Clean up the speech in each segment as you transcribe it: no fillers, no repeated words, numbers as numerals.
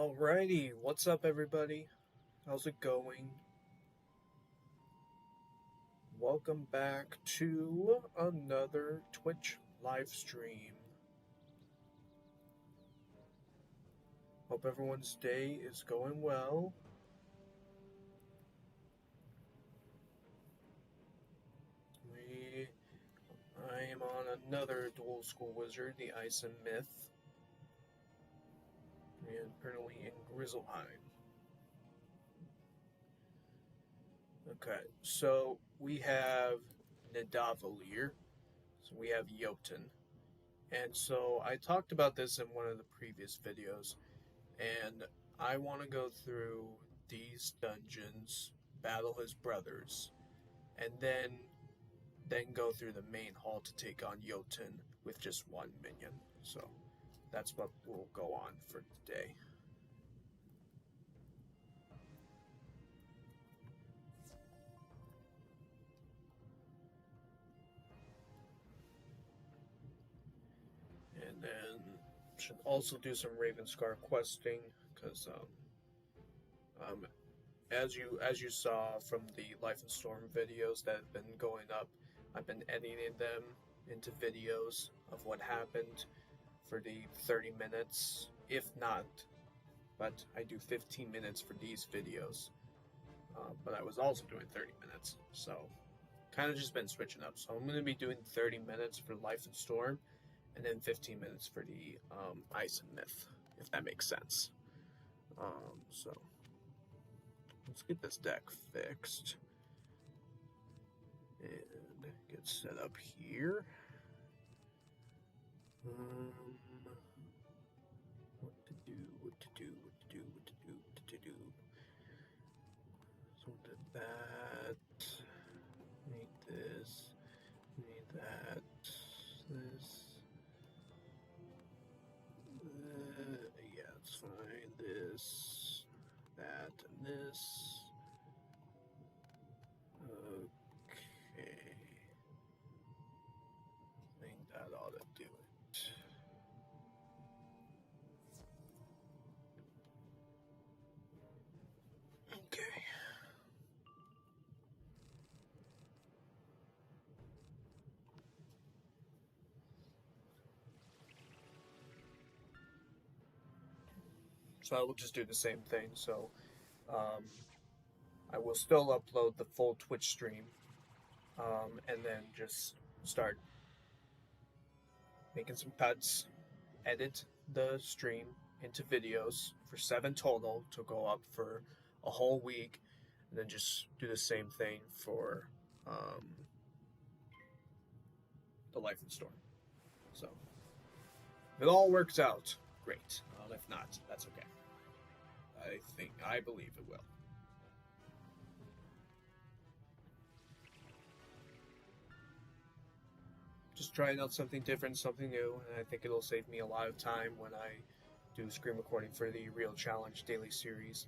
Alrighty, what's up everybody? How's it going? Welcome back to another Twitch live stream. Hope everyone's day is going well. I am on another dual school wizard, the Ice and Myth. And currently in Grizzleheim. Okay, so we have Nidavellir, so we have Jotun. And so I talked about this in one of the previous videos, and I want to go through these dungeons, battle his brothers, and then go through the main hall to take on Jotun with just one minion. So that's what we'll go on for today. And then should also do some Ravenscar questing because as you saw from the Life and Storm videos that have been going up, I've been editing them into videos of what happened for the 30 minutes, if not, but I do 15 minutes for these videos. But I was also doing 30 minutes, so kind of just been switching up. So I'm going to be doing 30 minutes for Life and Storm, and then 15 minutes for the Ice and Myth, if that makes sense. So let's get this deck fixed and get set up here. What to do? So did that. Need this. Need that. This. Yeah, it's fine. This, that, and this. Okay. I think that ought to do it. Okay. So I will just do the same thing. So I will still upload the full Twitch stream, and then just start making some cuts, edit the stream into videos for 7 total to go up for a whole week, and then just do the same thing for the Life and Storm. So if it all works out, great. If not, that's okay. I believe it will. Just trying out something different, something new, and I think it'll save me a lot of time when I do screen recording for the Real Challenge daily series,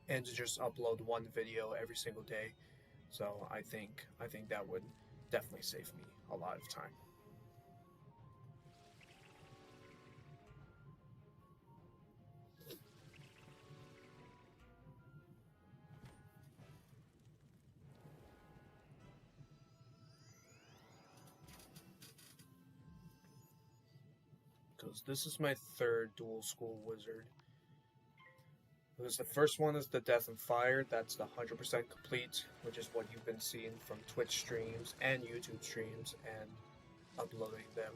and to just upload one video every single day. So I think that would definitely save me a lot of time. Because this is my third dual school wizard. Because the first one is the Death and Fire, that's the 100% complete, which is what you've been seeing from Twitch streams and YouTube streams and uploading them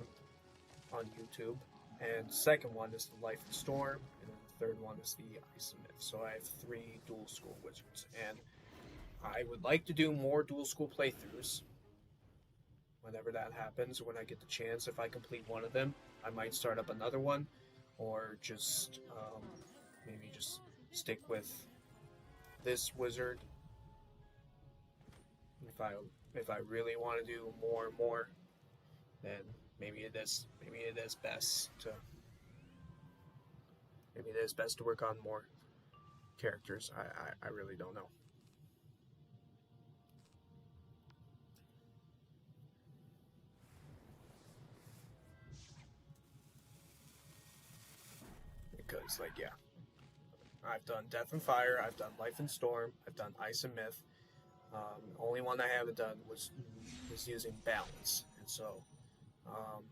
on YouTube. And the second one is the Life and Storm, and then the third one is the Ice and Myth. So I have 3 dual school wizards, and I would like to do more dual school playthroughs. Whenever that happens, when I get the chance, if I complete one of them, I might start up another one, or just maybe just stick with this wizard. If I really want to do more, then maybe it is best to work on more characters. I really don't know. Because, like, yeah, I've done Death and Fire, I've done Life and Storm, I've done Ice and Myth. Only one I haven't done was using balance, and so um,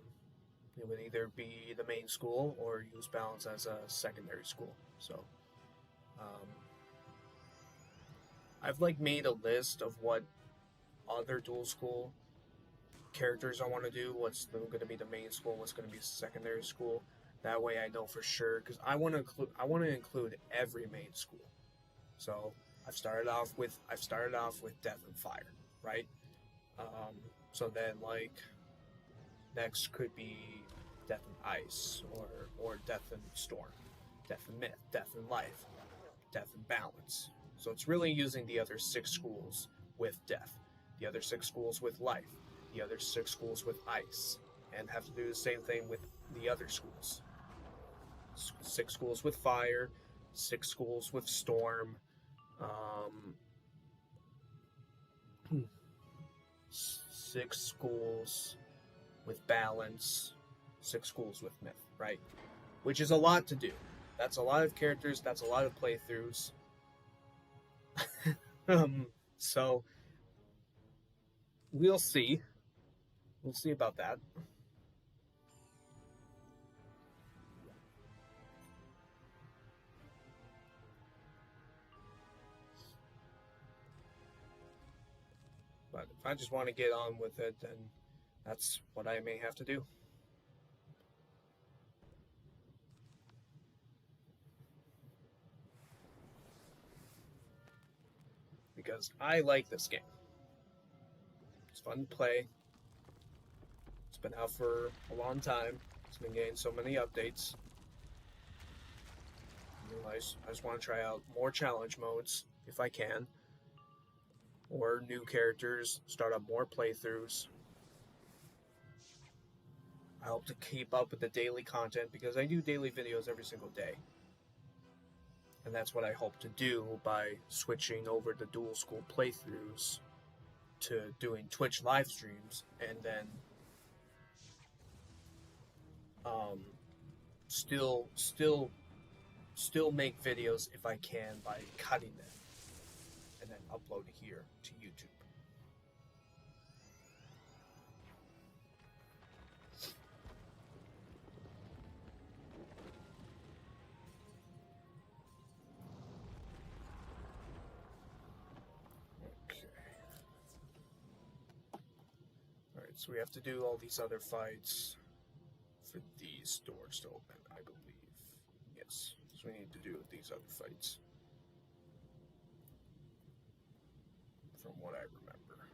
it would either be the main school or use balance as a secondary school. So um, I've like made a list of what other dual school characters I want to do. What's going to be the main school? What's going to be secondary school? That way I know for sure because I want to include every main school. So I've started off with Death and Fire, right? Um, so then like next could be Death and Ice or Death and Storm, Death and Myth, Death and Life, Death and Balance. So it's really using the other six schools with Death, the other six schools with Life, the other six schools with Ice, and have to do the same thing with the other schools. Six schools with Fire, six schools with Storm, um, six schools with Balance, six schools with Myth, right? Which is a lot to do. That's a lot of characters, that's a lot of playthroughs. So we'll see. We'll see about that. But if I just want to get on with it, then that's what I may have to do. Because I like this game. It's fun to play. It's been out for a long time. It's been getting so many updates. I just want to try out more challenge modes if I can. Or new characters, start up more playthroughs. I hope to keep up with the daily content because I do daily videos every single day. And that's what I hope to do by switching over the dual school playthroughs to doing Twitch live streams and then still make videos if I can by cutting them and then upload it here to YouTube. Alright, so we have to do all these other fights for these doors to open, I believe. Yes, so we need to do these other fights. From what I remember.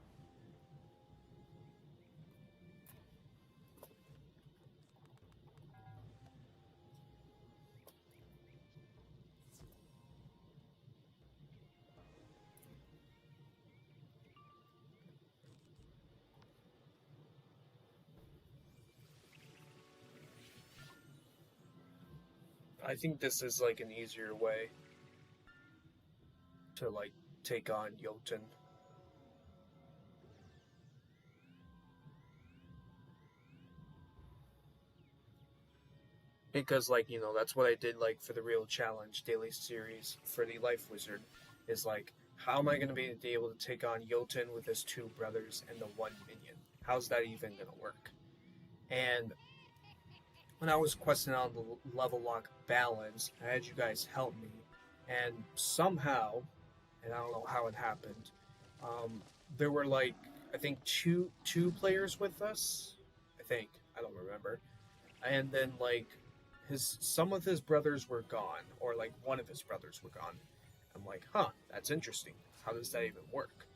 I think this is like an easier way to like take on Jotun. Because like, that's what I did like for the real challenge daily series for the Life Wizard is like, how am I going to be able to take on Jotun with his two brothers and the one minion? How's that even going to work? And when I was questing on the level lock balance, I had you guys help me, and somehow, and I don't know how it happened, there were like I think two players with us. I don't remember, and then like some of his brothers were gone, or like one of his brothers were gone. I'm like, huh, that's interesting. How does that even work?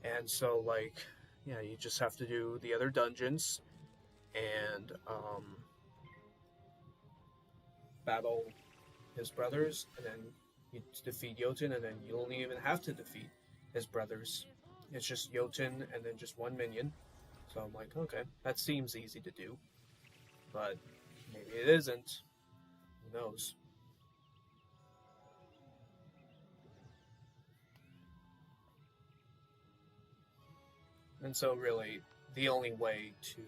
And so like, yeah, you just have to do the other dungeons and battle his brothers, and then you defeat Jotun, and then you don't even have to defeat his brothers. It's just Jotun and then just one minion. So I'm like, okay, that seems easy to do, but maybe it isn't. Who knows? And so really, the only way to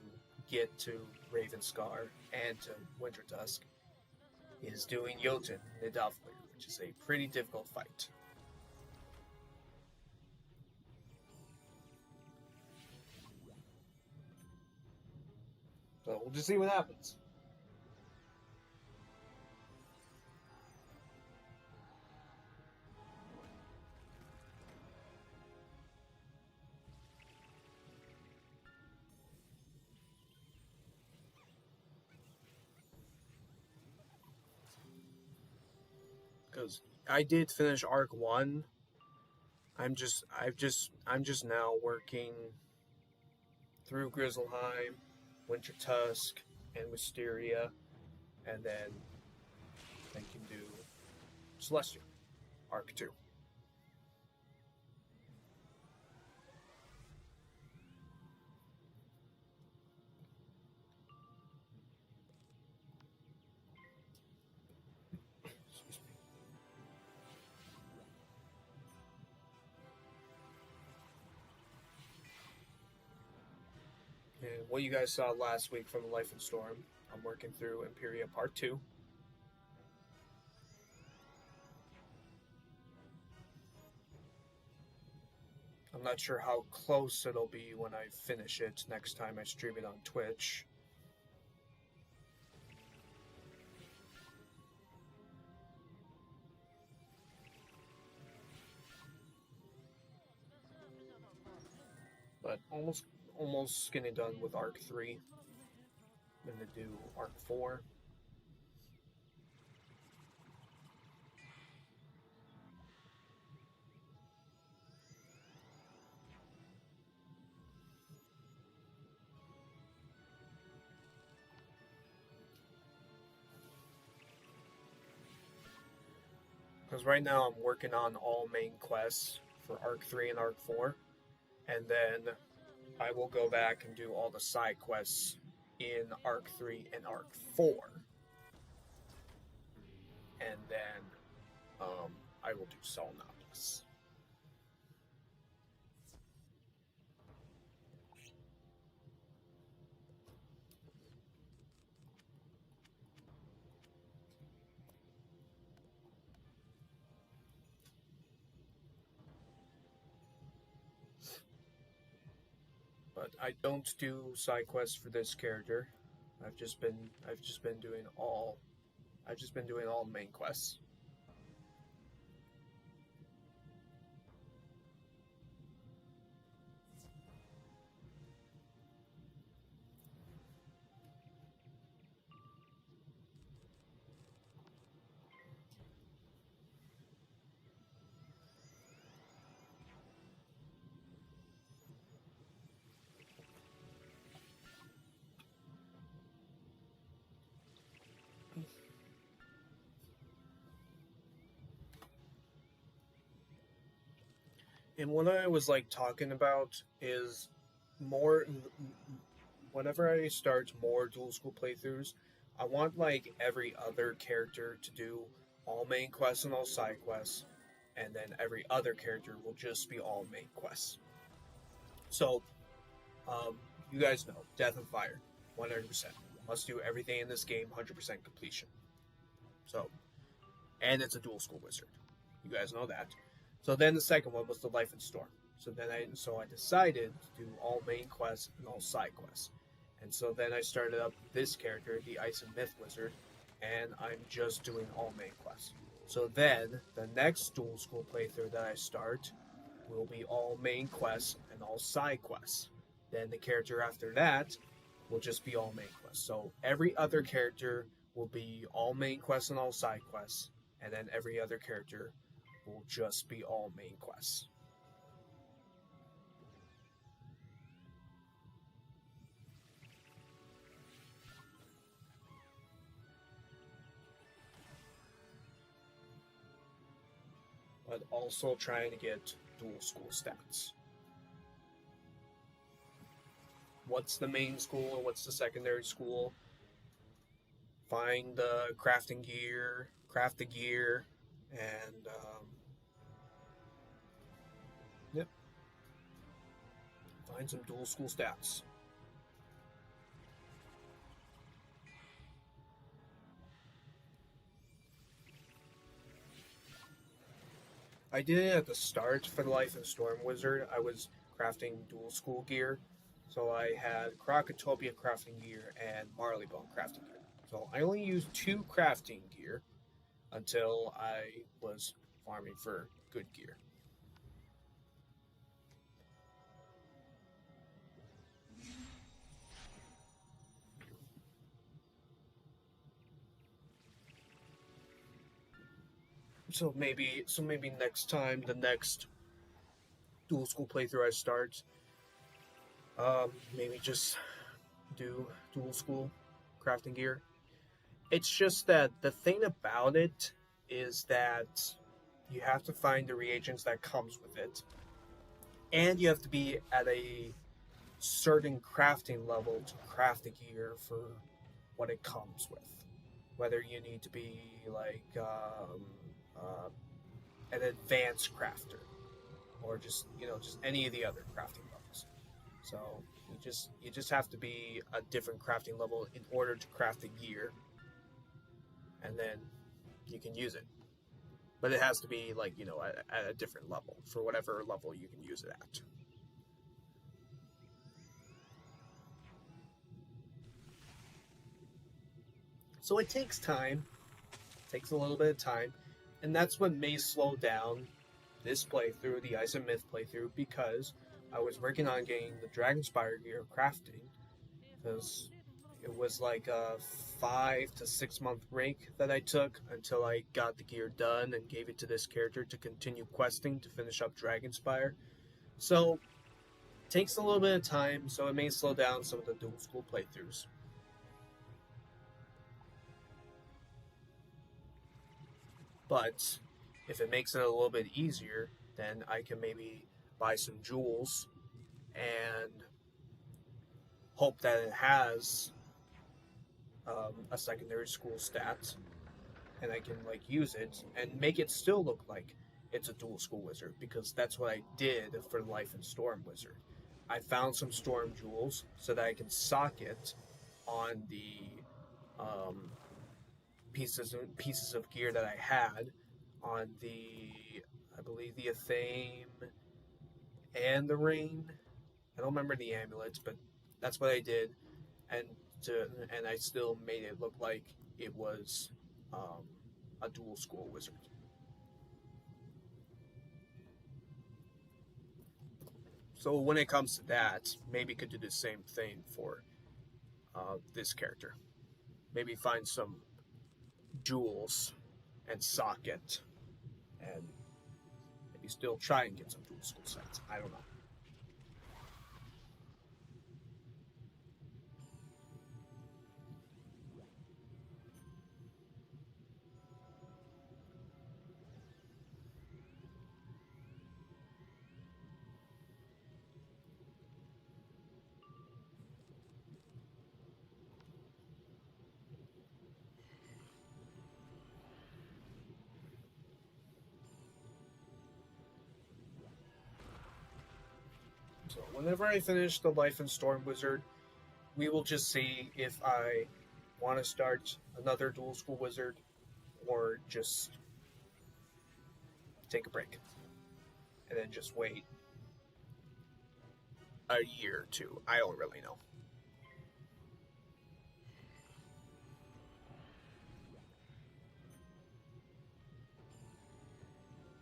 get to Ravenscar and to Wintertusk is doing Jotun Nidavellir which is a pretty difficult fight. So we'll just see what happens. Because I did finish Arc 1. I'm just now working through Grizzleheim, Winter Tusk, and Wisteria, and then I can do Celestial, Arc 2. And what you guys saw last week from Life and Storm, I'm working through Imperia Part 2. I'm not sure how close it'll be when I finish it next time I stream it on Twitch. But almost getting done with Arc 3. I'm gonna do Arc 4. Because right now I'm working on all main quests for Arc 3 and Arc 4. And then I will go back and do all the side quests in Arc 3 and Arc 4. And then I will do Solnopolis. But I don't do side quests for this character. I've just been doing all main quests. And what I was like talking about is more whenever I start more dual school playthroughs, I want like every other character to do all main quests and all side quests, and then every other character will just be all main quests. So, you guys know, Death and Fire, 100%. Must do everything in this game, 100% completion. So, and it's a dual school wizard. You guys know that. So then the second one was the Life and Storm. So I decided to do all main quests and all side quests. And so then I started up this character, the Ice and Myth Wizard, and I'm just doing all main quests. So then the next dual school playthrough that I start will be all main quests and all side quests. Then the character after that will just be all main quests. So every other character will be all main quests and all side quests, and then every other character will just be all main quests. But also trying to get dual school stats. What's the main school and what's the secondary school? Find the crafting gear, craft the gear, and yep, find some dual school stats. I did it at the start for the Life and Storm Wizard. I was crafting dual school gear. So I had Krakatopia crafting gear and Marleybone crafting gear. So I only used two crafting gear until I was farming for good gear. So maybe next time, the next dual school playthrough I start, maybe just do dual school crafting gear. It's just that the thing about it is that you have to find the reagents that comes with it, and you have to be at a certain crafting level to craft the gear for what it comes with. Whether you need to be like uh, an advanced crafter, or just just any of the other crafting levels. So you just have to be a different crafting level in order to craft the gear, and then you can use it. But it has to be like at a different level for whatever level you can use it at. So it takes time, takes a little bit of time, and that's what may slow down this playthrough, the Ice and Myth playthrough, because I was working on getting the Dragonspire gear crafting, because it was like a 5 to 6 month break that I took until I got the gear done and gave it to this character to continue questing to finish up Dragonspire. So it takes a little bit of time, so it may slow down some of the dual school playthroughs. But if it makes it a little bit easier, then I can maybe buy some jewels and hope that it has a secondary school stat, and I can like use it and make it still look like it's a dual school wizard, because that's what I did for Life and Storm Wizard. I found some storm jewels so that I can sock it on the um, pieces of gear that I had on I believe the Athame and the Rain. I don't remember the amulets, but that's what I did, and and I still made it look like it was um, a dual school wizard. So when it comes to that, maybe could do the same thing for this character. Maybe find some jewels and socket, and maybe still try and get some dual school sets. I don't know. So whenever I finish the Life and Storm Wizard, we will just see if I want to start another dual school wizard or just take a break and then just wait a year or two. I don't really know.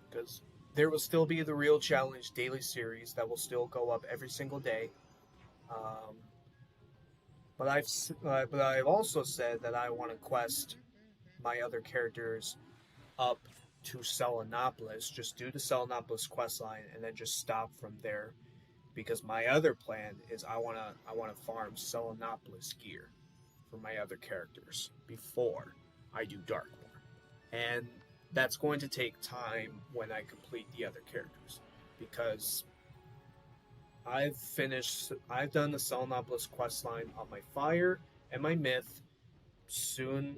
Because there will still be the Real Challenge daily series that will still go up every single day. Um, but I've also said that I want to quest my other characters up to Selenopolis, just do the Selenopolis quest line, and then just stop from there. Because my other plan is I wanna farm Selenopolis gear for my other characters before I do Darkmoor, and that's going to take time when I complete the other characters, because I've done the Selenopolis quest line on my Fire and my Myth. Soon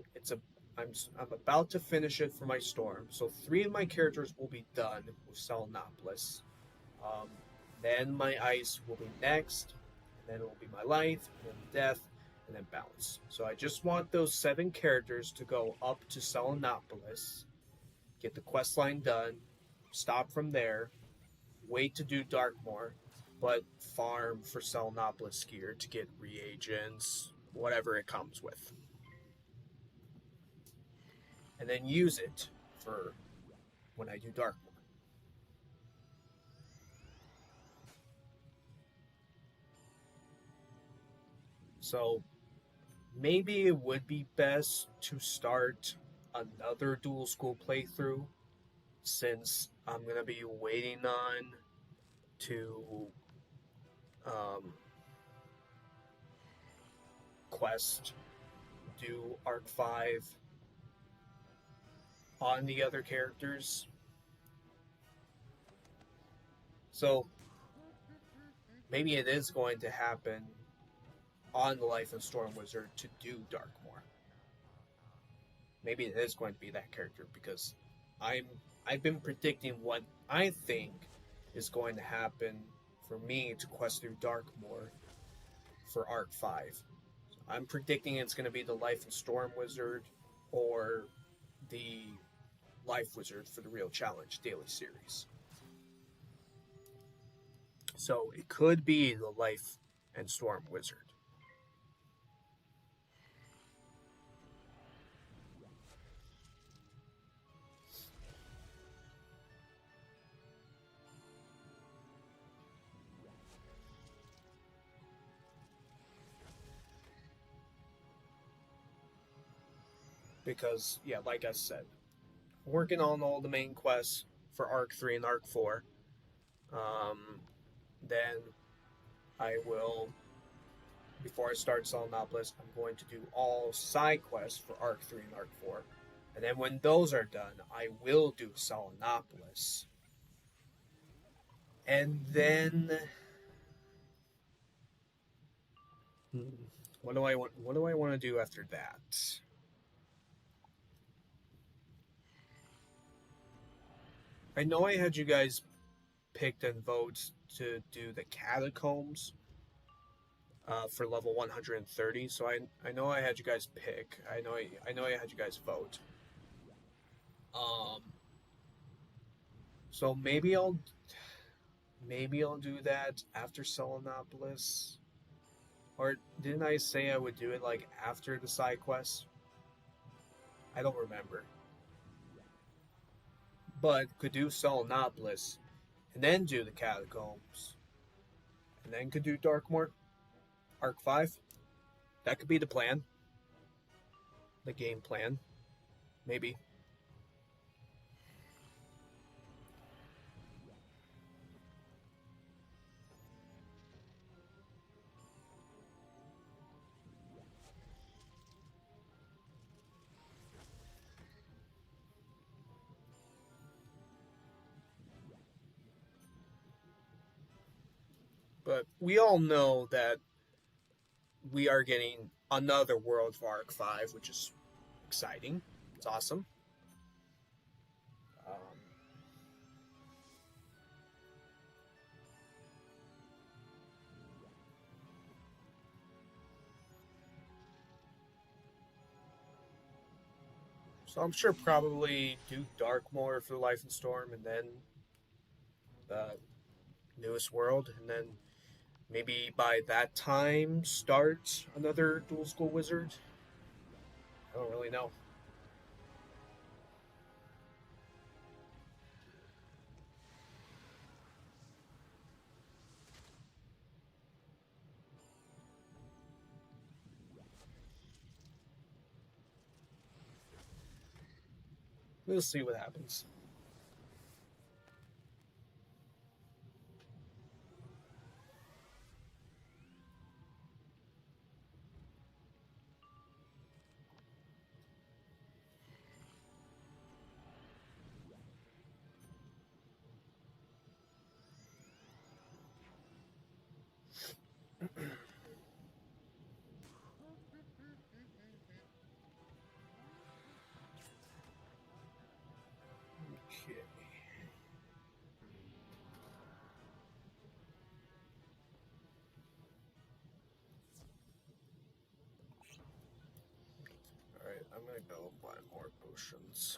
I'm about to finish it for my Storm, so 3 of my characters will be done with Selenopolis. Um, then my Ice will be next, and then it will be my Life, and then Death, and then Balance. So I just want those 7 characters to go up to Selenopolis, get the quest line done, stop from there, wait to do Darkmoor, but farm for Selenopolis gear to get reagents, whatever it comes with. And then use it for when I do Darkmoor. So maybe it would be best to start another dual school playthrough since I'm going to be waiting on to um, quest, do Arc 5 on the other characters. So maybe it is going to happen on the Life and Storm Wizard to do Darkmoor. Maybe it is going to be that character because I've been predicting what I think is going to happen for me to quest through Darkmoor for Arc 5. So I'm predicting it's going to be the Life and Storm Wizard or the Life Wizard for the Real Challenge Daily Series. So it could be the Life and Storm Wizard. Because, yeah, like I said, working on all the main quests for Arc 3 and Arc 4. Then I will, before I start Selenopolis, I'm going to do all side quests for Arc 3 and Arc 4. And then when those are done, I will do Selenopolis. And then what do I want to do after that? I know I had you guys picked and vote to do the Catacombs for level 130. So I know I had you guys pick. I know I had you guys vote. So maybe I'll do that after Selenopolis. Or didn't I say I would do it like after the side quest? I don't remember. But could do Selenopolis and then do the Catacombs. And then could do Darkmoor. Arc 5. That could be the plan. The game plan. Maybe. But we all know that we are getting another world for Arc 5, which is exciting. It's awesome. So I'm sure probably do Darkmoor for Life and Storm, and then the newest world, and then maybe by that time start another dual school wizard. I don't really know. We'll see what happens. Okay. Alright, I'm gonna go buy more potions.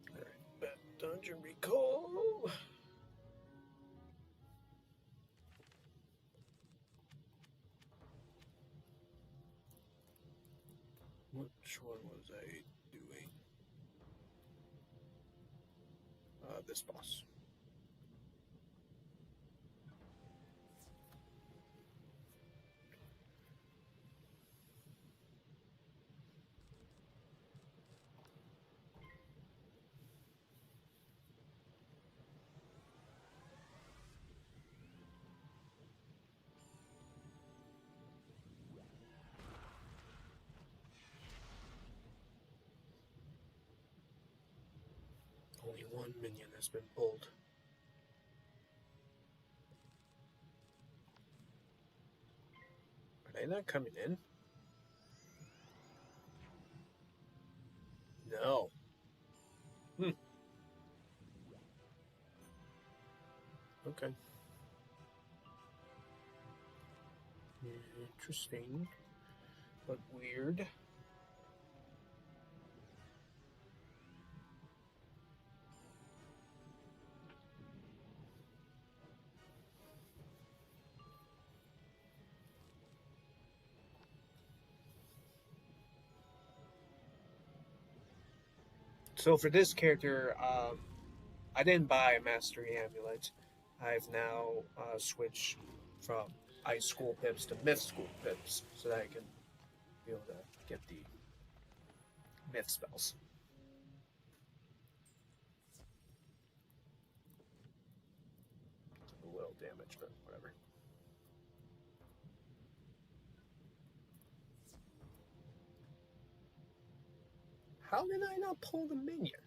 Alright, dungeon recall. Which one was I doing? This boss. Only one minion has been pulled. Are they not coming in? No. Okay. Interesting, but weird. So for this character, I didn't buy a Mastery Amulet. I've now switched from Ice School Pips to Myth School Pips so that I can be able to get the Myth spells. A little damage, but whatever. How did I not pull the minion?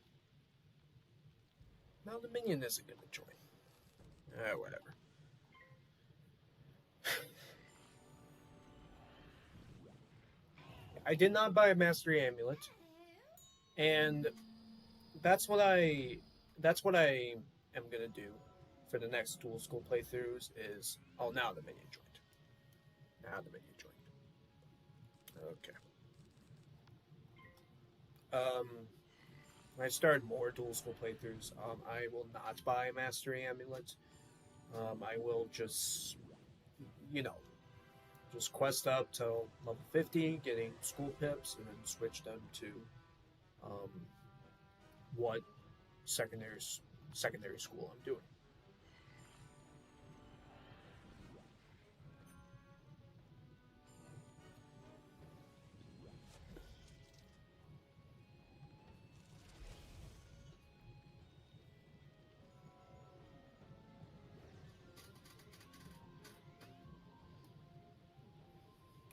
Now the minion isn't going to join. Whatever. I did not buy a Mastery Amulet, and that's what I am gonna do for the next dual school playthroughs. Is now the minion joined. Now the minion joined. Okay. When I start more dual school playthroughs, I will not buy a Mastery Amulet. I will just, just quest up till level 50, getting school pips, and then switch them to what secondary school I'm doing.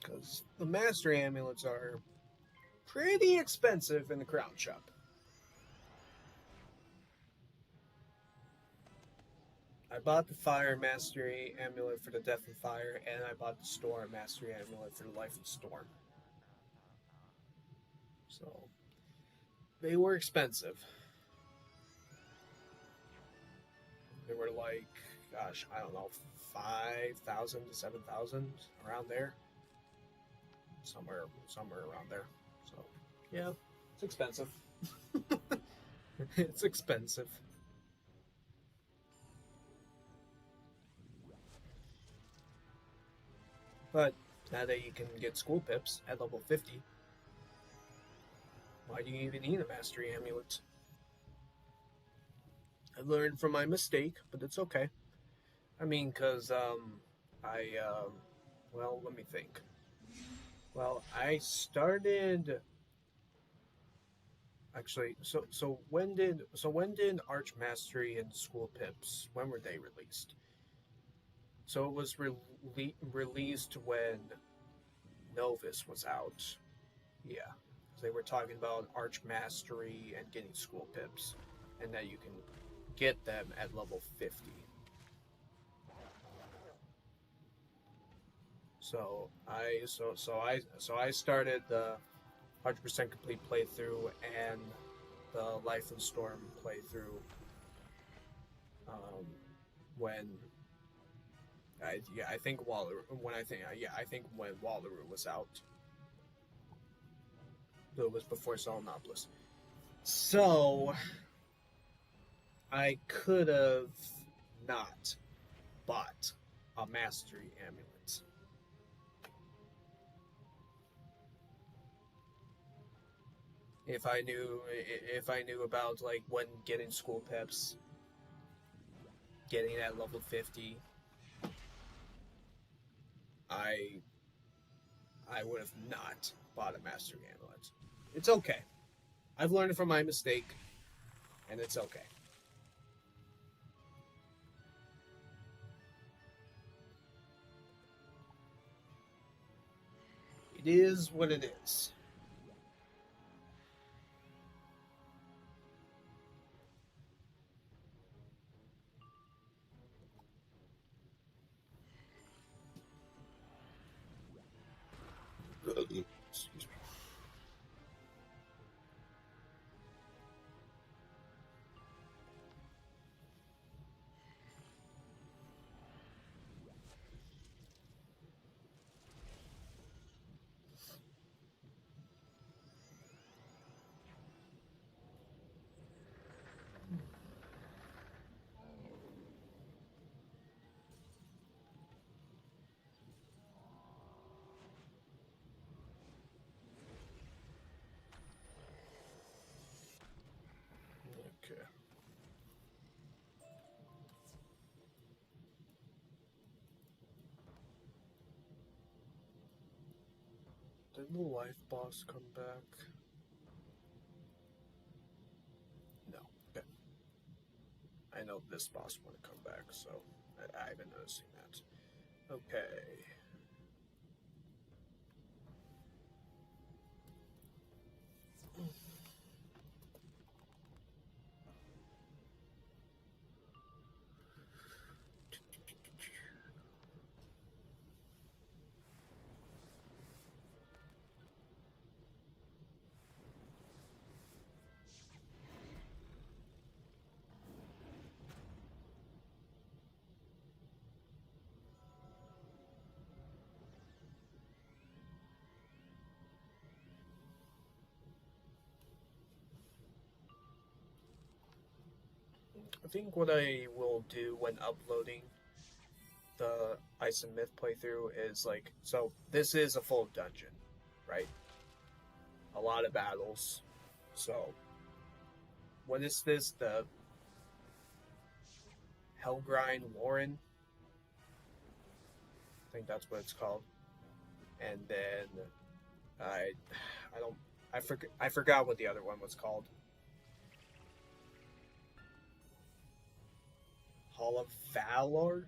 Because the Mastery Amulets are pretty expensive in the Crown Shop. I bought the Fire Mastery Amulet for the Death and Fire, and I bought the Storm Mastery Amulet for the Life and Storm. So, they were expensive. They were like, gosh, I don't know, 5,000 to 7,000, around there. Somewhere around there. So, yeah, it's expensive. It's expensive. But now that you can get school pips at level 50, why do you even need a Mastery Amulet? I learned from my mistake, but it's okay. I mean, because, well, let me think. Well, I started... Actually, so when did Arch Mastery and School Pips, when were they released? So it was released when Novus was out. Yeah, they were talking about Arch Mastery and getting School Pips, and that you can get them at level 50. So I started the 100% complete playthrough and the Life and Storm playthrough when I think Waller. When I think yeah, I think when Wallaroo was out, so it was before Solenopolis. So I could have not bought a mastery amulet. If I knew about like when getting school peps, getting at level 50, I I would have not bought a mastery amulet. It's okay. I've learned from my mistake, and it's okay. It is what it is. Excuse me. Okay. Did the life boss come back? No. Okay. I know this boss want to come back, so I've been noticing that. Okay. I think what I will do when uploading the Ice and Myth playthrough is like, so this is a full dungeon, right? A lot of battles. So, what is this? The Hellgrind Warren? I think that's what it's called. And then I don't I forgot what the other one was called. Hall of Valor?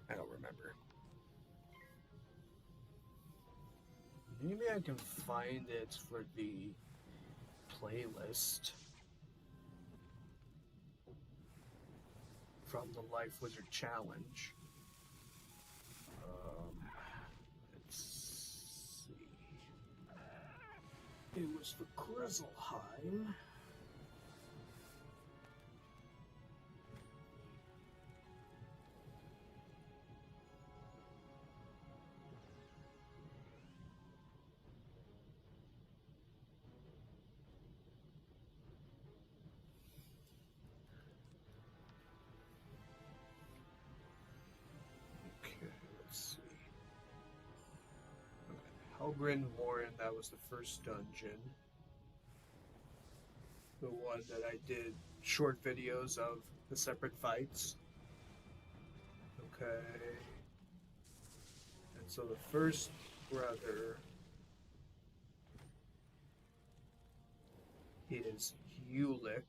I don't remember. Maybe I can find it for the playlist from the Life Wizard Challenge. Let's see. It was the Grizzleheim. Hellgrind Warren, that was the first dungeon. The one that I did short videos of the separate fights. Okay. And so the first brother is Ulick.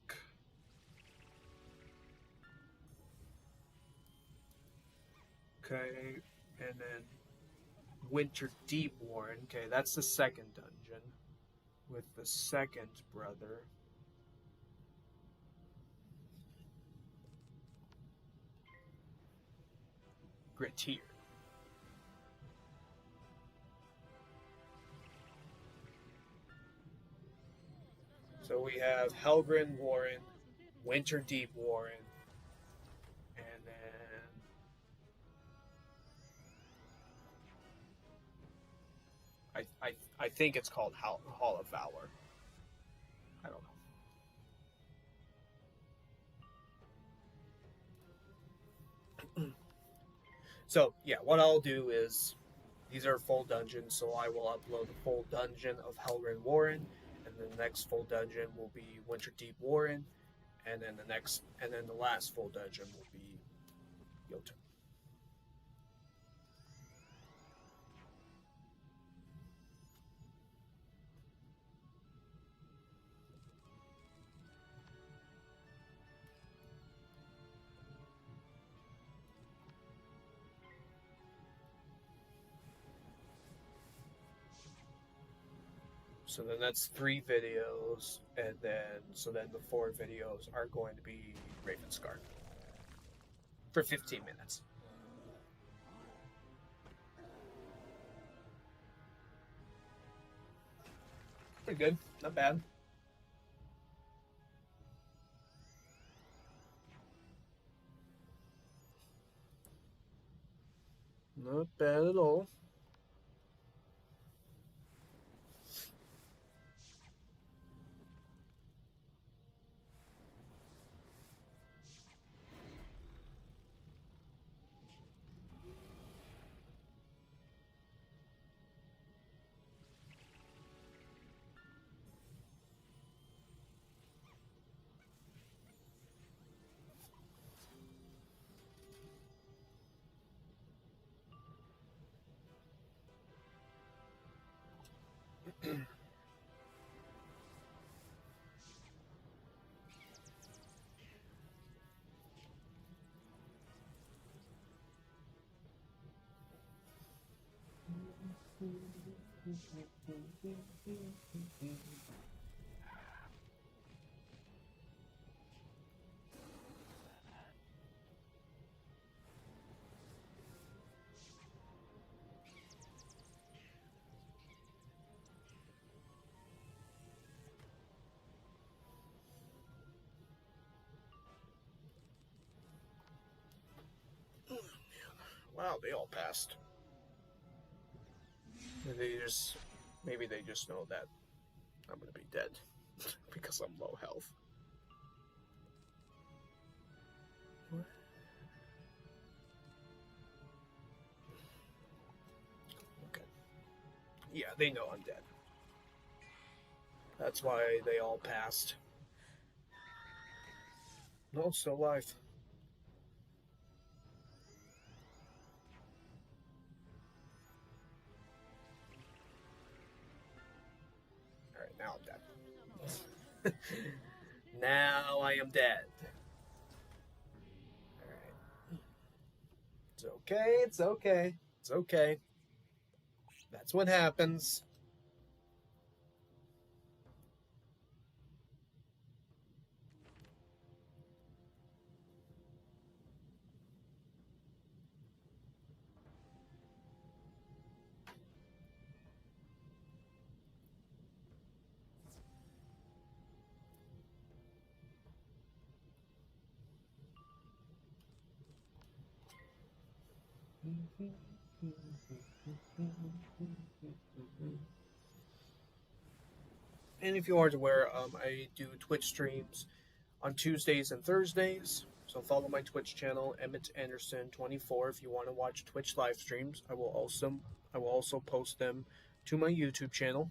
Okay, and then Winter Deep Warren. Okay, that's the second dungeon with the second brother. Grittier. So So we have Helgrin Warren, Winterdeep Warren, and then I think it's called Hall of Valor. I don't know. So yeah, what I'll do is these are full dungeons, so I will upload the full dungeon of Helgrin Warren, and then the next full dungeon will be Winterdeep Warren, and then the last full dungeon will be Jotun. So then that's 3 videos, and then the 4 videos are going to be Ravenscar for 15 minutes. Pretty good, not bad. Not bad at all. Wow, they all passed. Maybe they just know that I'm gonna be dead because I'm low health. Okay. Yeah, they know I'm dead. That's why they all passed. No, still alive. Alright, now I'm dead. Now I am dead. Alright. It's okay, it's okay, it's okay. That's what happens. And if you aren't aware, I do Twitch streams on Tuesdays and Thursdays. So follow my Twitch channel, Emmett Anderson 24, if you want to watch Twitch live streams. I will also post them to my YouTube channel.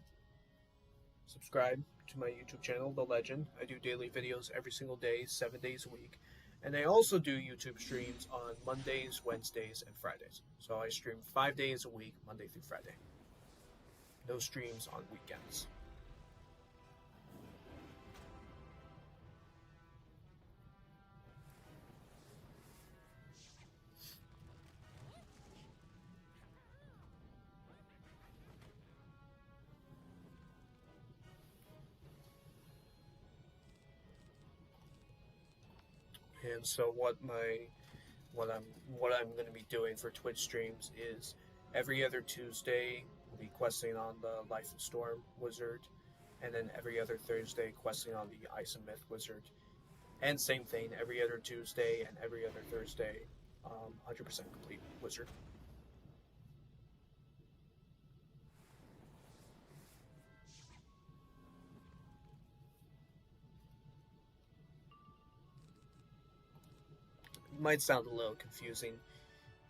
Subscribe to my YouTube channel, The Legend. I do daily videos every single day, 7 days a week. And I also do YouTube streams on Mondays, Wednesdays, and Fridays. So I stream 5 days a week, Monday through Friday. No streams on weekends. And so what I'm going to be doing for Twitch streams is every other Tuesday we'll be questing on the Life and Storm Wizard, and then every other Thursday questing on the Ice and Myth Wizard. And same thing, every other Tuesday and every other Thursday, 100% complete wizard. Might sound a little confusing,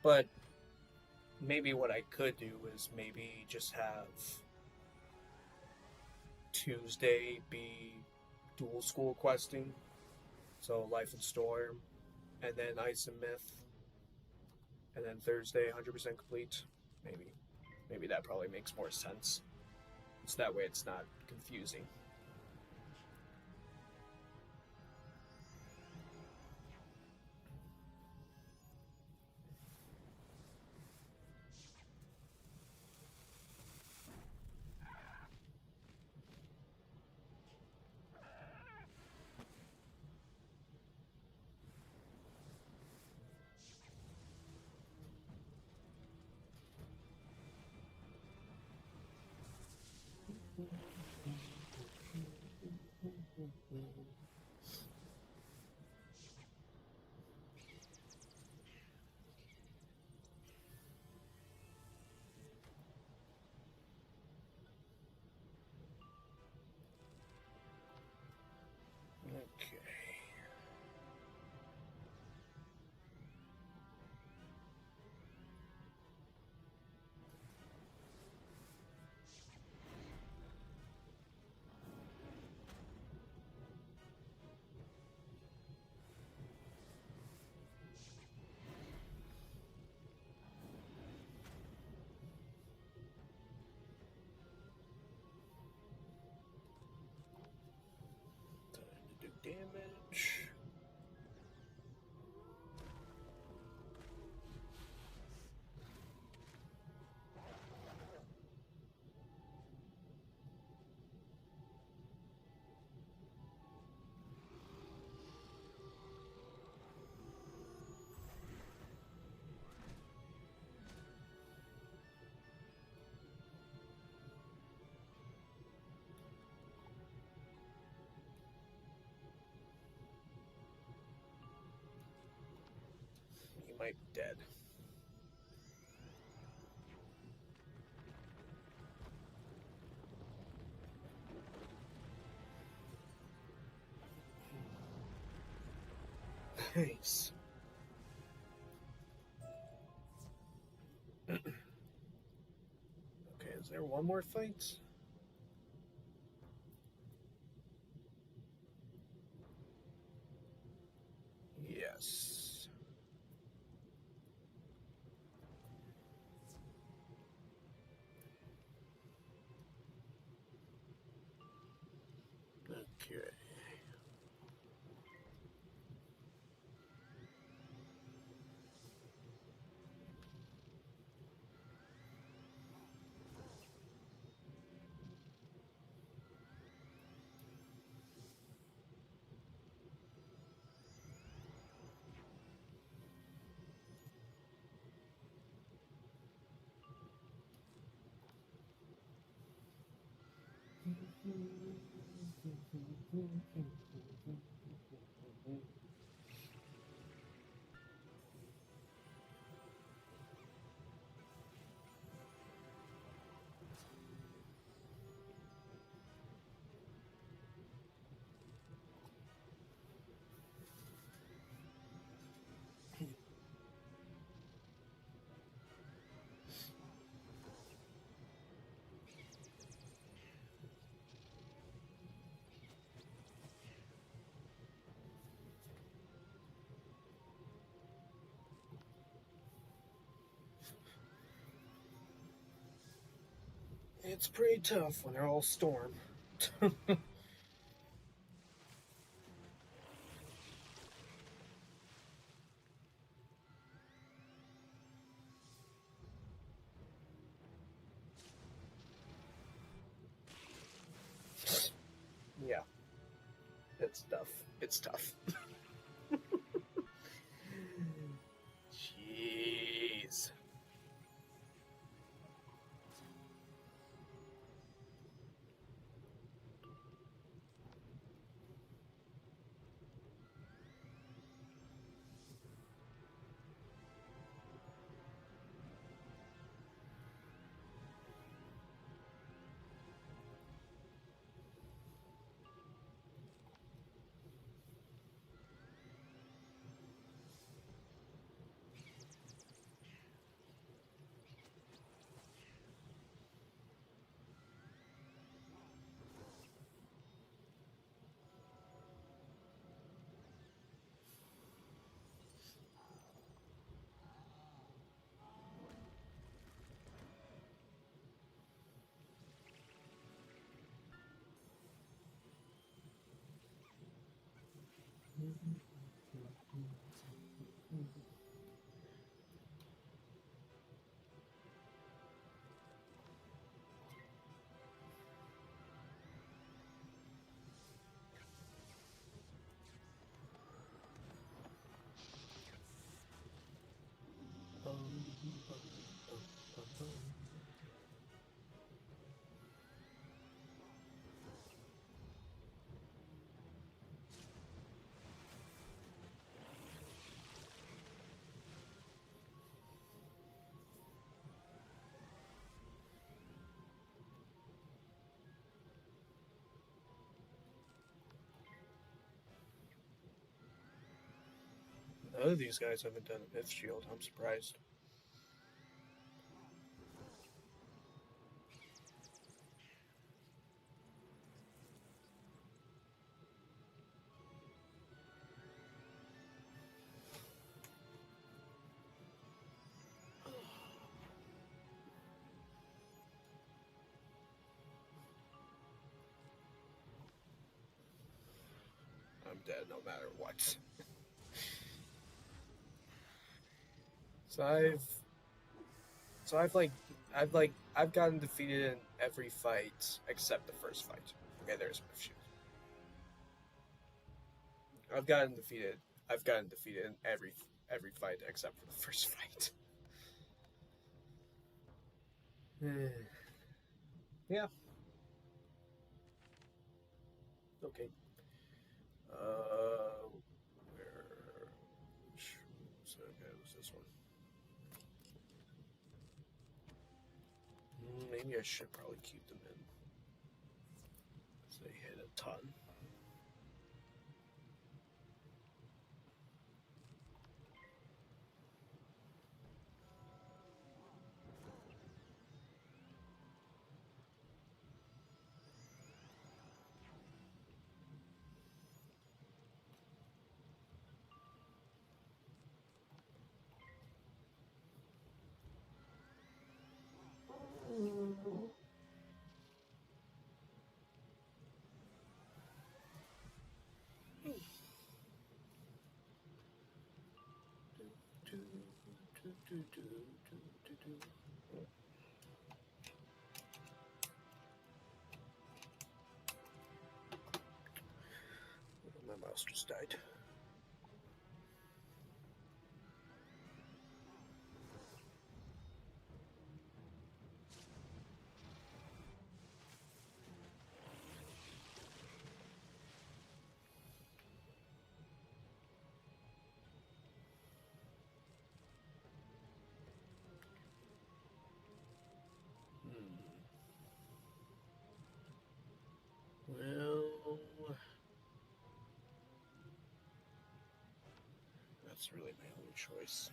but maybe what I could do is maybe just have Tuesday be dual school questing, so Life and Storm, and then Ice and Myth, and then Thursday 100% complete. Maybe that probably makes more sense. So that way it's not confusing. Okay. Time to do damage. He might be dead. Nice. Okay, is there one more fight? Yes. Okay. It's pretty tough when they're all storm. Yeah, it's tough. It's tough. Jeez. None of these guys haven't done a myth shield. I'm surprised. I'm dead no matter what. So I've gotten defeated in every fight except the first fight. Okay, there's my shield. I've gotten defeated. I've gotten defeated in every fight except for the first fight. Yeah. Okay. Where? So okay, it was this one. Maybe I should probably keep them in. So they hit a ton. My mouse just died. Well, that's really my only choice.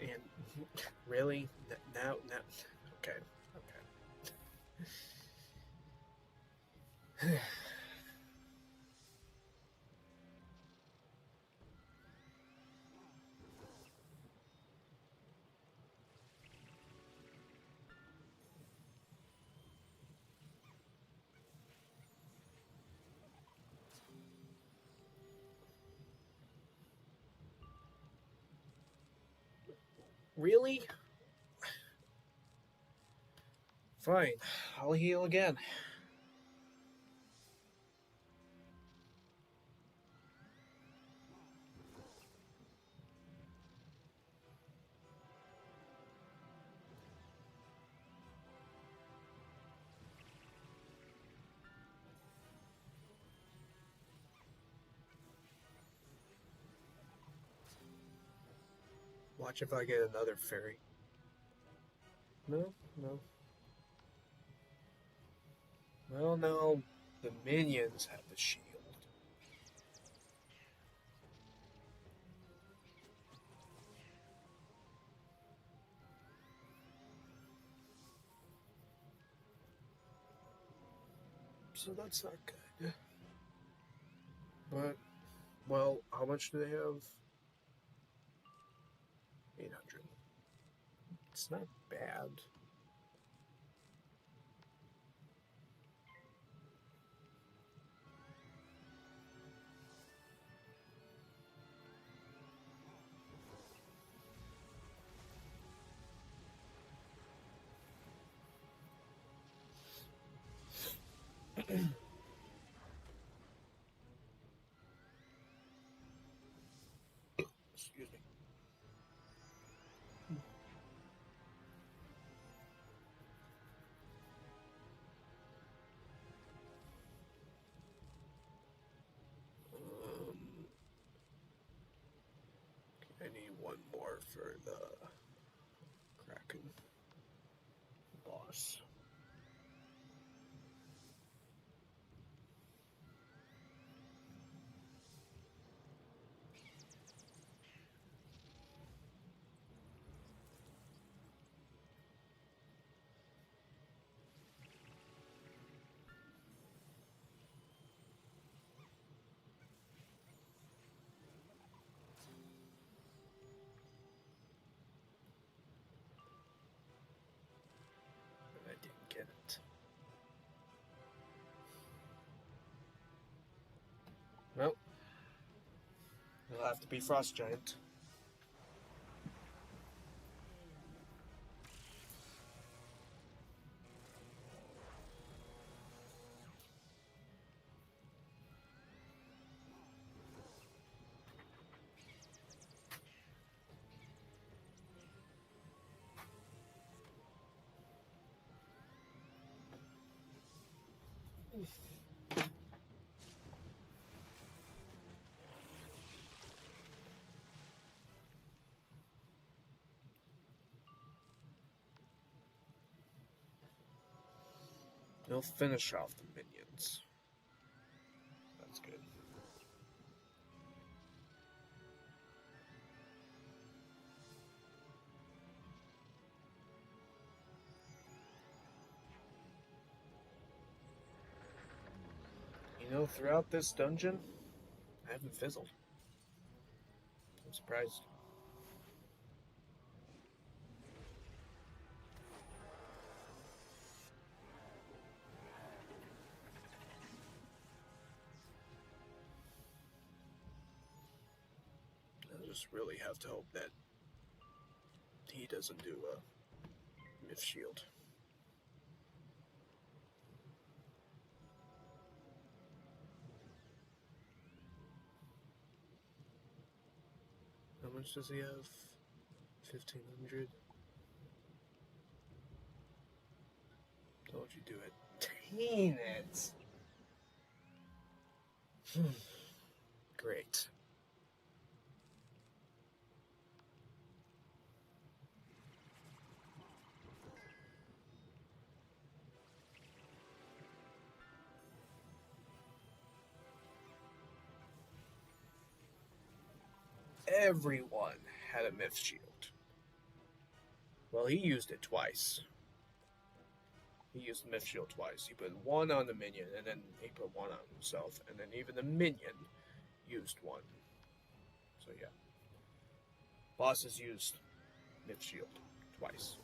And really, now, okay, okay. Really? Fine, I'll heal again. Watch if I get another fairy. No, no. Well, now the minions have the shield. So that's not good. But, well, how much do they have? 800. It's not bad. Excuse me. I need one more for the Kraken boss. I didn't get it. Well, it'll have to be Frost Giant. They'll finish off the minions. That's good. You know, throughout this dungeon, I haven't fizzled. I'm surprised. I just really have to hope that he doesn't do a myth shield. How much does he have? 1,500. Told you do it. Dang it! Great. Everyone had a myth shield. Well, he used it twice. He used the myth shield twice. He put one on the minion, and then he put one on himself, and then even the minion used one. So yeah. Bosses used myth shield twice.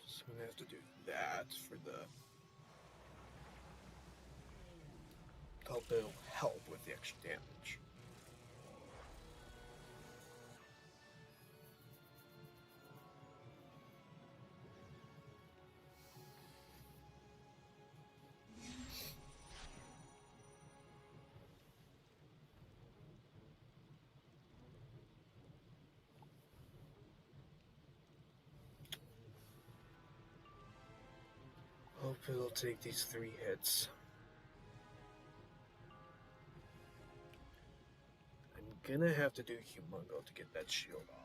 So I'm gonna have to do that for the. Hope it'll help with the extra damage. It'll take these 3 hits. I'm gonna have to do Humungo to get that shield off.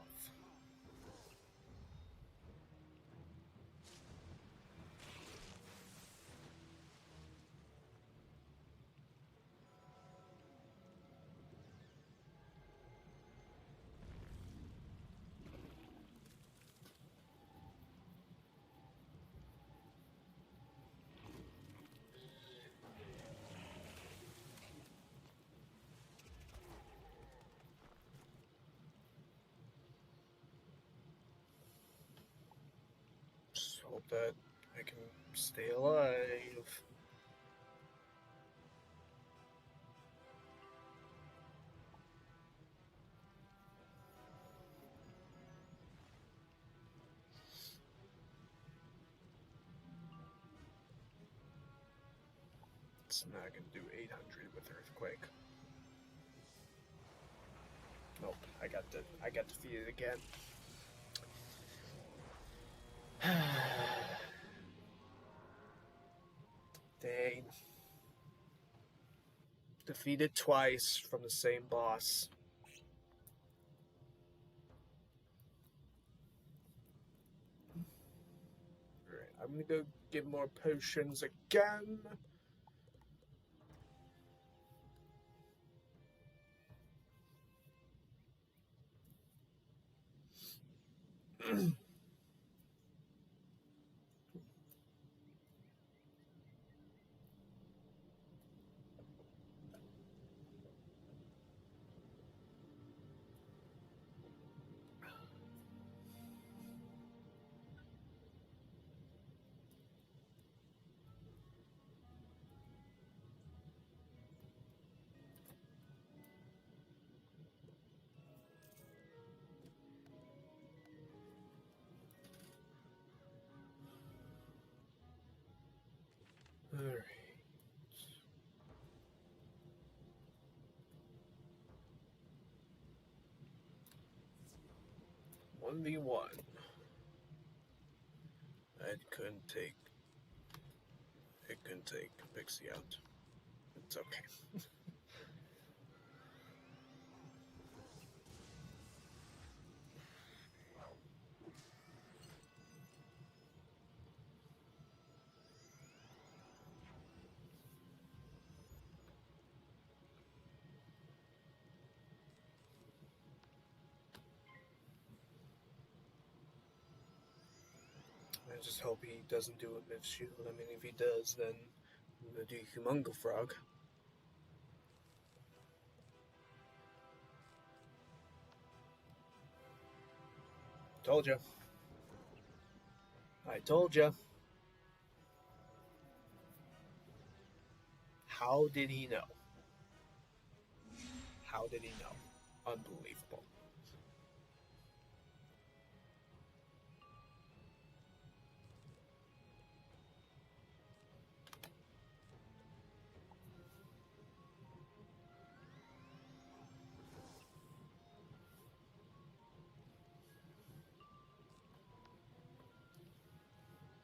Hope that I can stay alive. It's not gonna do 800 with Earthquake. Nope, I got defeated again. Dang. Defeated twice from the same boss. Alright, I'm gonna go get more potions again. Alright. 1v1. It couldn't take Pixie out. It's okay. I just hope he doesn't do a myth shield. I mean, if he does, then I'm gonna do Humungo Frog. Told you. I told you. How did he know? How did he know? Unbelievable.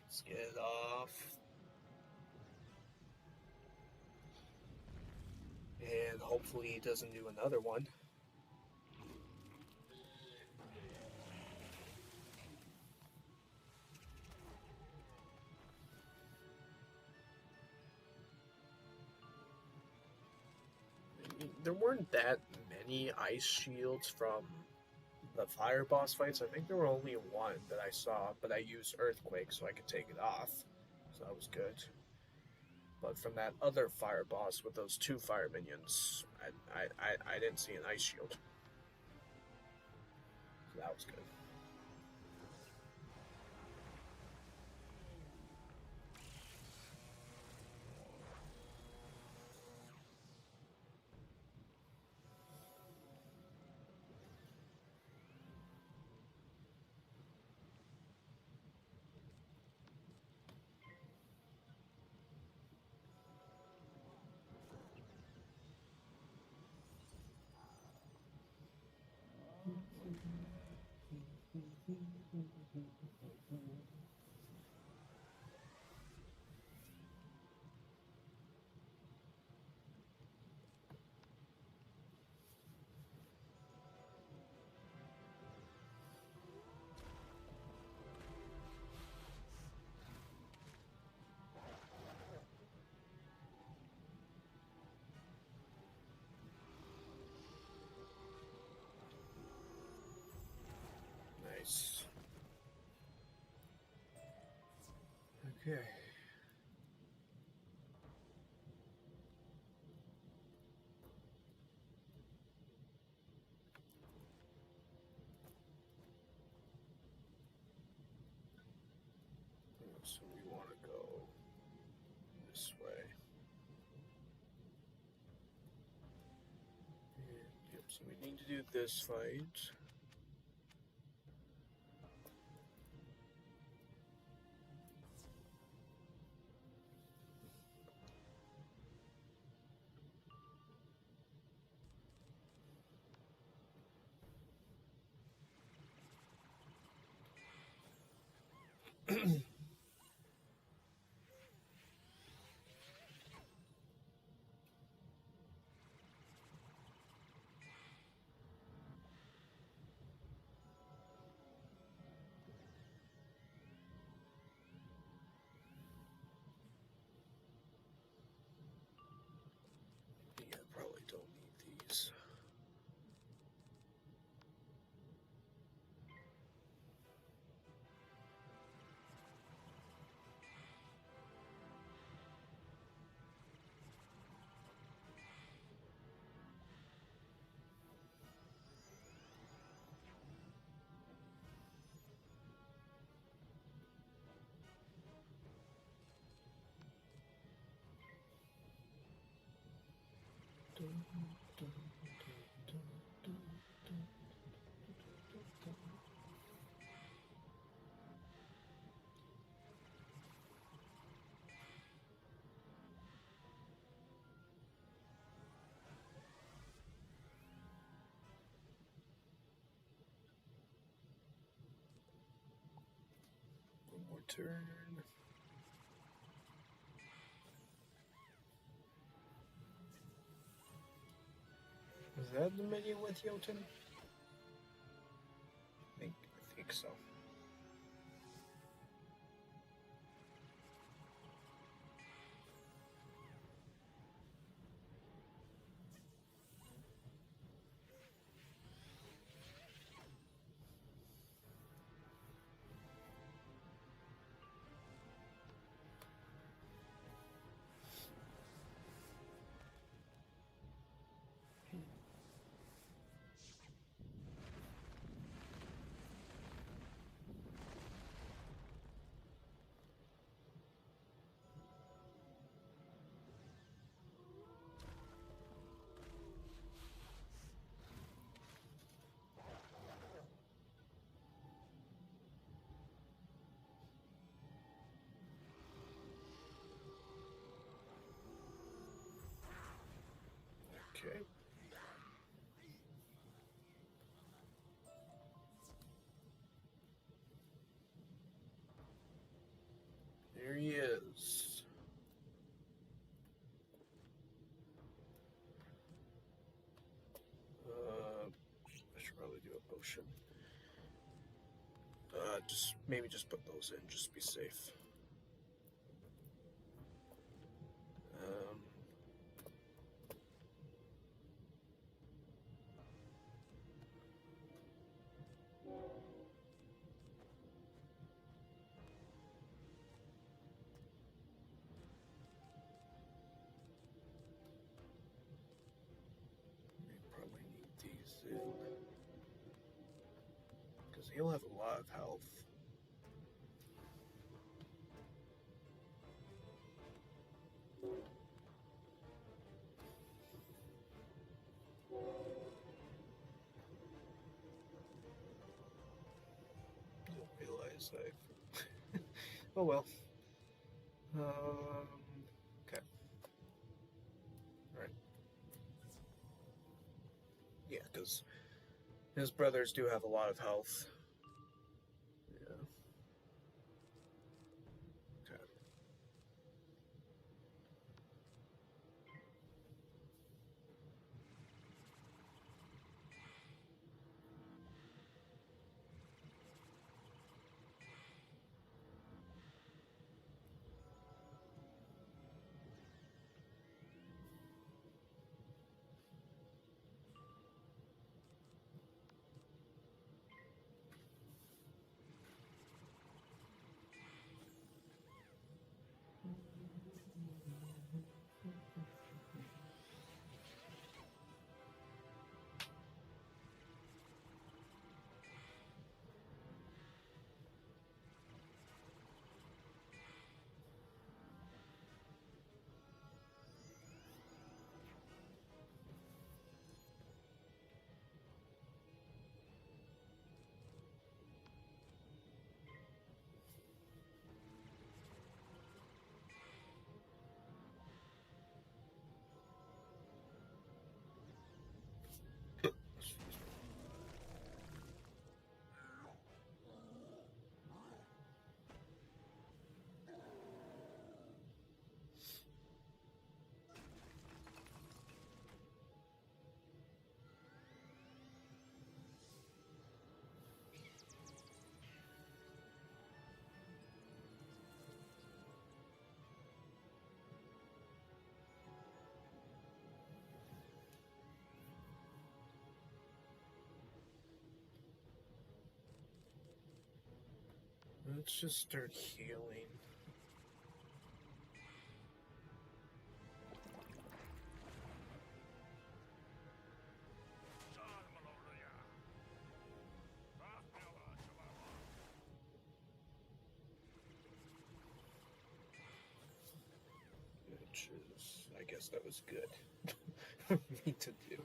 Let's get it off. And hopefully he doesn't do another one. There weren't that many ice shields from the fire boss fights. I think there were only one that I saw, but I used Earthquake so I could take it off. So that was good. But from that other fire boss with those 2 fire minions, I didn't see an ice shield. So that was good. Okay. So we want to go this way. And, yep, so we need to do this fight. Yeah, probably don't need these. One more turn. Was that the menu with Jotun? I think so. Okay. There he is. I should probably do a potion. Maybe just put those in, just to be safe. We probably need these in because he'll have a lot of health. Don't realize I. Oh well. Okay. Alright. Yeah, because his brothers do have a lot of health. Yeah. Okay. Let's just start healing. Which is, I guess that was good for me to do.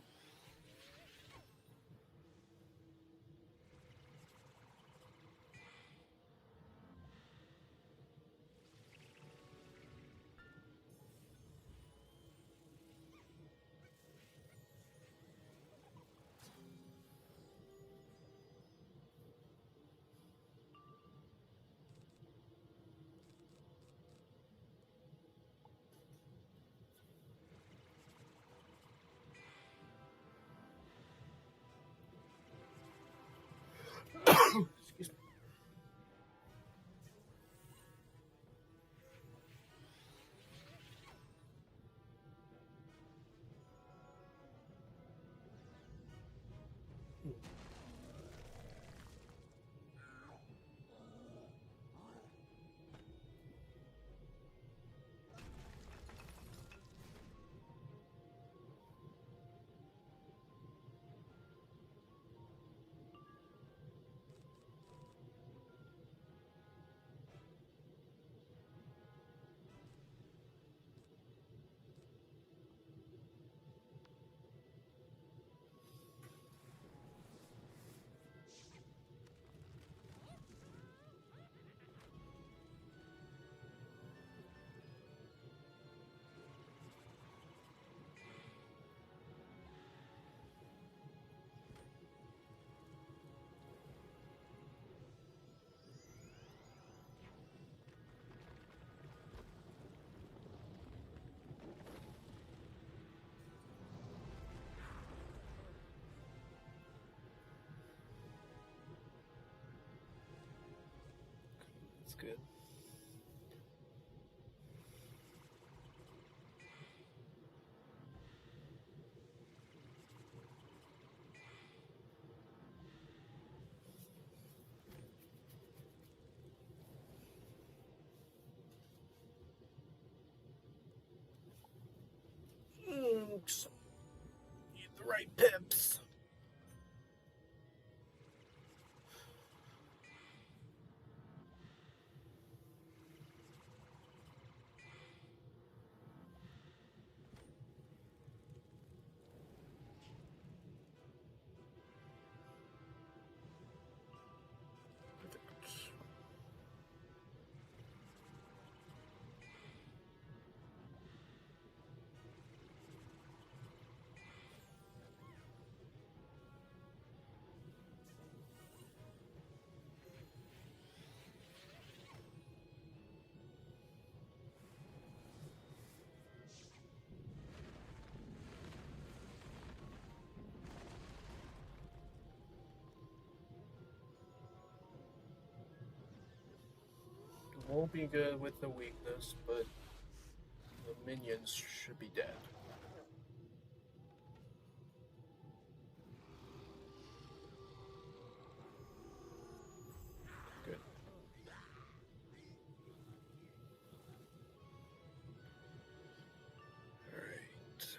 Excuse me. That's good. Just need the right pips. Won't be good with the weakness, but the minions should be dead. Good. Alright.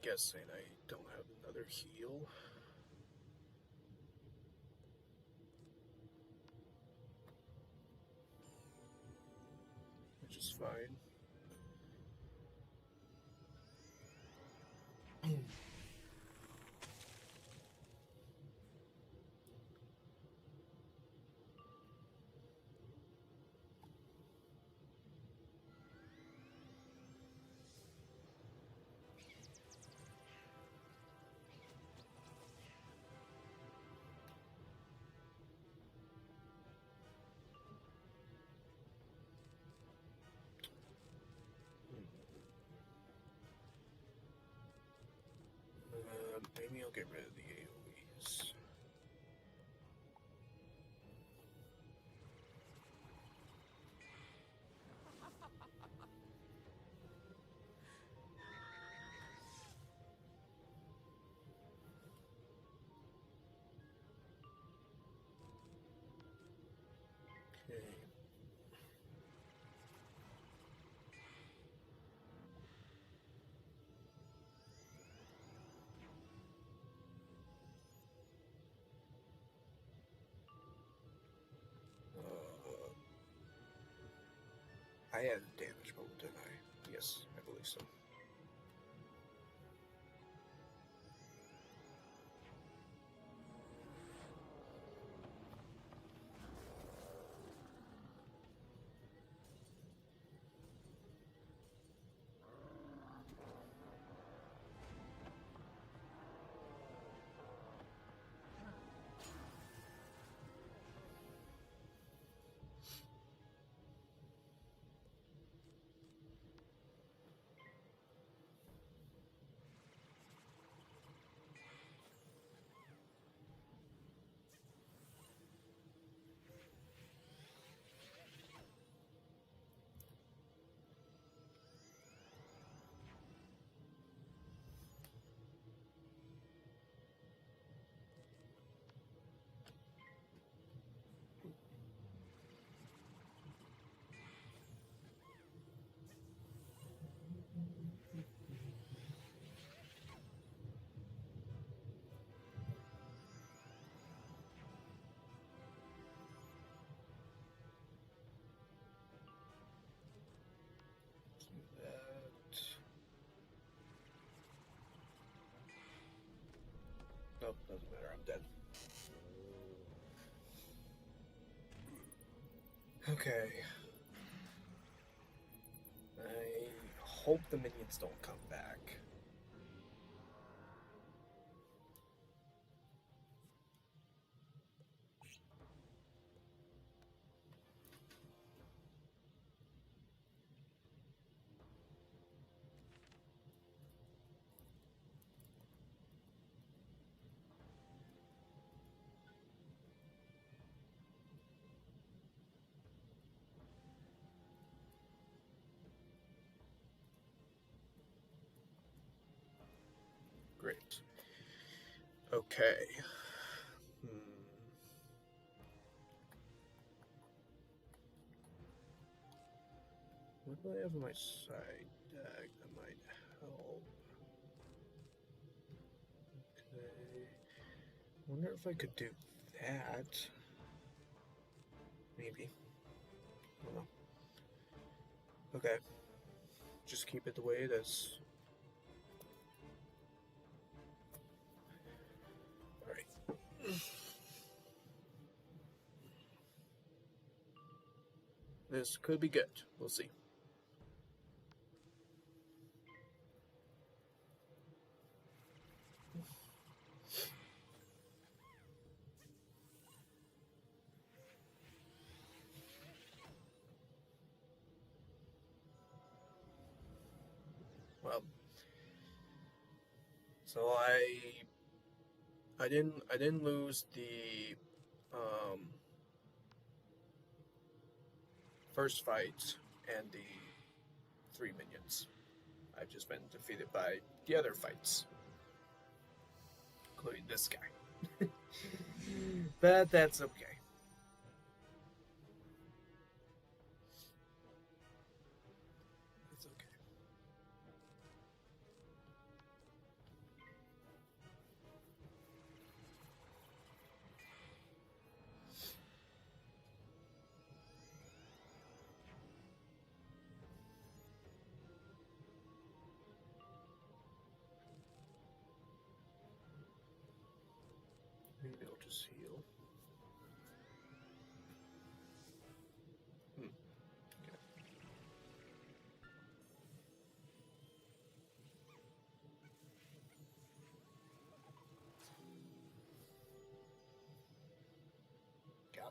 guessing I don't have another heal. Which is fine. Maybe I'll get rid of the AoEs. Okay. I had a damage roll, didn't I? Yes, I believe so. Nope, doesn't matter, I'm dead. Okay. I hope the minions don't come back. Great. Okay. What do I have on my side deck that might help? Okay. Wonder if I could do that. Maybe. I don't know. Okay. Just keep it the way it is. Alright. This could be good. We'll see. Well, so I didn't lose the first fight and the 3 minions. I've just been defeated by the other fights, including this guy. But that's okay. It's okay.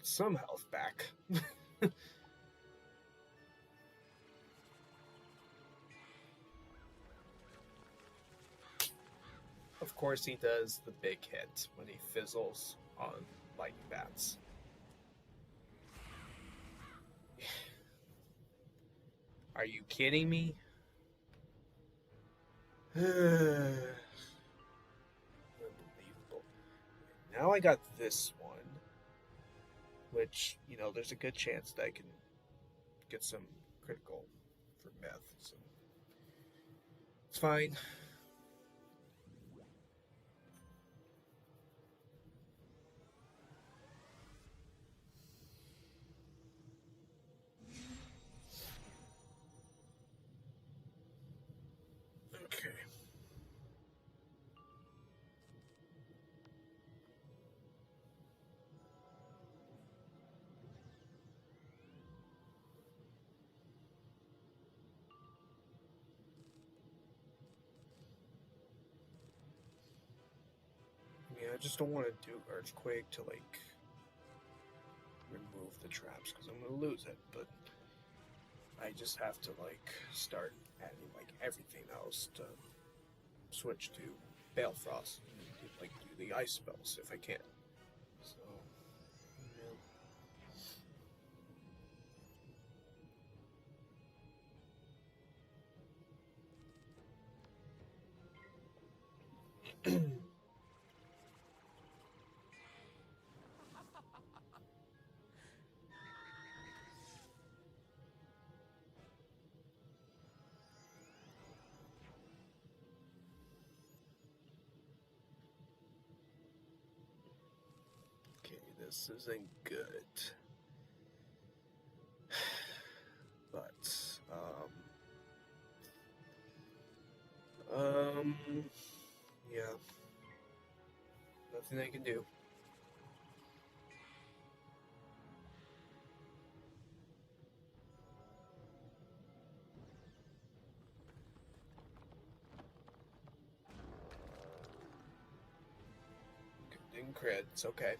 got some health back. Of course, he does the big hit when he fizzles on lightning bats. Are you kidding me? Unbelievable. Now I got this one, which, you know, there's a good chance that I can get some critical for meth, so it's fine. Okay. Yeah, I just don't want to do Earthquake to, like, remove the traps, because I'm going to lose it, but I just have to, like, start adding, like, everything else to switch to Balefrost and, like, do the ice spells if I can. So, yeah. Okay, this isn't good. But, yeah. Nothing I can do. Didn't crit, it's okay.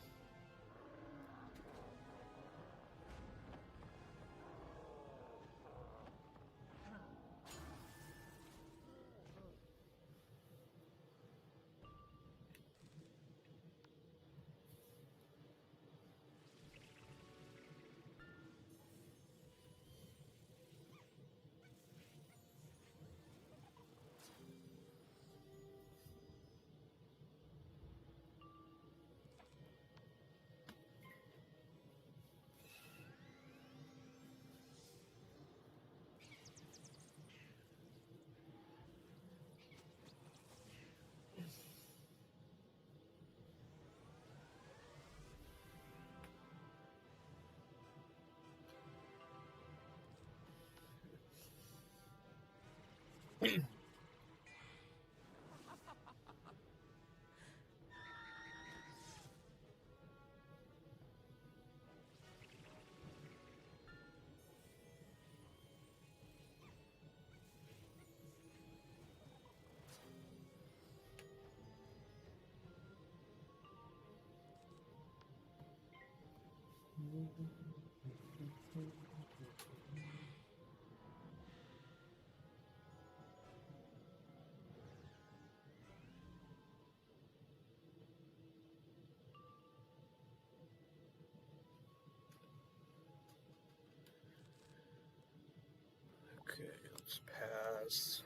Okay, let's pass.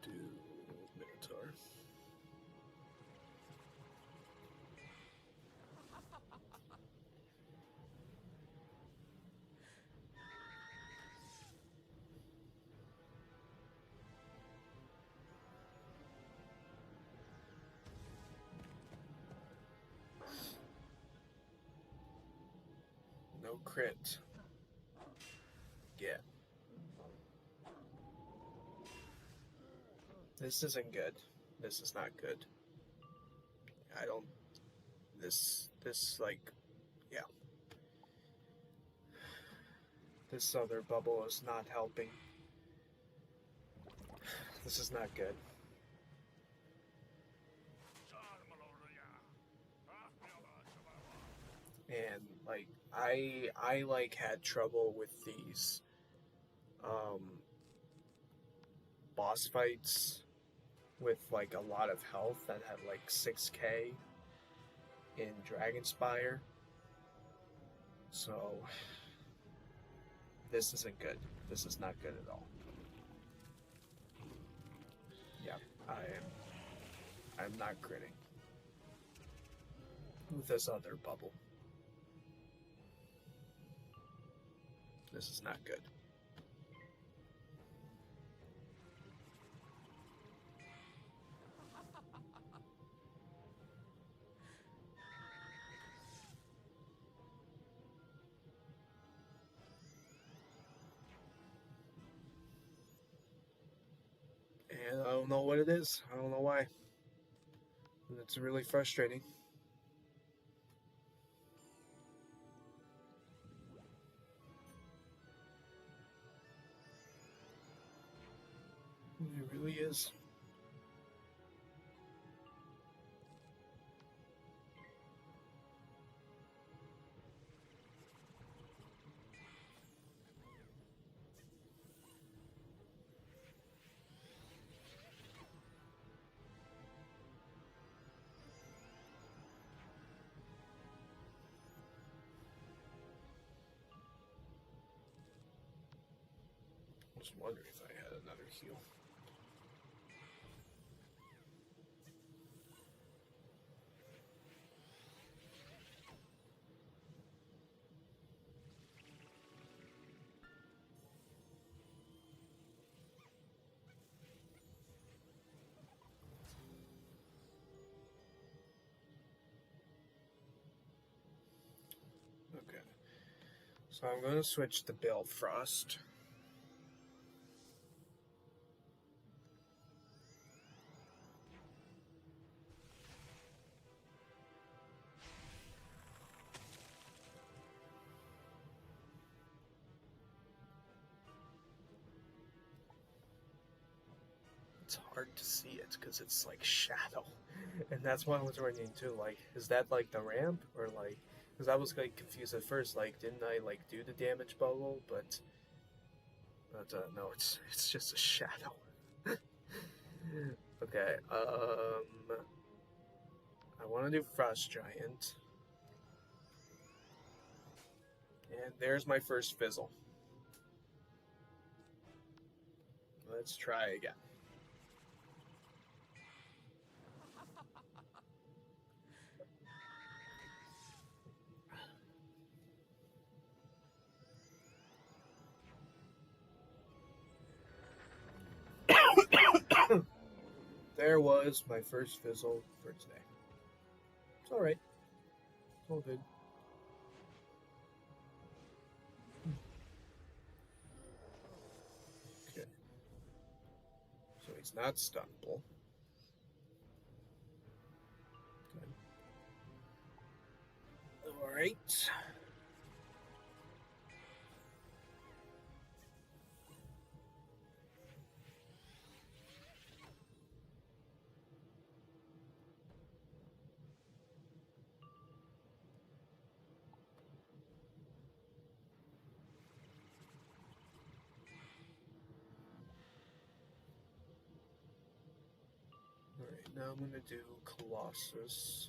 Do Minotaur. No crit. Yeah. This isn't good. This is not good. I don't. This, like, yeah. This other bubble is not helping. This is not good. and like I like had trouble with these um, boss fights with like a lot of health that had like 6k in Dragonspire. So this isn't good. This is not good at all. Yeah, I'm not critting with this other bubble. This is not good. And I don't know what it is. I don't know why. It's really frustrating. It really is. I was wondering if I had another heal. Okay. So I'm going to switch to Balefrost. It's hard to see it because it's like shadow. And that's why I was wondering too, like, is that like the ramp or like, because I was like confused at first, like, didn't I like do the damage bubble? But no, it's just a shadow. Okay, I want to do Frost Giant. And there's my first fizzle. Let's try again. There was my first fizzle for today. It's alright. It's all good. Okay. So he's not stunnable. Good. Alright. Alright, now I'm gonna do Colossus.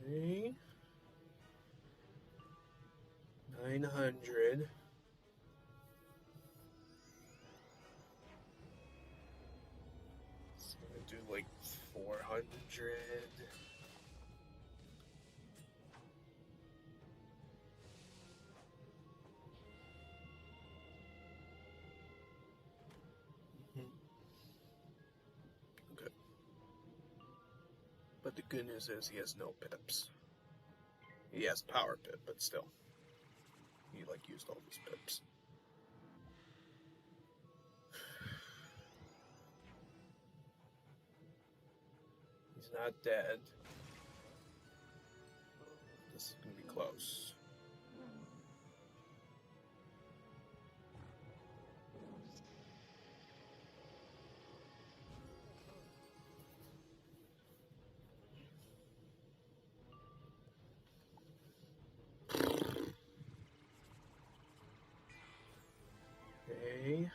Okay. 900. So I'm gonna do like 400. Okay. But the good news is he has no pips. He has power pip, but still. He like used all his pips. not dead. This is gonna be close. Okay.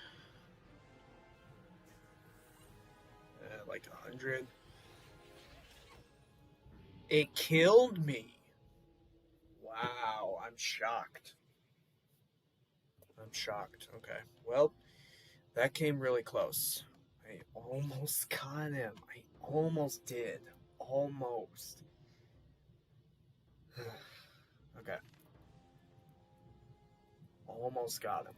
Like 100. It killed me. Wow, I'm shocked. I'm shocked. Okay. Well, that came really close. I almost got him. I almost did. Almost. Okay. Almost got him.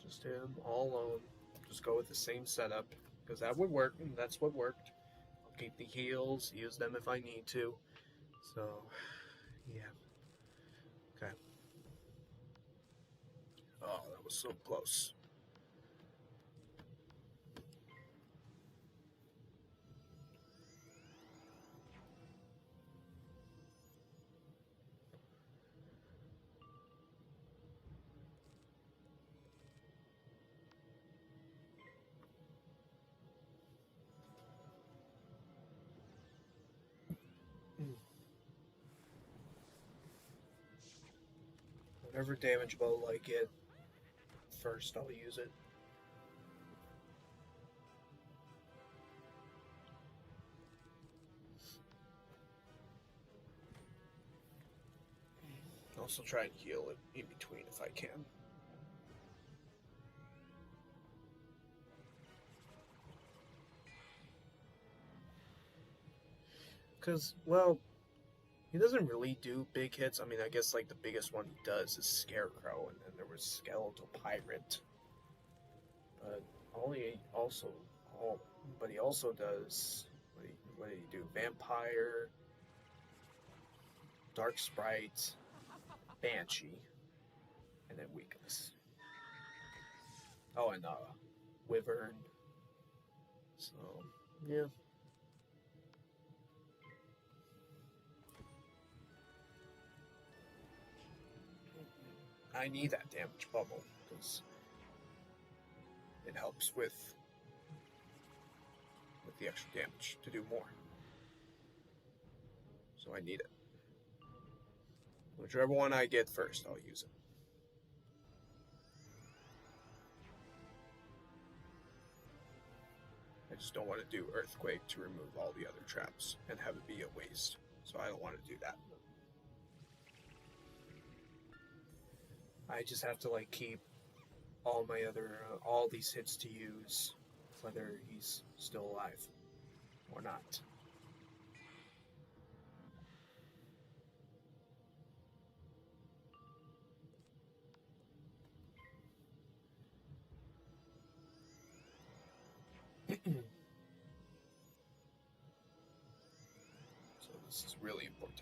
Just him all alone. Just go with the same setup because that would work, and that's what worked. I'll keep the heals, use them if I need to. So, yeah. Okay. Oh, that was so close. Whatever damage bow I get first, I'll use it. Also try and heal it in between if I can. Because, well, he doesn't really do big hits. I mean, I guess like the biggest one he does is Scarecrow, and then there was Skeletal Pirate. But but he also does what did he do? Vampire, Dark Sprite, Banshee, and then Weakness. Oh, and Wyvern. So yeah. I need that damage bubble because it helps with the extra damage to do more. So I need it. Whichever one I get first, I'll use it. I just don't want to do Earthquake to remove all the other traps and have it be a waste. So I don't want to do that. I just have to like keep all my other all these hits to use, whether he's still alive or not. So this is really important.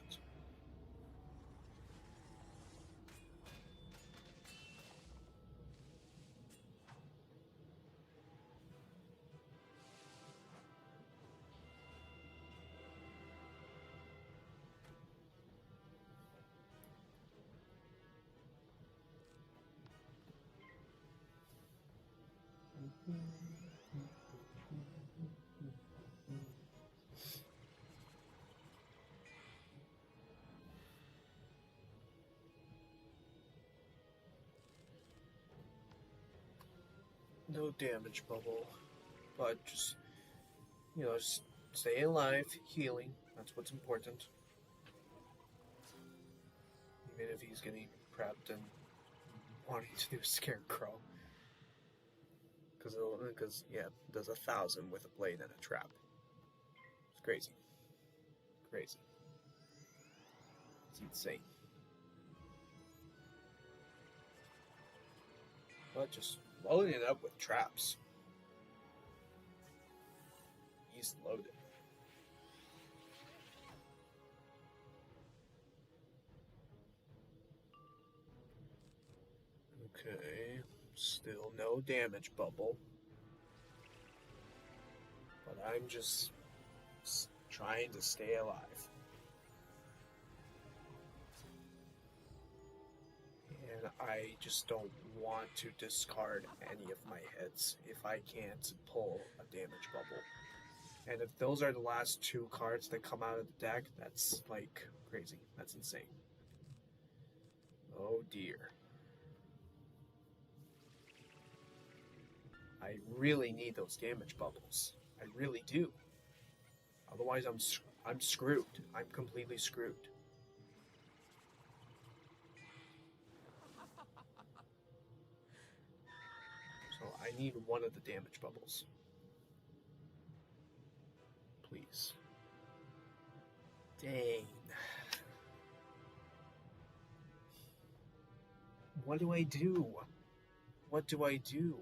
No damage bubble, but just just stay alive, healing. That's what's important. Even if he's getting prepped and wanting to do Scarecrow, because yeah, it does 1,000 with a blade and a trap. It's crazy, crazy. It's insane. But just loading it up with traps. He's loaded. Okay, still no damage bubble. But I'm just trying to stay alive. And I just don't want to discard any of my hits if I can't pull a damage bubble. And if those are the last two cards that come out of the deck, that's like crazy. That's insane. Oh dear. I really need those damage bubbles. I really do. Otherwise, I'm screwed. I'm completely screwed. So I need one of the damage bubbles. Please. Dang. What do I do? What do I do?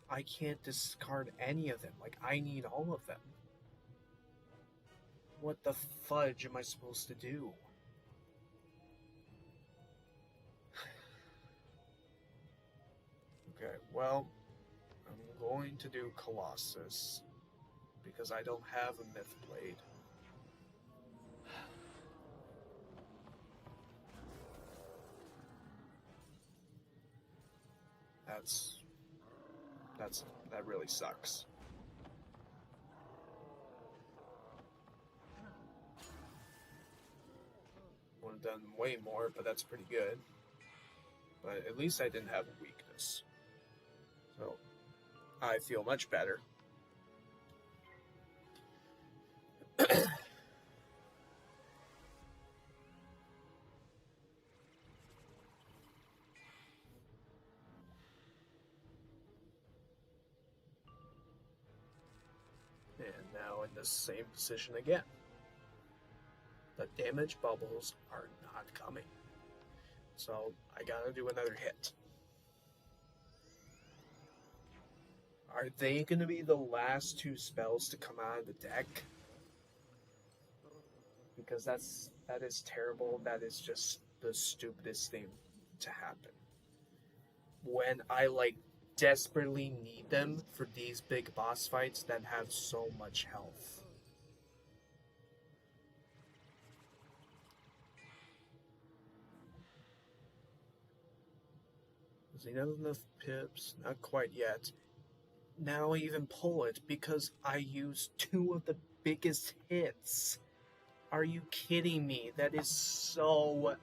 I can't discard any of them. Like, I need all of them. What the fudge am I supposed to do? Okay, well, I'm going to do Colossus because I don't have a Myth Blade. That really sucks. Would have done way more, but that's pretty good. But at least I didn't have a weakness. So, I feel much better. And now in the same position again. The damage bubbles are not coming. So I gotta do another hit. Are they gonna be the last two spells to come out of the deck? Because that is terrible. That is just the stupidest thing to happen. When I desperately need them for these big boss fights that have so much health. Does he have enough pips? Not quite yet. Now I even pull it because I used two of the biggest hits. Are you kidding me? That is so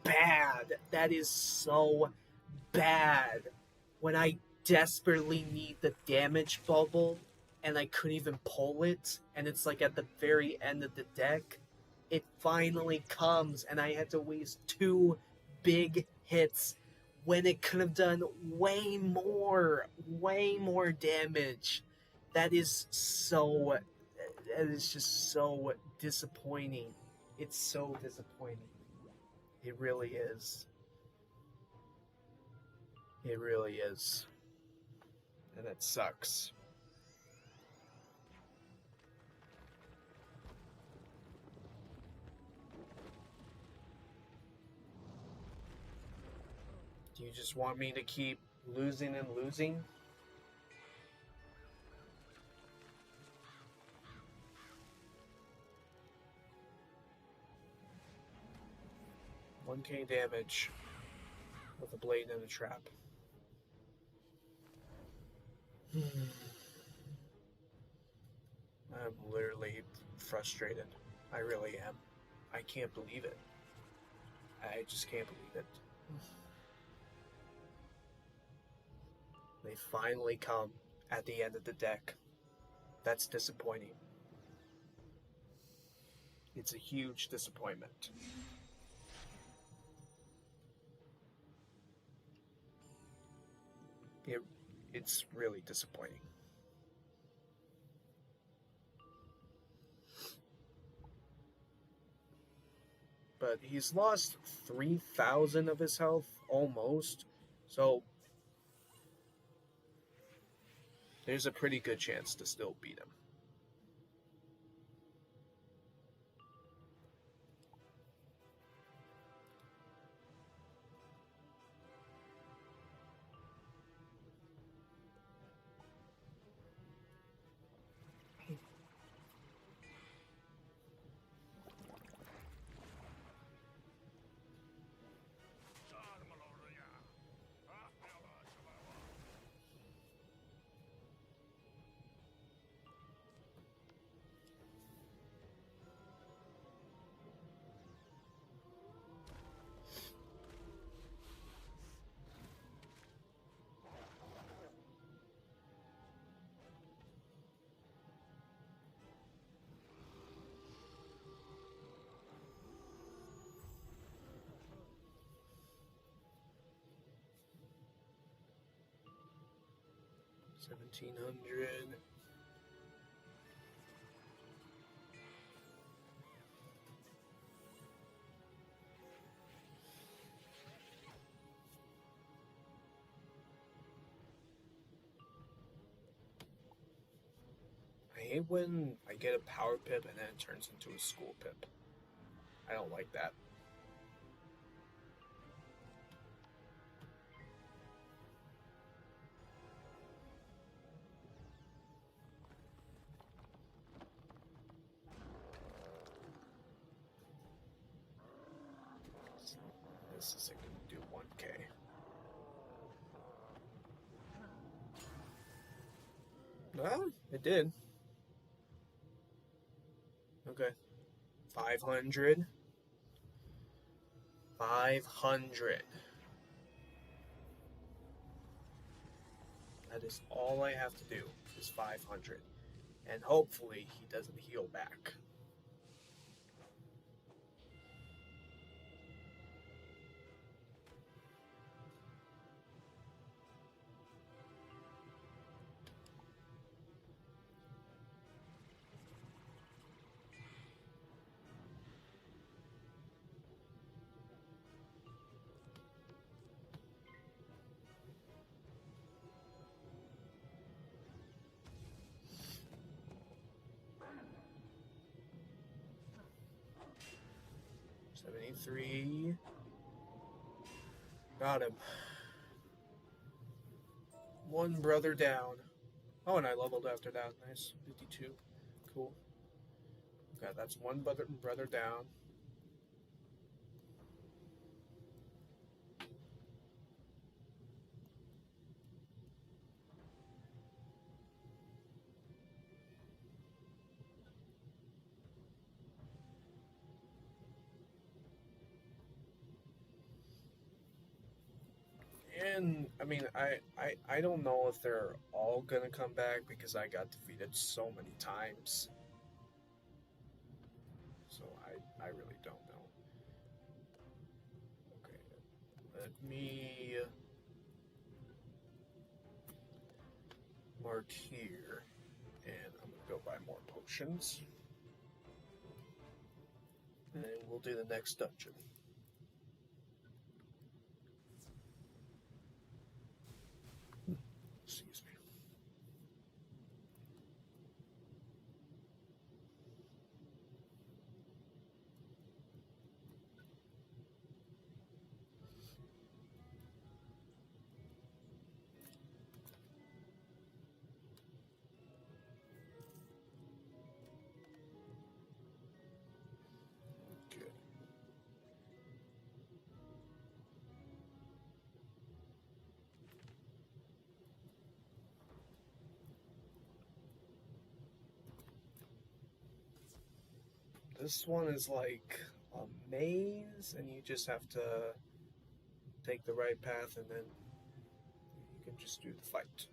bad. That is so bad. When I desperately need the damage bubble and I couldn't even pull it, and it's like at the very end of the deck, it finally comes and I had to waste two big hits when it could have done way more damage. That is just so disappointing. It's so disappointing. It really is. It really is. And it sucks. Do you just want me to keep losing and losing? $1K damage with a blade and a trap. I'm literally frustrated. I really am. I can't believe it. I just can't believe it. They finally come at the end of the deck. That's disappointing. It's a huge disappointment. It's really disappointing. But he's lost 3,000 of his health, almost. So there's a pretty good chance to still beat him. 1700. I hate when I get a power pip and then it turns into a school pip. I don't like that. This isn't going to do 1k. Well, it did. Okay. 500. 500. That is all I have to do is 500. And hopefully he doesn't heal back. $73. Got him. One brother down. Oh, and I leveled after that. Nice. 52. Cool. Okay, that's one brother down. And I mean, I don't know if they're all gonna come back because I got defeated so many times. So I really don't know. Okay, let me mark here, and I'm gonna go buy more potions, and we'll do the next dungeon. Excuse me. This one is like a maze, and you just have to take the right path, and then you can just do the fight.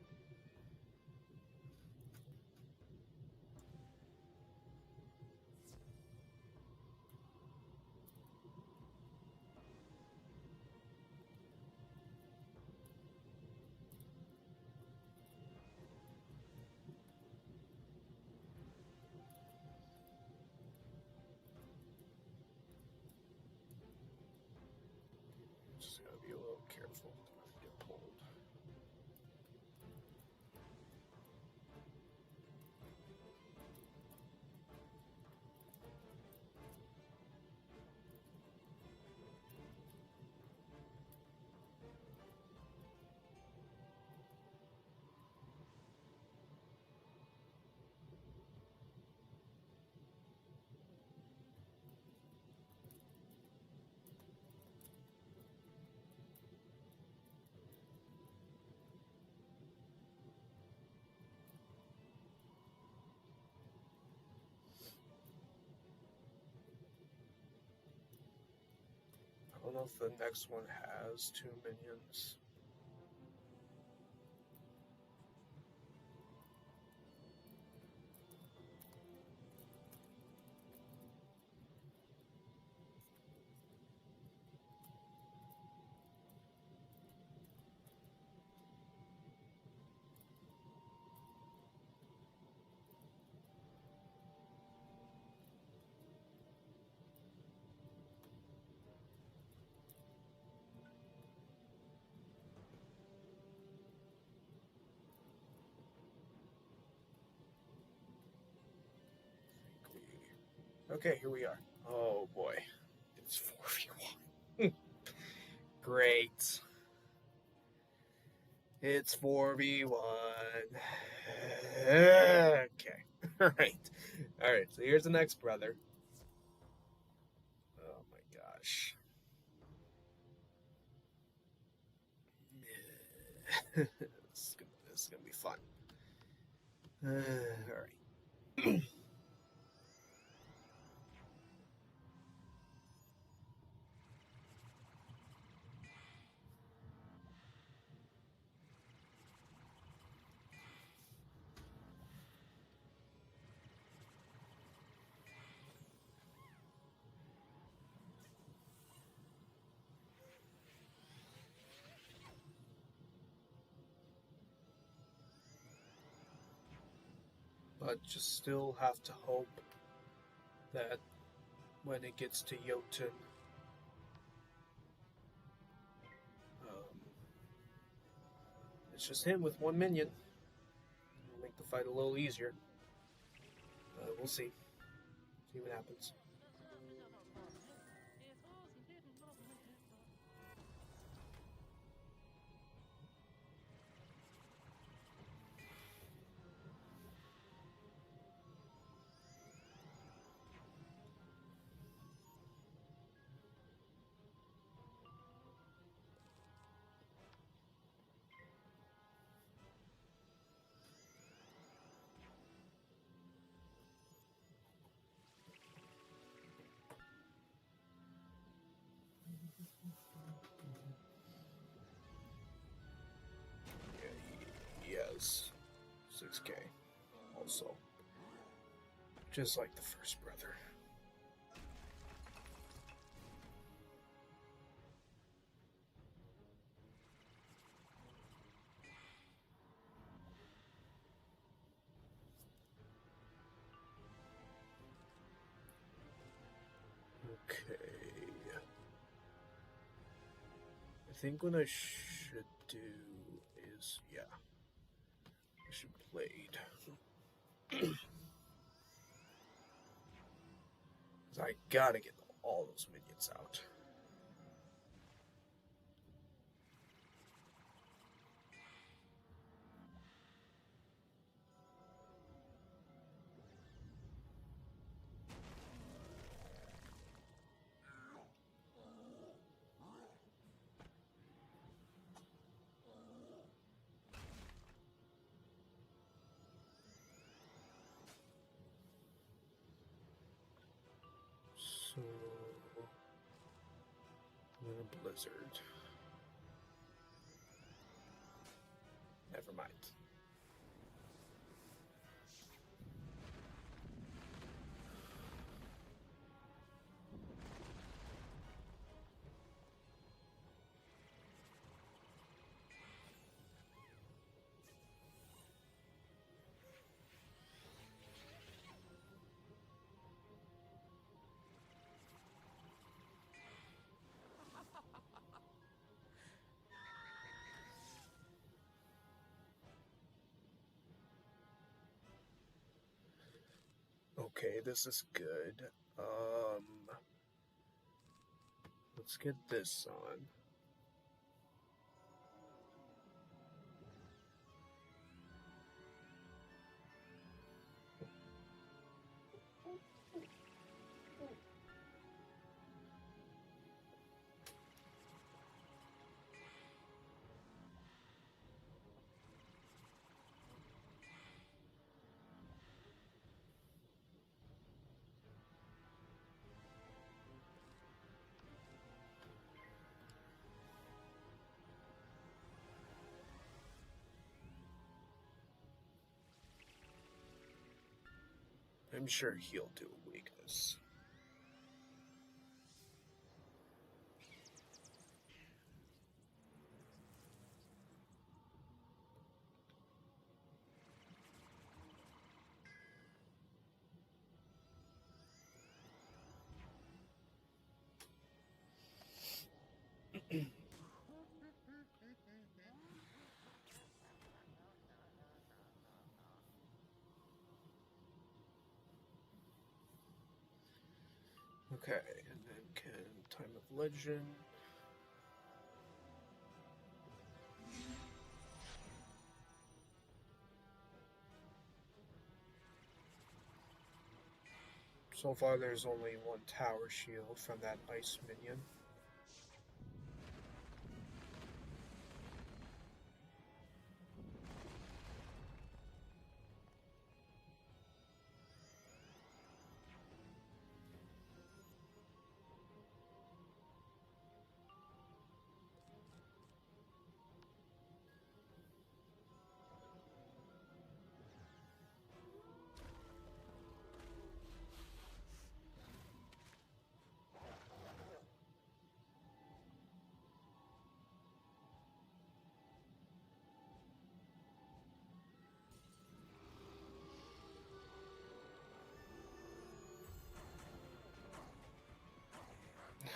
Just gotta be a little careful not to get pulled. I don't know if the next one has 2 minions. Okay, here we are. Oh boy. It's 4v1. Great. It's 4v1. Okay. Alright. Alright, so here's the next brother. Oh my gosh. This is gonna be fun. Alright. But just still have to hope that when it gets to Jotun, it's just him with one minion. It'll make the fight a little easier. We'll see. See what happens. Yes. 6K. Also. Just like the first brother. Okay. I think what I should do is, yeah, I should blade. I gotta get all those minions out. So, I'm gonna blizzard. Never mind. Okay, this is good. Let's get this on. I'm sure he'll do a weakness. Okay, and then can Time of Legend. So far, there's only one tower shield from that ice minion.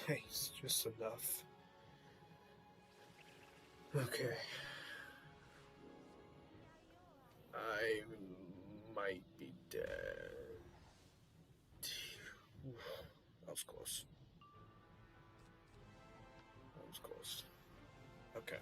Nice, just enough. Okay. I might be dead. That was close. That was close. Okay.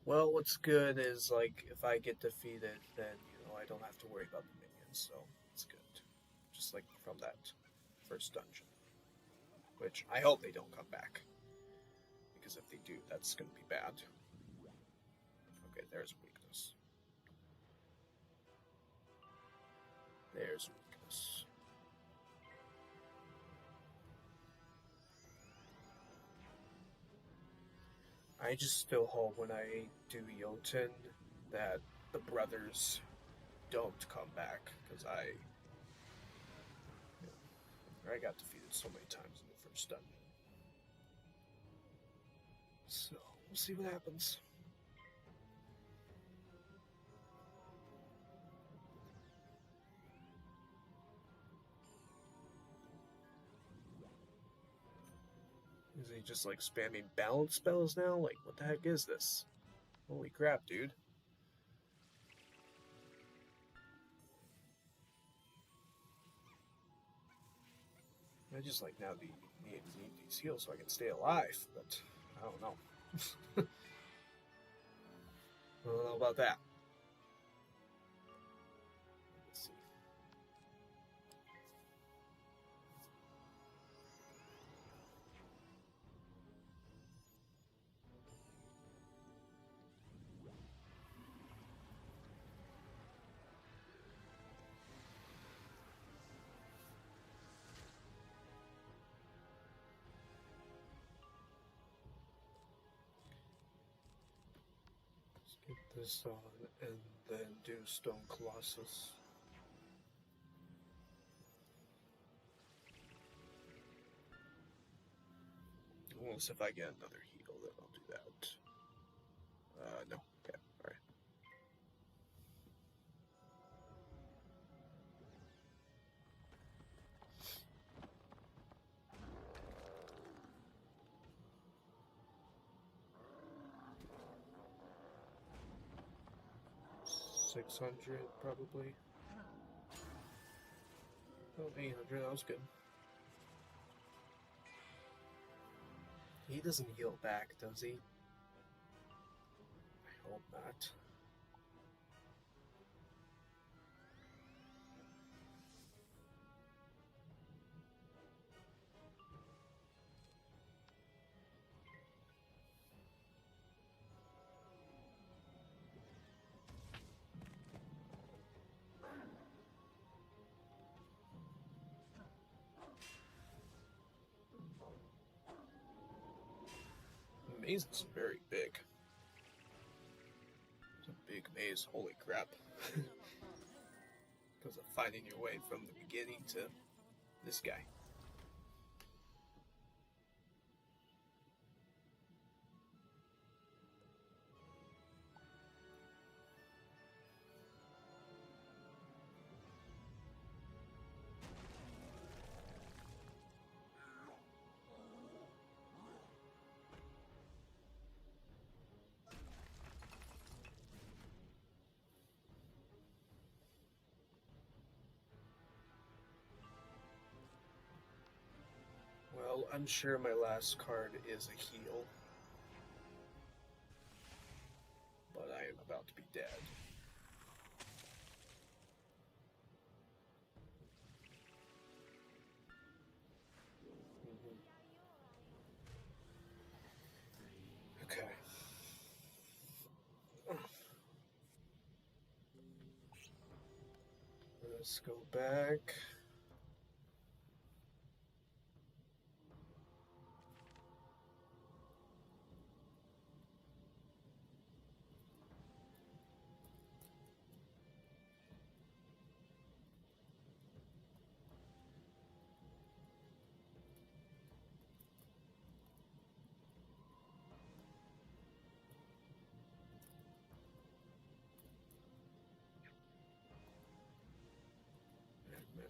Well, what's good is like if I get defeated, then I don't have to worry about the minions, so it's good. Just like from that first dungeon, which I hope they don't come back, because if they do, that's gonna be bad. Okay, there's weakness. There's weakness. I just still hope when I do Jotun that the brothers don't come back, because I got defeated so many times in the first dungeon. So we'll see what happens. Is he just like spamming balance spells now? Like, what the heck is this? Holy crap, dude. I just like now need these heals so I can stay alive, but I don't know. I don't know about that. Let's see. Let's get this on and then do Stone Colossus. Unless if I get another heal, then I'll do that. No. Okay, alright. $600 probably. Oh, 800, that was good. He doesn't heal back, does he? I hope not. The maze is very big. It's a big maze, holy crap. Because of finding your way from the beginning to this guy. I'm sure my last card is a heal, but I am about to be dead. Okay. Let's go back.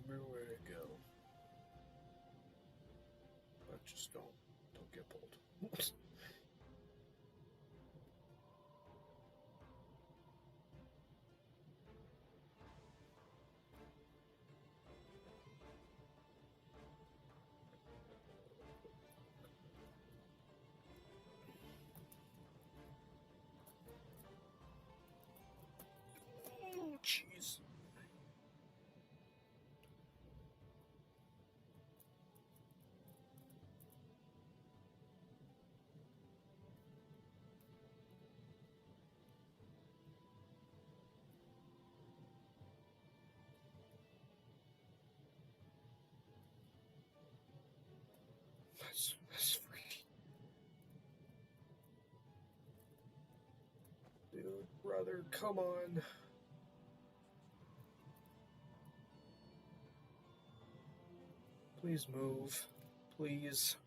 Remember where to go. But just don't get pulled. Oh, jeez. That's freaky. Dude, brother, come on. Please move. Please.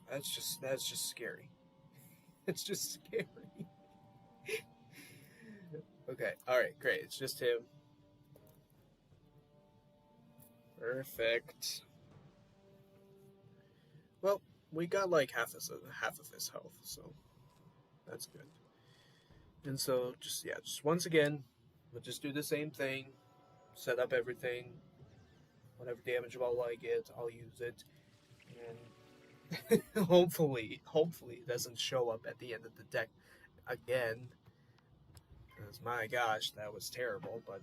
That's just scary. It's just scary. Okay, alright, great. It's just him. Perfect. Well, we got like half of his health, so that's good. And so just once again, we'll just do the same thing. Set up everything. Whatever damage ball I get, I'll use it. And hopefully it doesn't show up at the end of the deck again. Because my gosh, that was terrible, but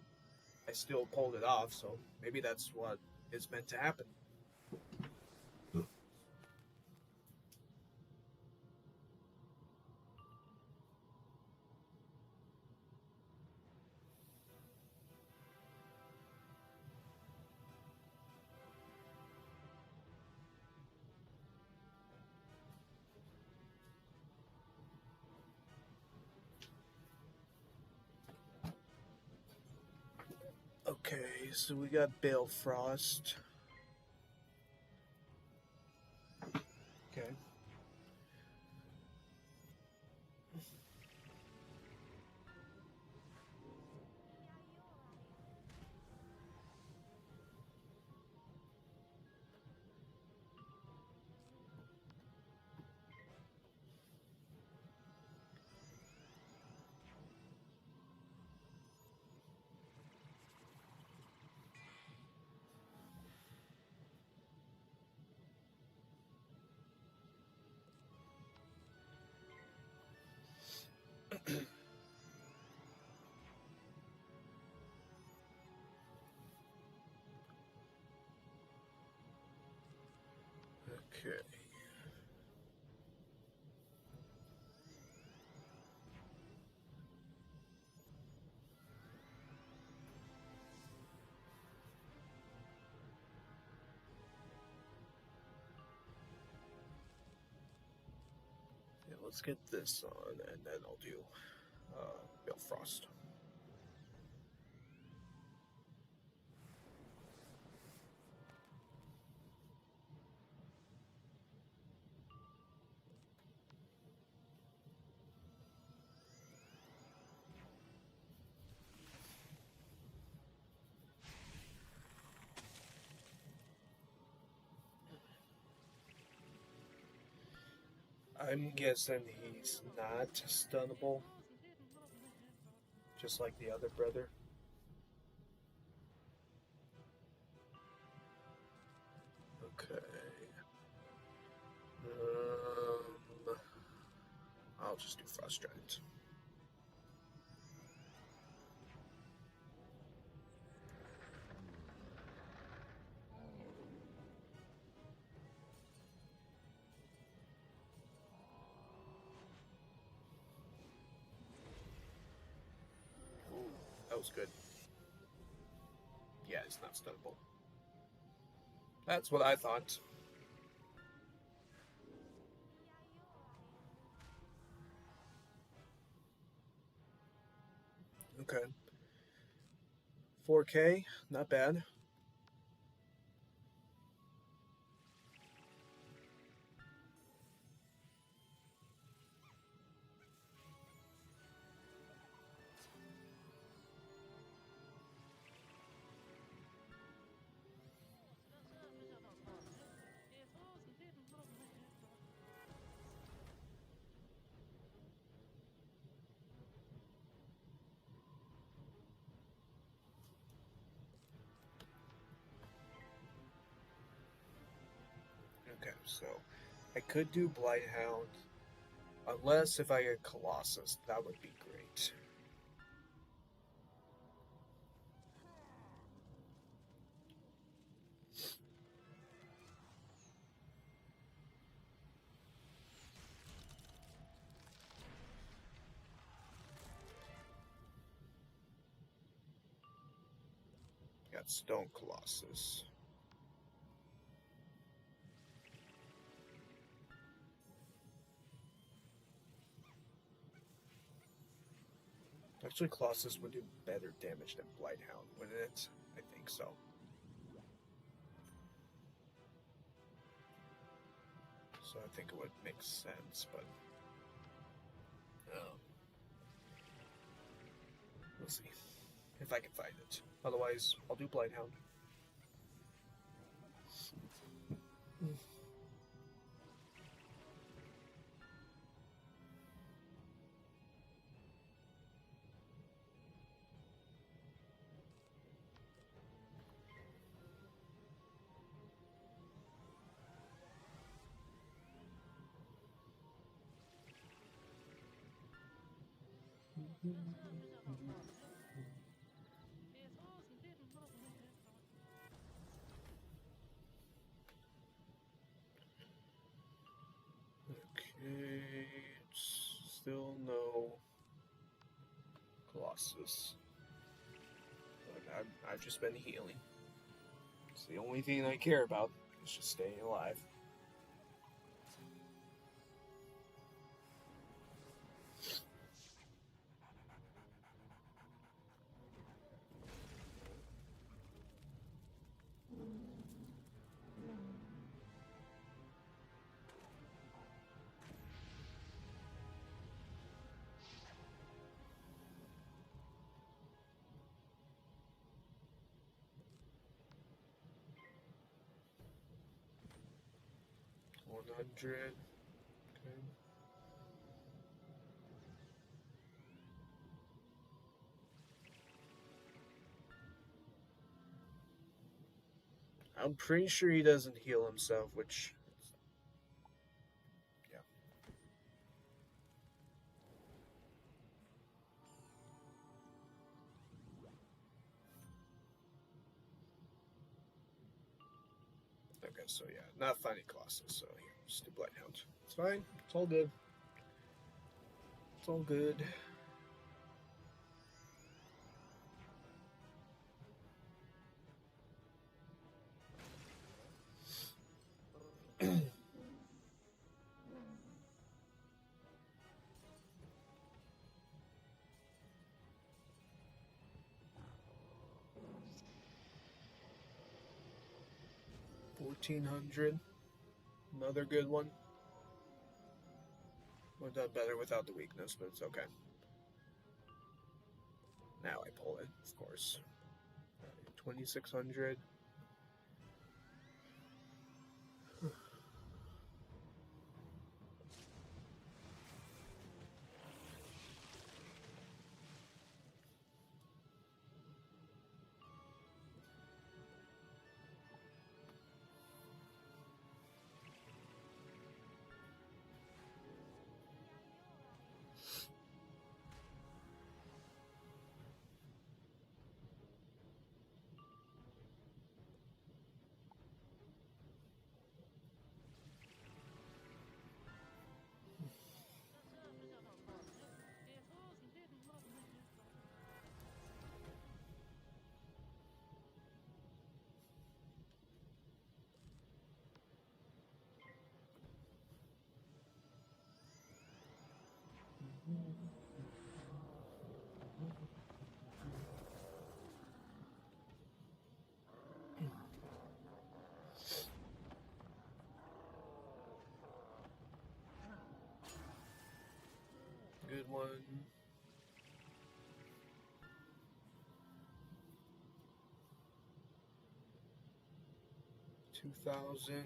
I still pulled it off, so maybe that's what is meant to happen. Okay, so we got Balefrost. Okay. Okay. Yeah, let's get this on, and then I'll do Balefrost. I'm guessing he's not stunnable. just like the other brother. Okay. I'll just do Frost Giant. Ooh, that was good. Yeah, it's not stunnable. That's what I thought. Okay. 4K, not bad. Okay, so I could do Blighthound, unless if I get Colossus, that would be great. Got Stone Colossus. Actually, Colossus would do better damage than Blighthound, wouldn't it? I think so. So I think it would make sense, but we'll see if I can find it. Otherwise, I'll do Blighthound. Okay, still no Colossus. But I've just been healing. It's the only thing I care about. Is just staying alive. $100. Okay. I'm pretty sure he doesn't heal himself, which. Yeah. Okay, so yeah, not finding Colossus, so yeah, just do Blighthound. It's fine. It's all good. It's all good. $1,400. Another good one. Would have done better without the weakness, but it's okay. Now I pull it, of course. 2,600. good one. 2000.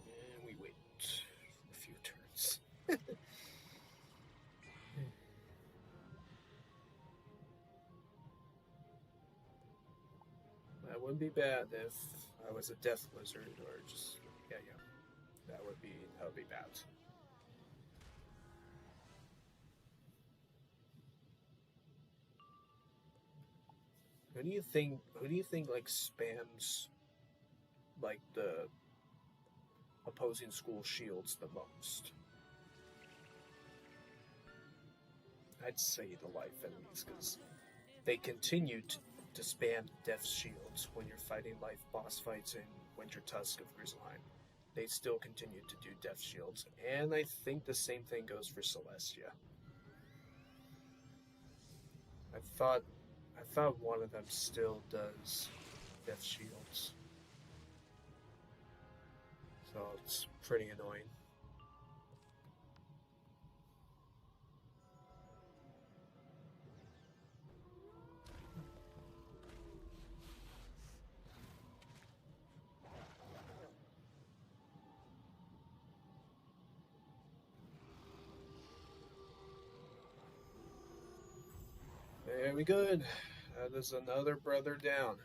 And we wait for a few turns. That wouldn't be bad if I was a death wizard or just yeah. That would be bad. Who do you think like spams like the opposing school shields the most? I'd say the life enemies because they continue to spam death shields when you're fighting life boss fights in Winter Tusk of Grizzleheim. They still continue to do death shields, and I think the same thing goes for Celestia. I thought one of them still does death shields, so it's pretty annoying. Very good. That is another brother down.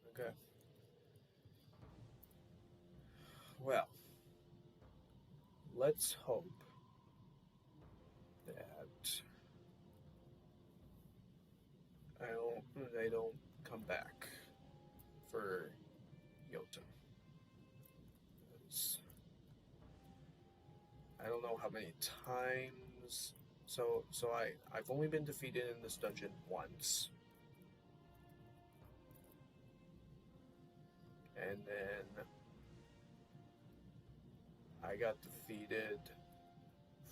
Okay. Well, let's hope that they don't come back for Yota. I don't know how many times. So I've only been defeated in this dungeon once. And then I got defeated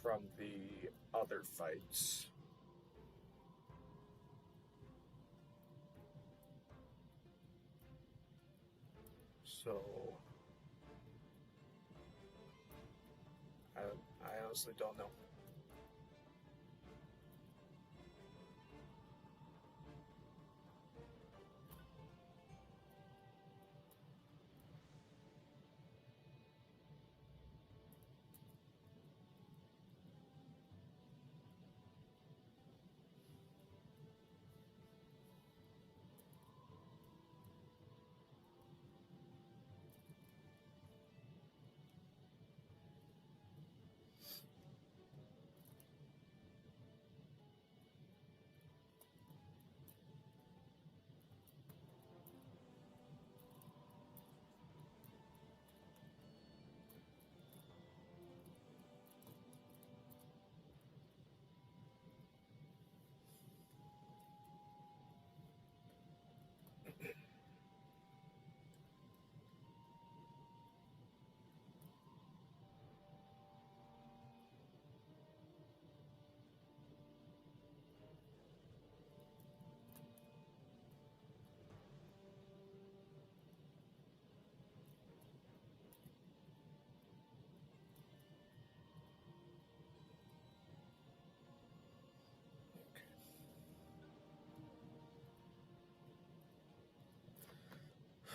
from the other fights. So I honestly don't know.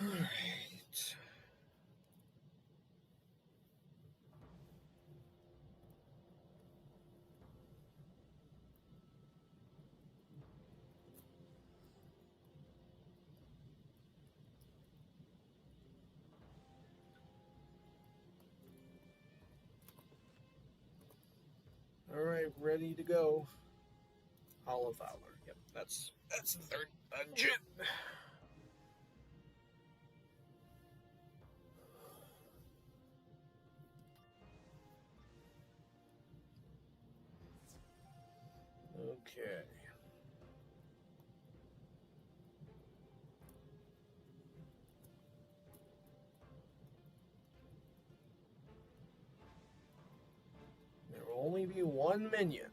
All right. All right, ready to go. Hall of Valor. Yep, that's the third dungeon. Okay. maybe one minion.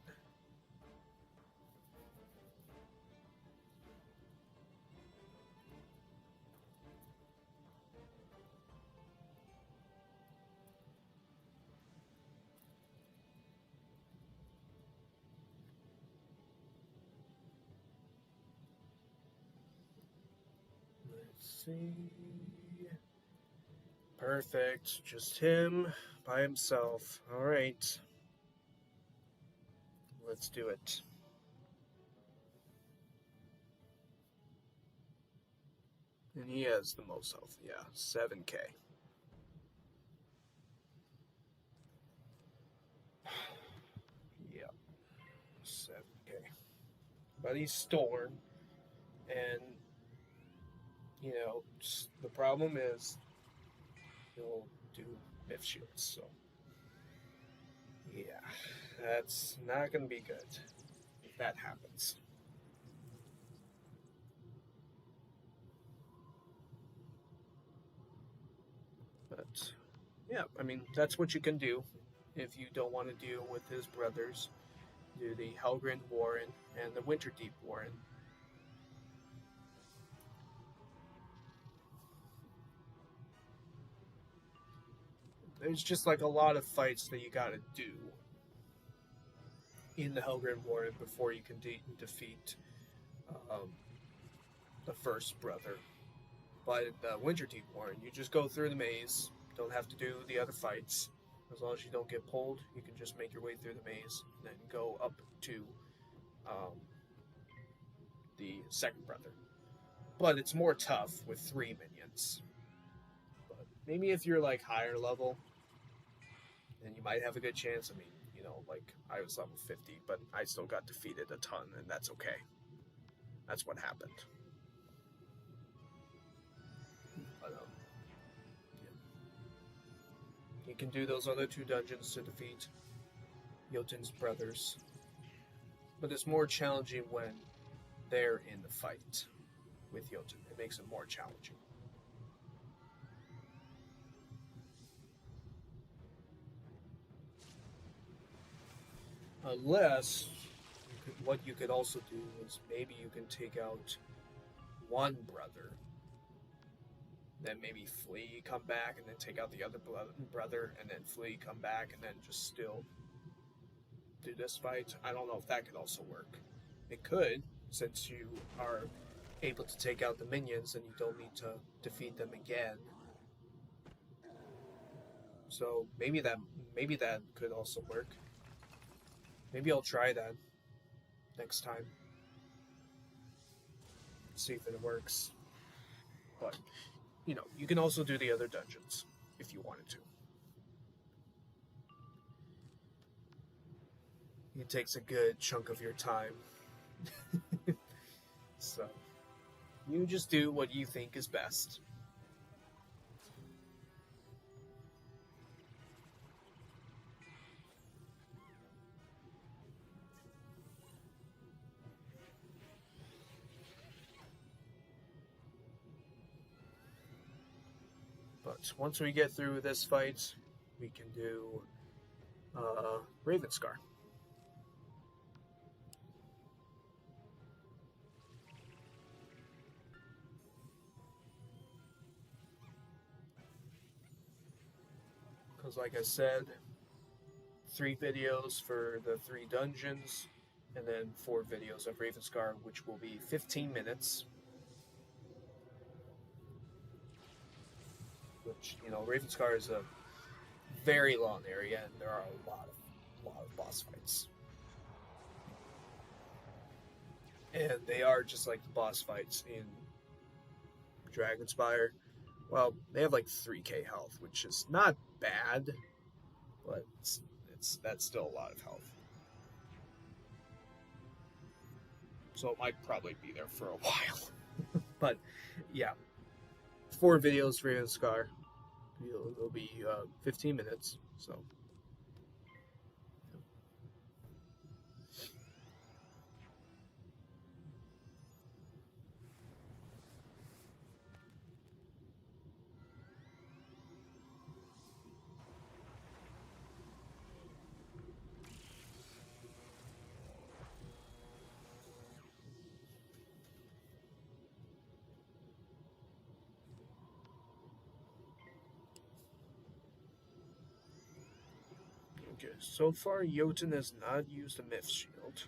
Let's see. Perfect. Just him by himself. All right. Let's do it. And he has the most health. Yeah, 7k. Yeah, 7k. But he's Storm, and the problem is he'll do myth shields. So yeah, that's not gonna be good if that happens. But yeah, I mean that's what you can do if you don't want to deal with his brothers. Do the Helgrind Warren and the Winterdeep Warren. There's just like a lot of fights that you gotta do in the Helgrind Warren before you can defeat um, the first brother. But in the Winterdeep Warren, you just go through the maze. Don't have to do the other fights. As long as you don't get pulled, you can just make your way through the maze and then go up to the second brother. But it's more tough with 3 minions. But maybe if you're like higher level, then you might have a good chance. I mean, like I was level 50, but I still got defeated a ton, and that's okay. That's what happened. But, yeah. You can do those other 2 dungeons to defeat Jotun's brothers. But it's more challenging when they're in the fight with Jotun. It makes it more challenging. Unless, what you could also do is maybe you can take out one brother, then maybe flee, come back, and then take out the other brother, and then flee, come back, and then just still do this fight. I don't know if that could also work. It could, since you are able to take out the minions and you don't need to defeat them again. So maybe that could also work. Maybe I'll try that next time. See if it works. But, you can also do the other dungeons if you wanted to. It takes a good chunk of your time. So, you just do what you think is best. But once we get through this fight, we can do Ravenscar. Because like I said, 3 videos for the 3 dungeons, and then 4 videos of Ravenscar, which will be 15 minutes. Which, Ravenscar is a very long area, and there are a lot of boss fights. And they are just like the boss fights in Dragonspire. Well, they have like 3k health, which is not bad, but that's still a lot of health. So it might probably be there for a while. But yeah, 4 videos for Ravenscar. It'll be 15 minutes. So. Okay, so far Jotun has not used a myth shield.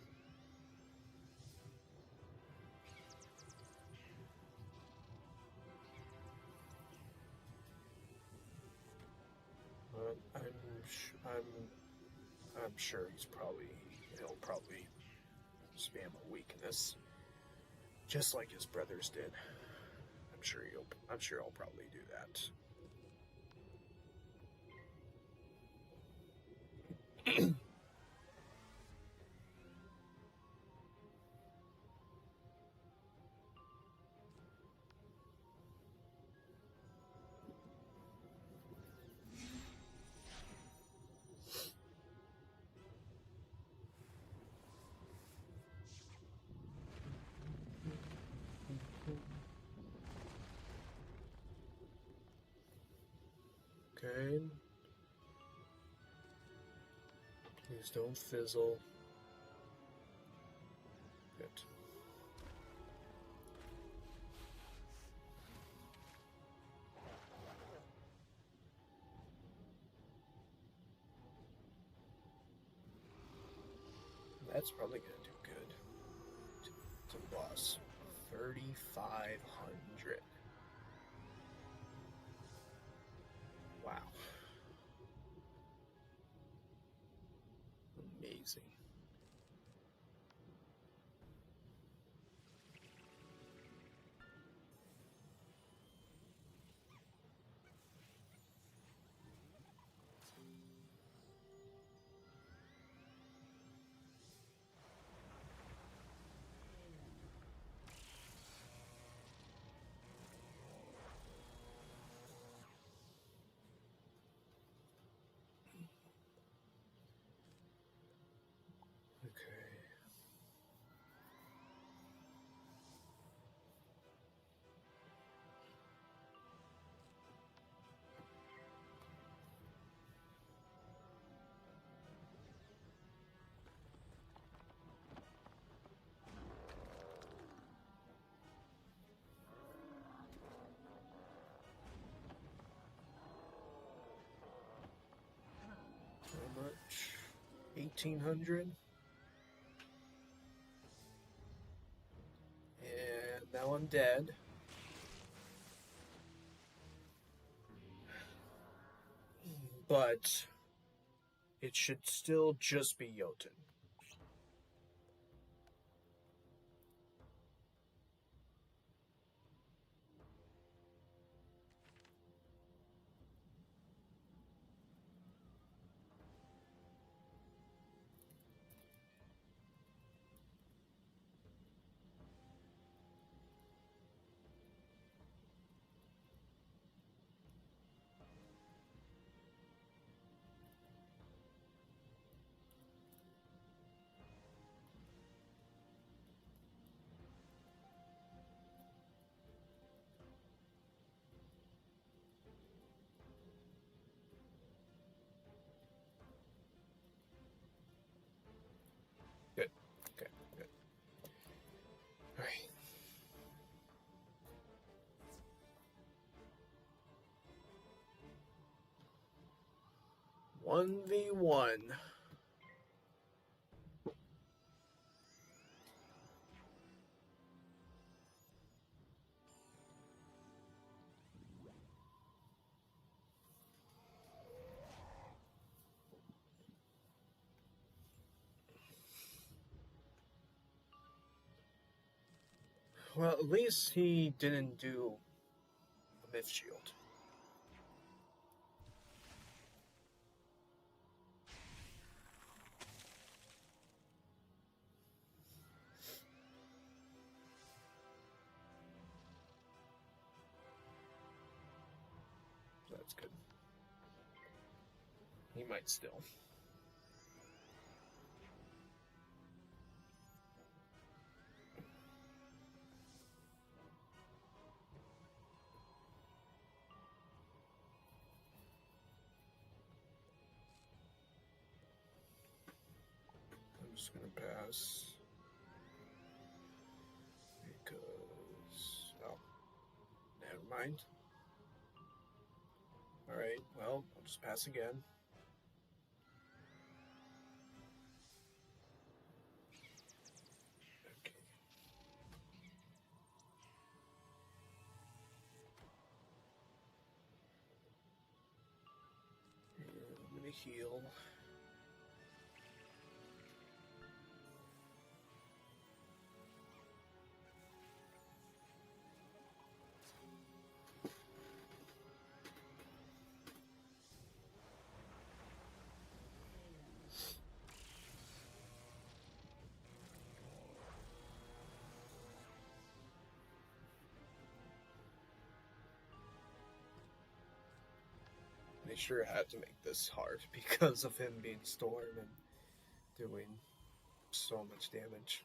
I'm sure he'll probably spam a weakness, just like his brothers did. I'm sure he'll probably do that. Okay. Please don't fizzle. Good. That's probably gonna do good. It's a boss. 3,500. Wow. Amazing. Okay. How much? 1,800. And now I'm dead. But it should still just be Jotun. Good. Okay, good. Alright. 1v1. Well, at least he didn't do a myth shield. So that's good. He might still. I'm just gonna pass. Because. Oh. Never mind. Alright, well, I'll just pass again. heal. They sure had to make this hard because of him being Storm and doing so much damage.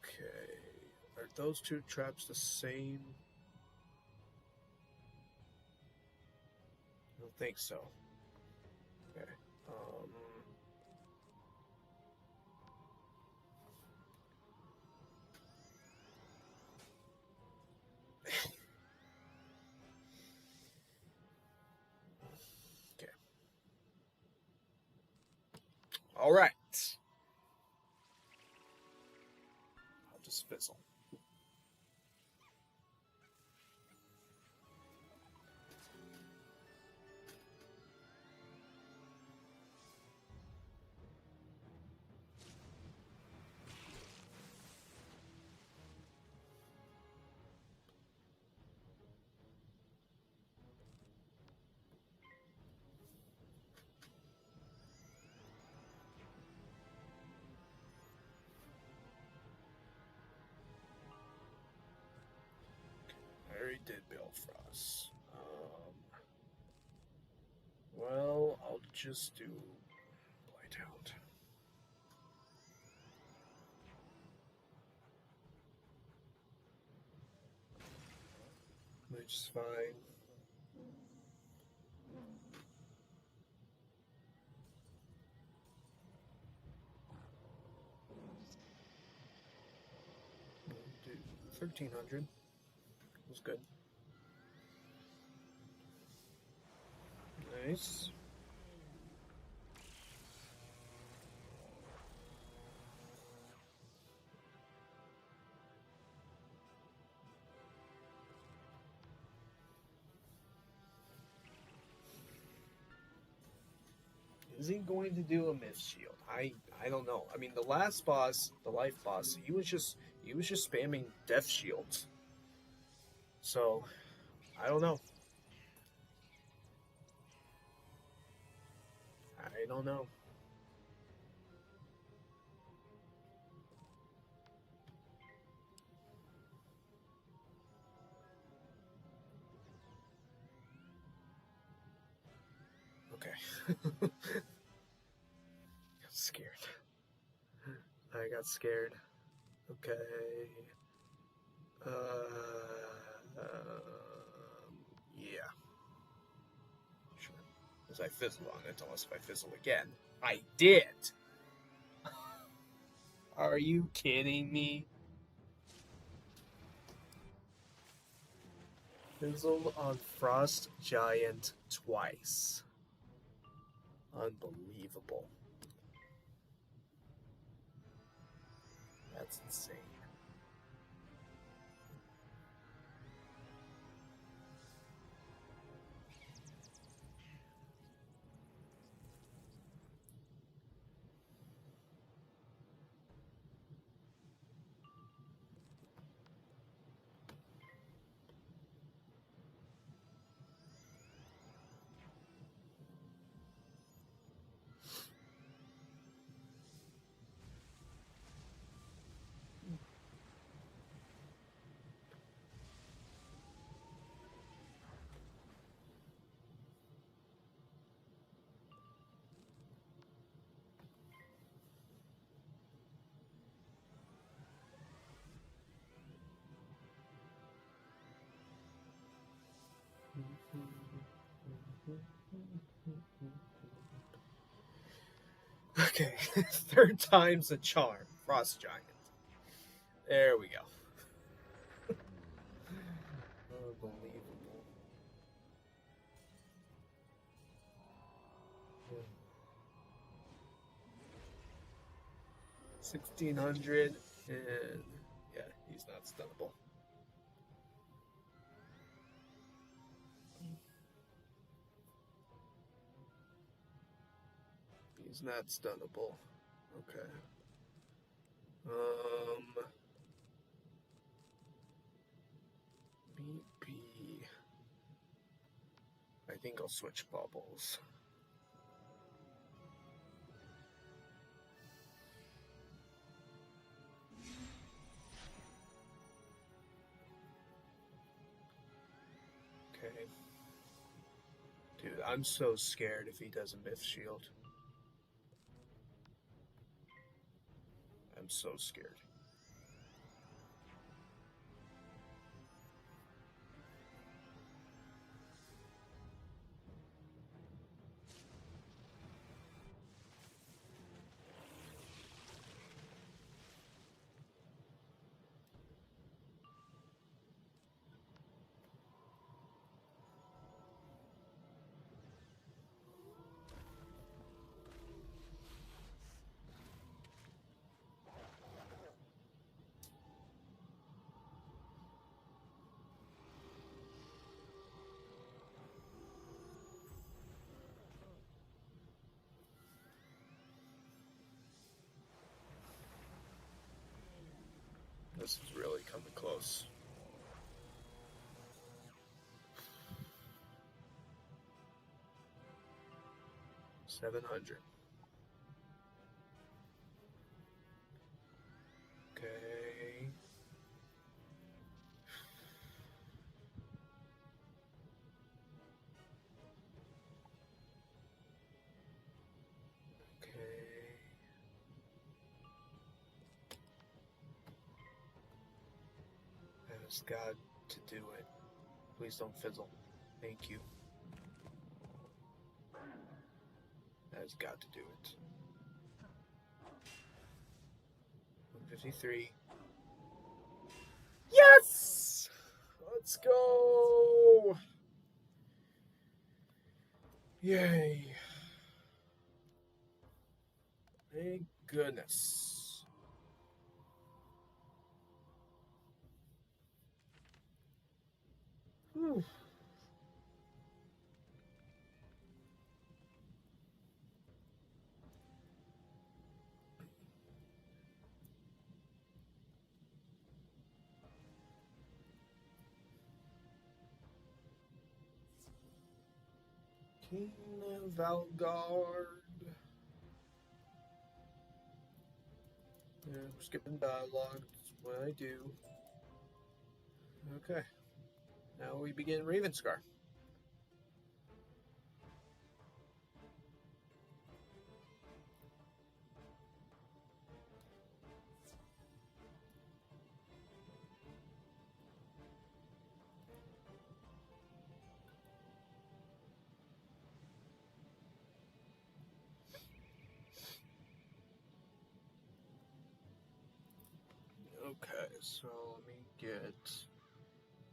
Okay. Are those two traps the same? I don't think so. Okay. Okay. All right. I'll just fizzle. I already did Balefrost. Well, I'll just do Blighthound. Which is fine. Do 1300. Was good. Nice. Is he going to do a myth shield? I don't know. I mean, the last boss, the life boss, he was just spamming death shields. So, I don't know. I don't know. Okay. Got scared. I got scared. Okay. Yeah. Sure. Because I fizzled on it, unless if I fizzle again. I did! Are you kidding me? Fizzled on Frost Giant twice. Unbelievable. That's insane. Okay, third time's a charm. Frost Giant. There we go. Unbelievable. 1600, and yeah, he's not stunnable. He's not stunnable. Okay. BP. I think I'll switch bubbles. Okay. Dude, I'm so scared if he does a myth shield. I'm so scared. This is really coming close. $700. Okay. Okay. That has got to do it. Please don't fizzle. Thank you. That has got to do it. 153. Yes! Let's go! Yay. Thank goodness. Whew. King of Valgard. Yeah, we're skipping dialogue. That's what I do. Okay. Now we begin Ravenscar. Okay, so let me get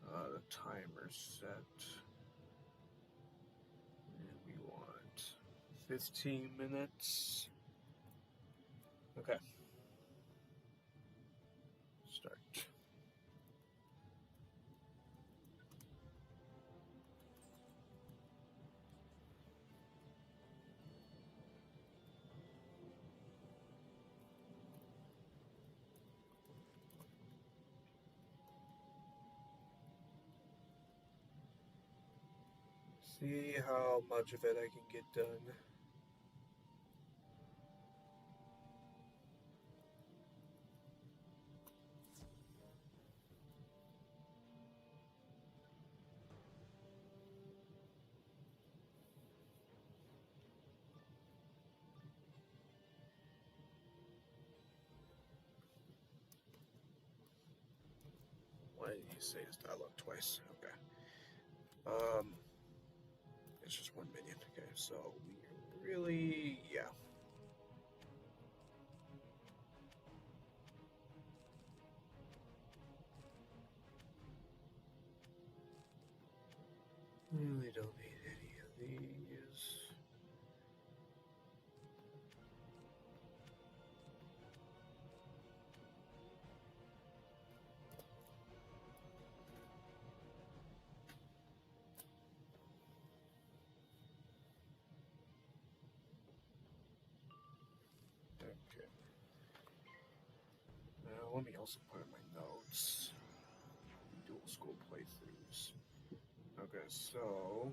the timer set. And we want 15 minutes. Okay. Start. See how much of it I can get done. Why did you say his dialogue twice? Okay. It's just one minion. Okay, so we really, yeah. definitely don't need any of these. Okay. Now let me also put in my notes. Dual school playthroughs. Okay, so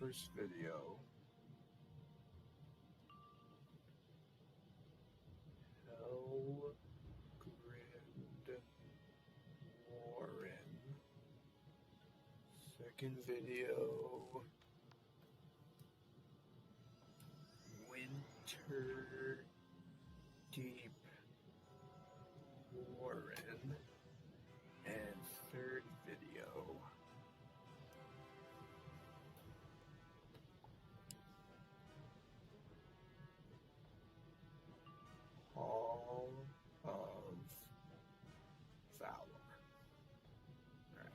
first video. Hell Grand Warren. Second video. Winter Deep Warren. And third video. Hall of Valor. Right.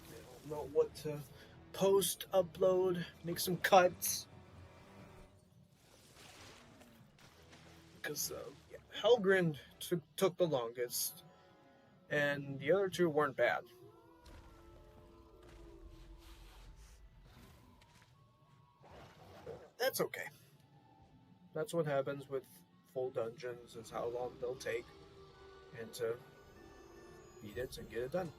I don't know what to post, upload, make some cuts. Because yeah, Helgrind took the longest, and the other two weren't bad. That's okay. That's what happens with full dungeons, is how long they'll take, and to beat it and get it done.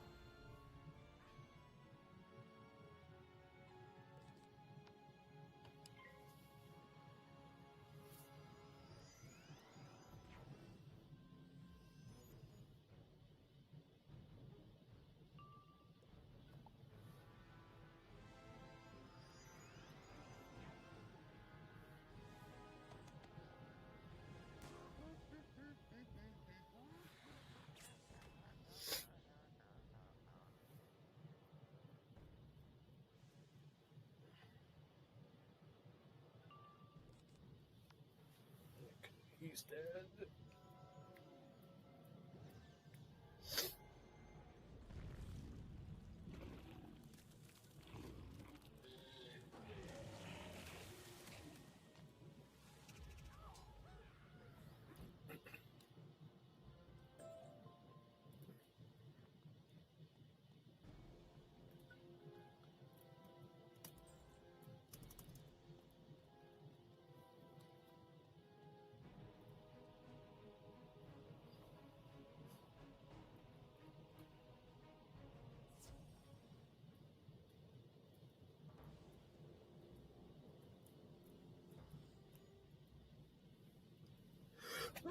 He's dead.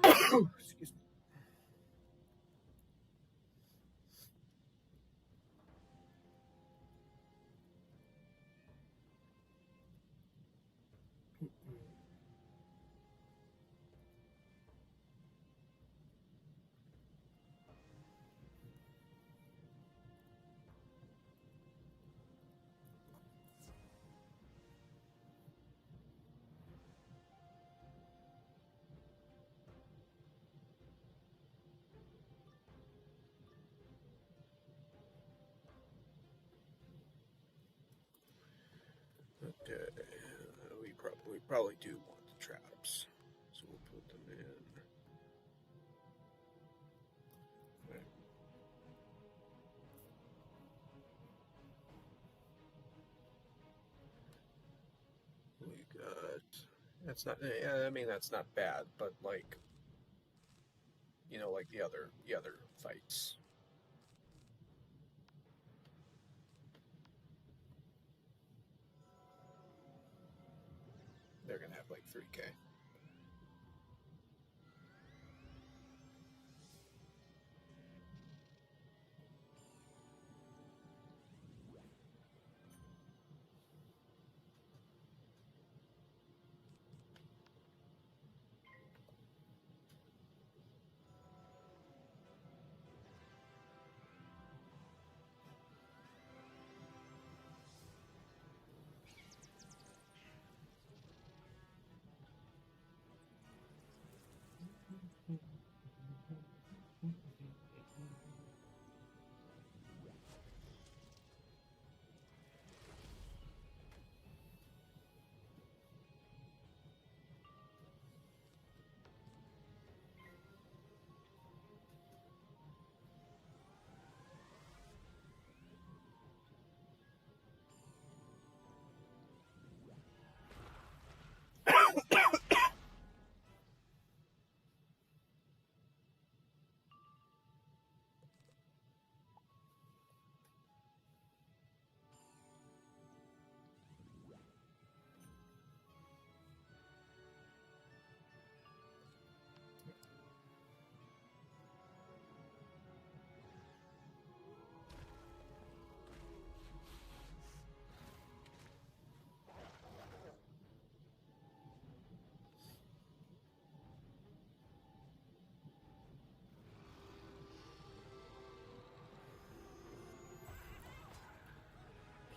Excuse me. Okay, we probably do want the traps, so we'll put them in. Okay. We got. That's not. I mean, that's not bad, but like, like the other fights. They're gonna have like 3K.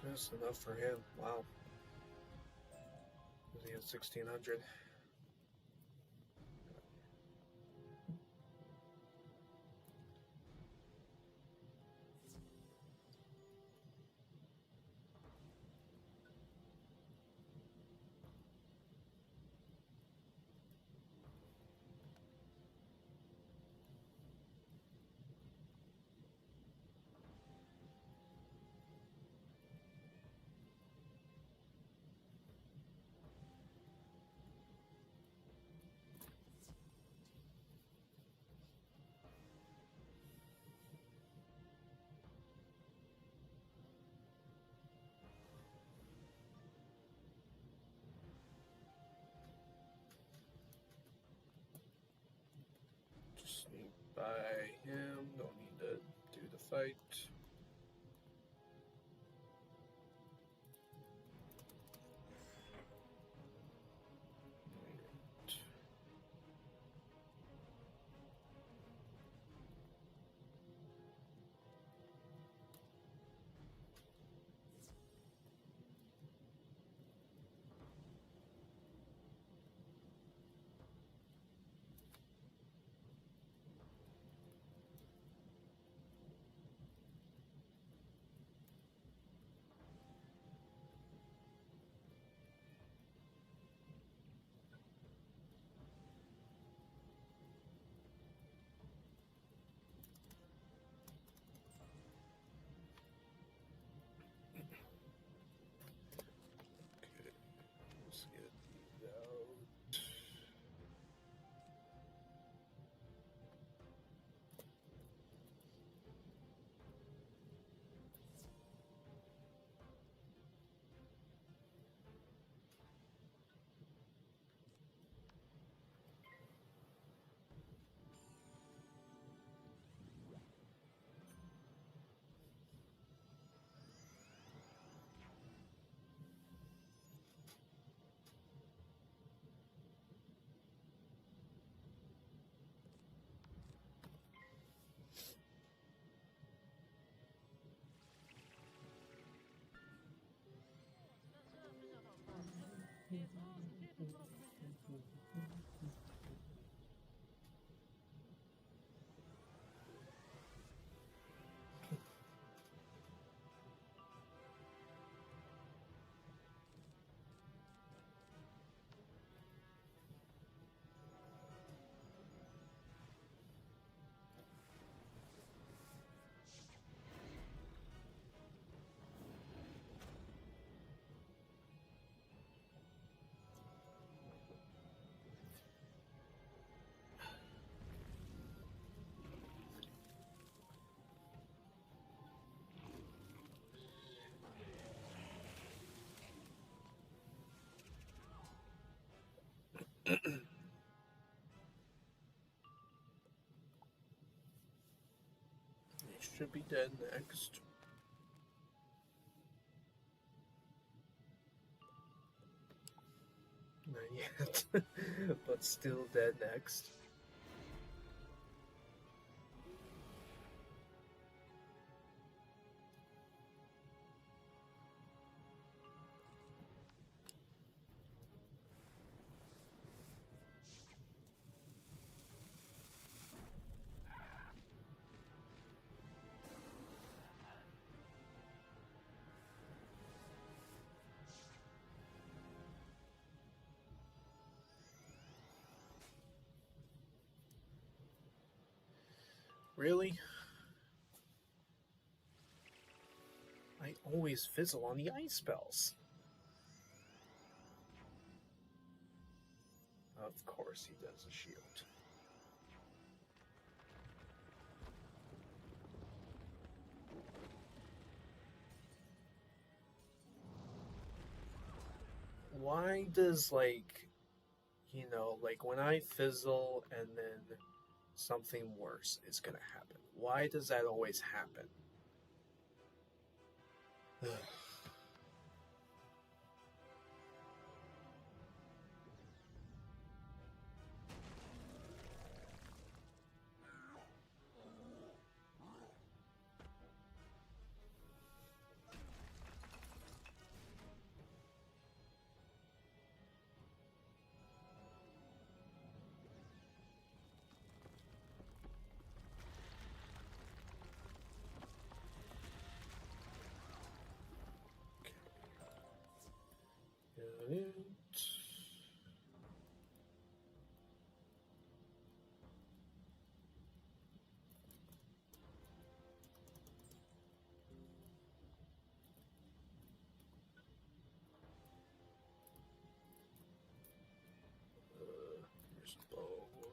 That's enough for him. Wow. He has 1600. Just need by him. Don't need to do the fight. Let's get these out. He should be dead next. Not yet, but still dead next. Really? I always fizzle on the ice spells. Of course he does a shield. Why does, like, like when I fizzle and then something worse is gonna happen? Why does that always happen? it? Here's a bow one.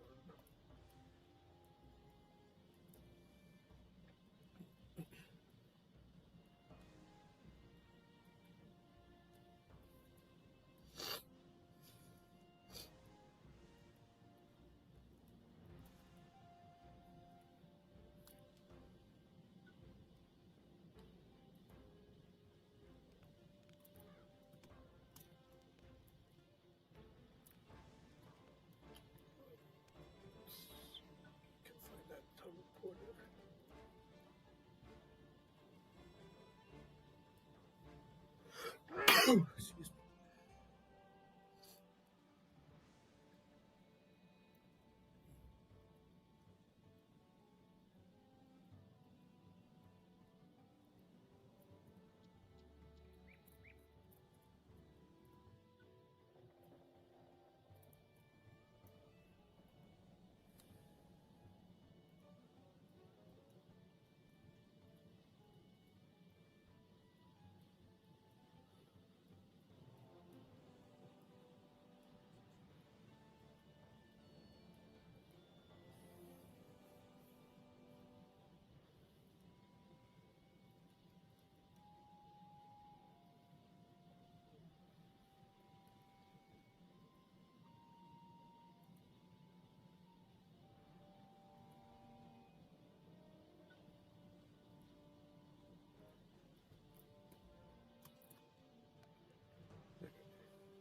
Can find that teleporter. Excuse me.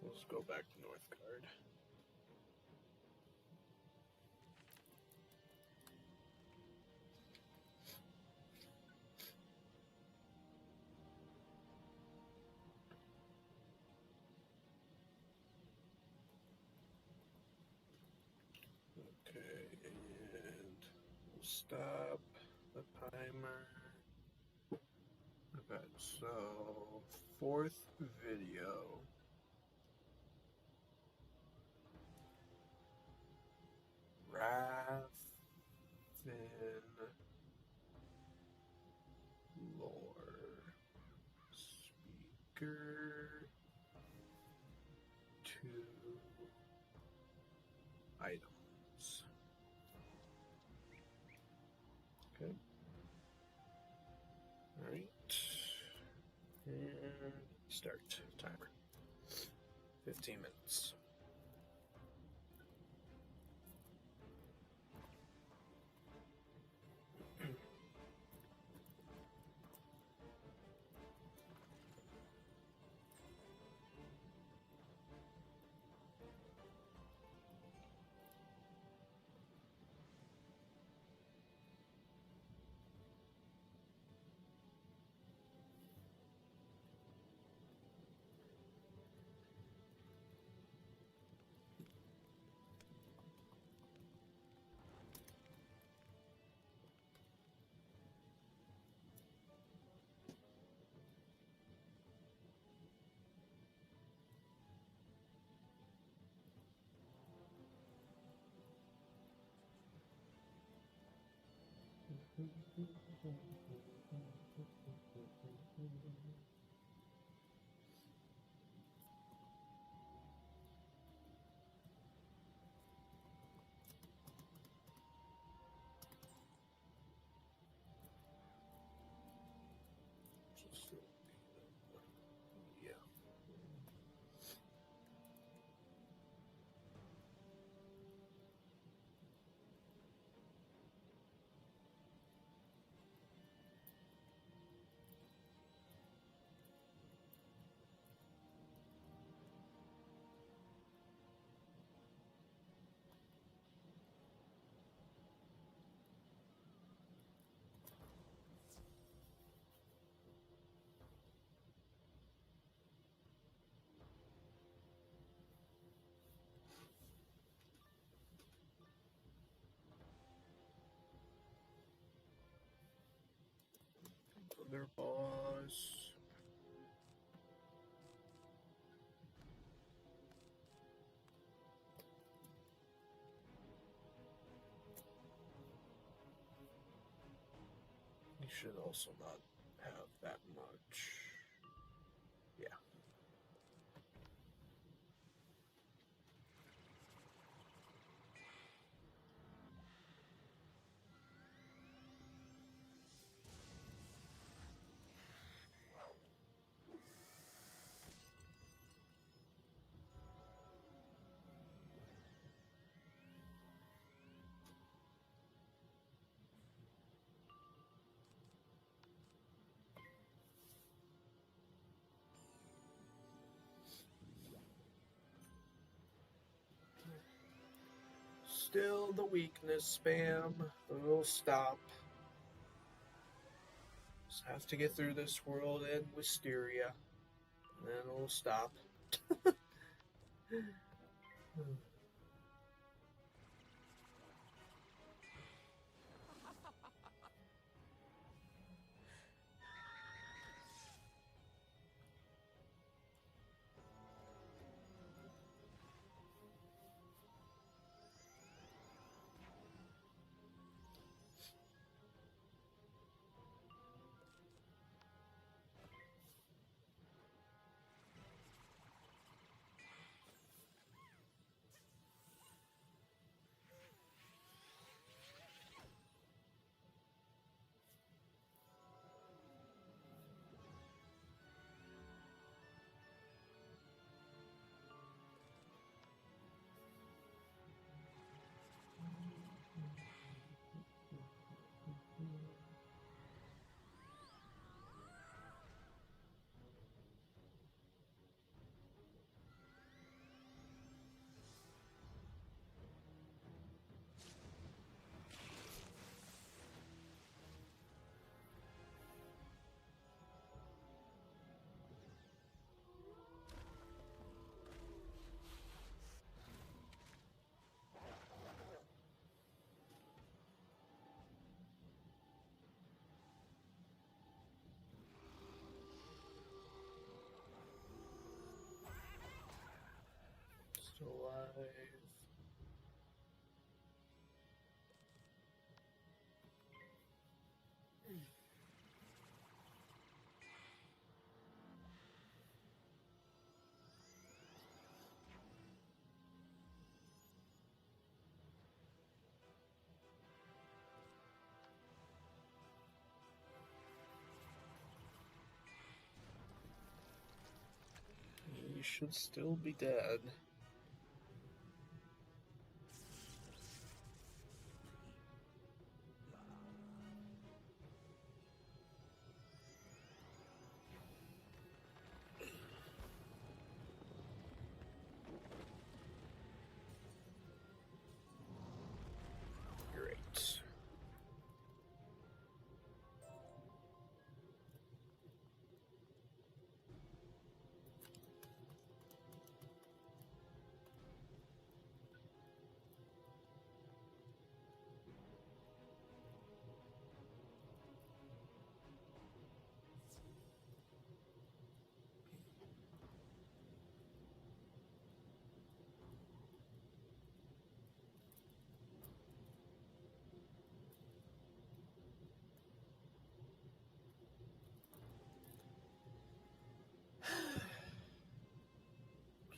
Let's go back to Northgard. Okay, and we'll stop the timer. Okay, so fourth video. Raffin lore speaker to items. Okay. All right. And start timer. 15 minutes. Yeah. Other boss. should also not have that much. Yeah. Still the weakness spam, but it'll stop. Just have to get through this world in Wisteria, and then it'll stop. Still alive. You should still be dead. Great.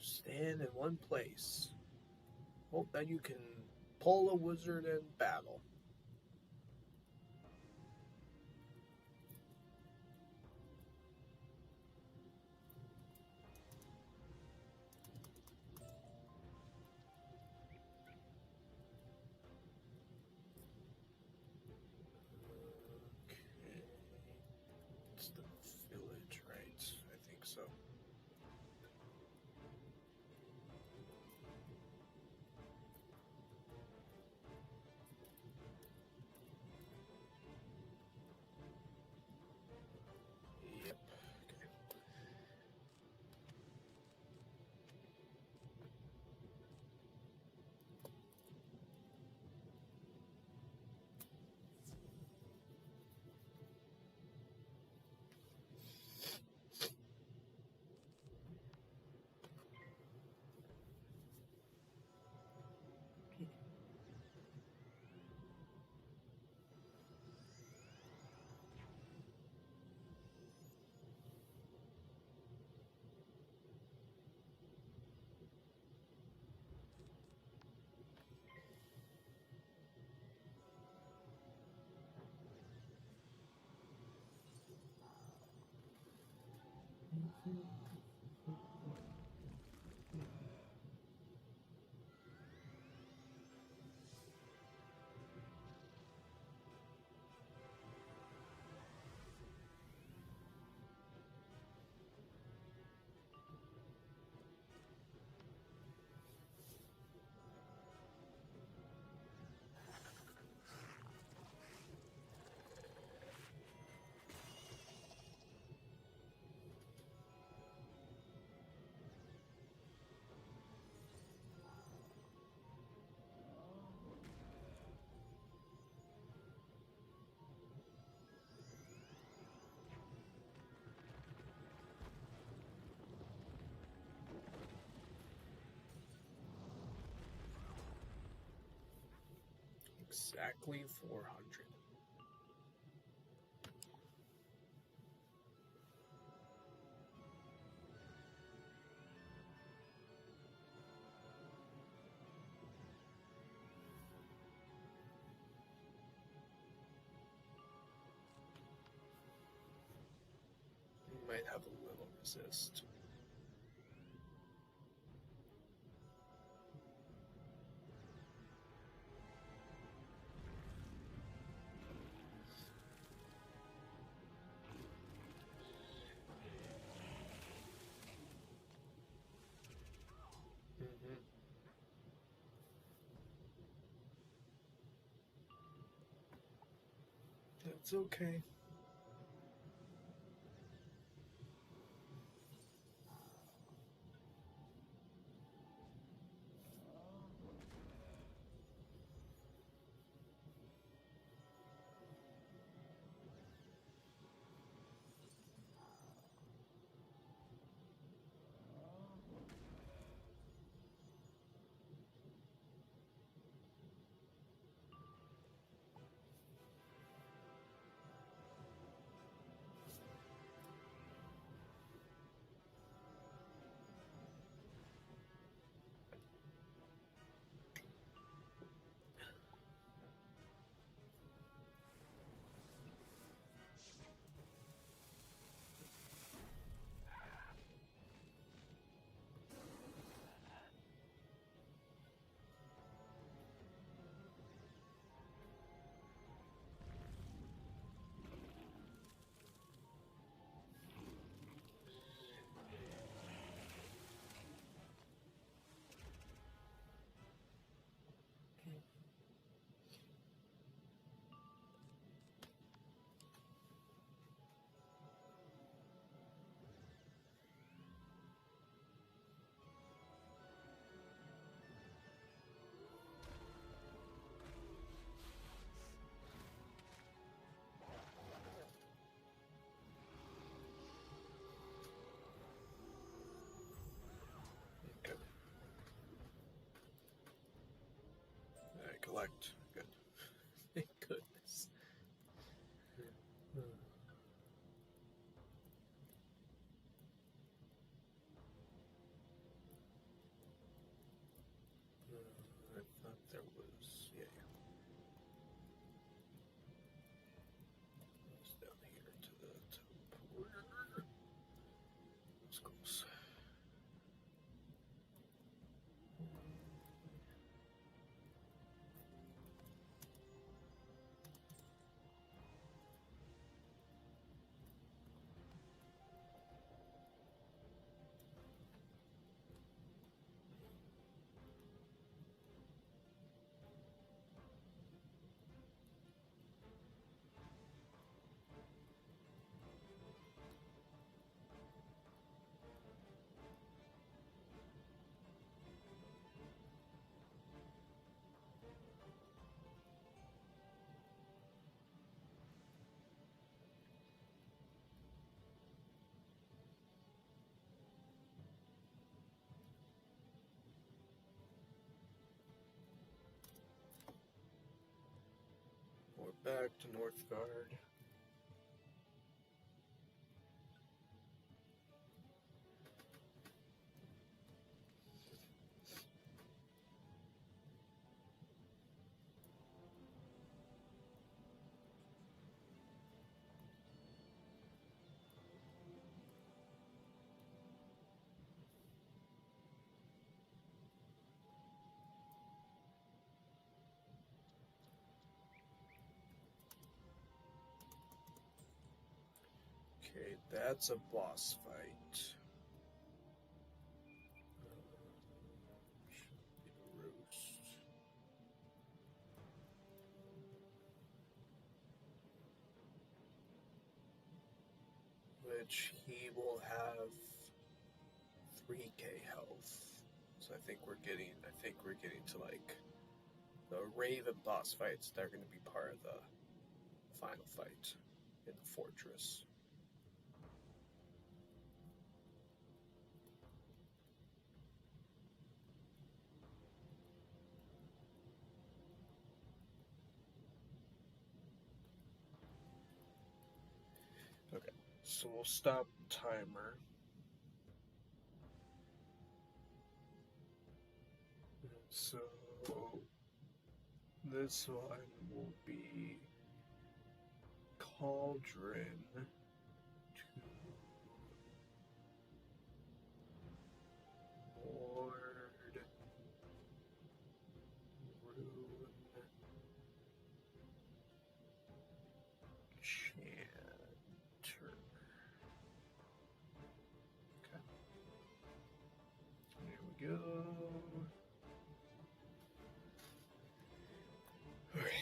Stand in one place. Hope that you can pull a wizard in battle. Okay. It's the village, right? I think so. exactly 400. You might have a little resist. Mm-hmm. That's okay. Good. I collect. Good. Thank goodness. I thought there was. Yeah, yeah. It's down here to the top. That's close. We're back to Northgard. Okay, that's a boss fight. Should be the roost. Which he will have 3k health. So I think we're getting to like the Raven boss fights that are going to be part of the final fight in the fortress. so we'll stop timer. So this one will be Cauldron to Ward Rune Chanter. Okay. There we go. Alright.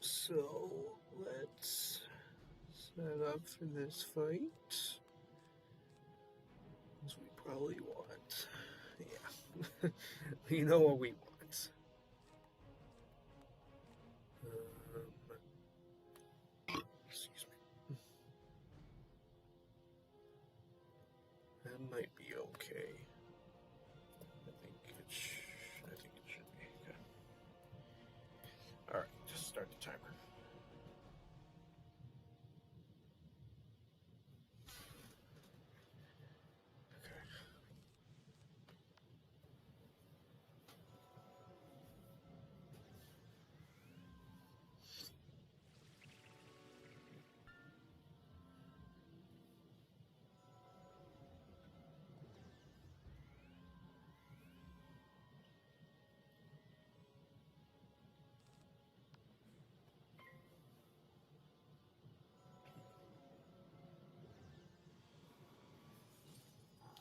So let's set up for this fight. As we probably want. Yeah. You know what we want. Excuse me. That might be okay. I think it should be okay. Alright, just start the timer.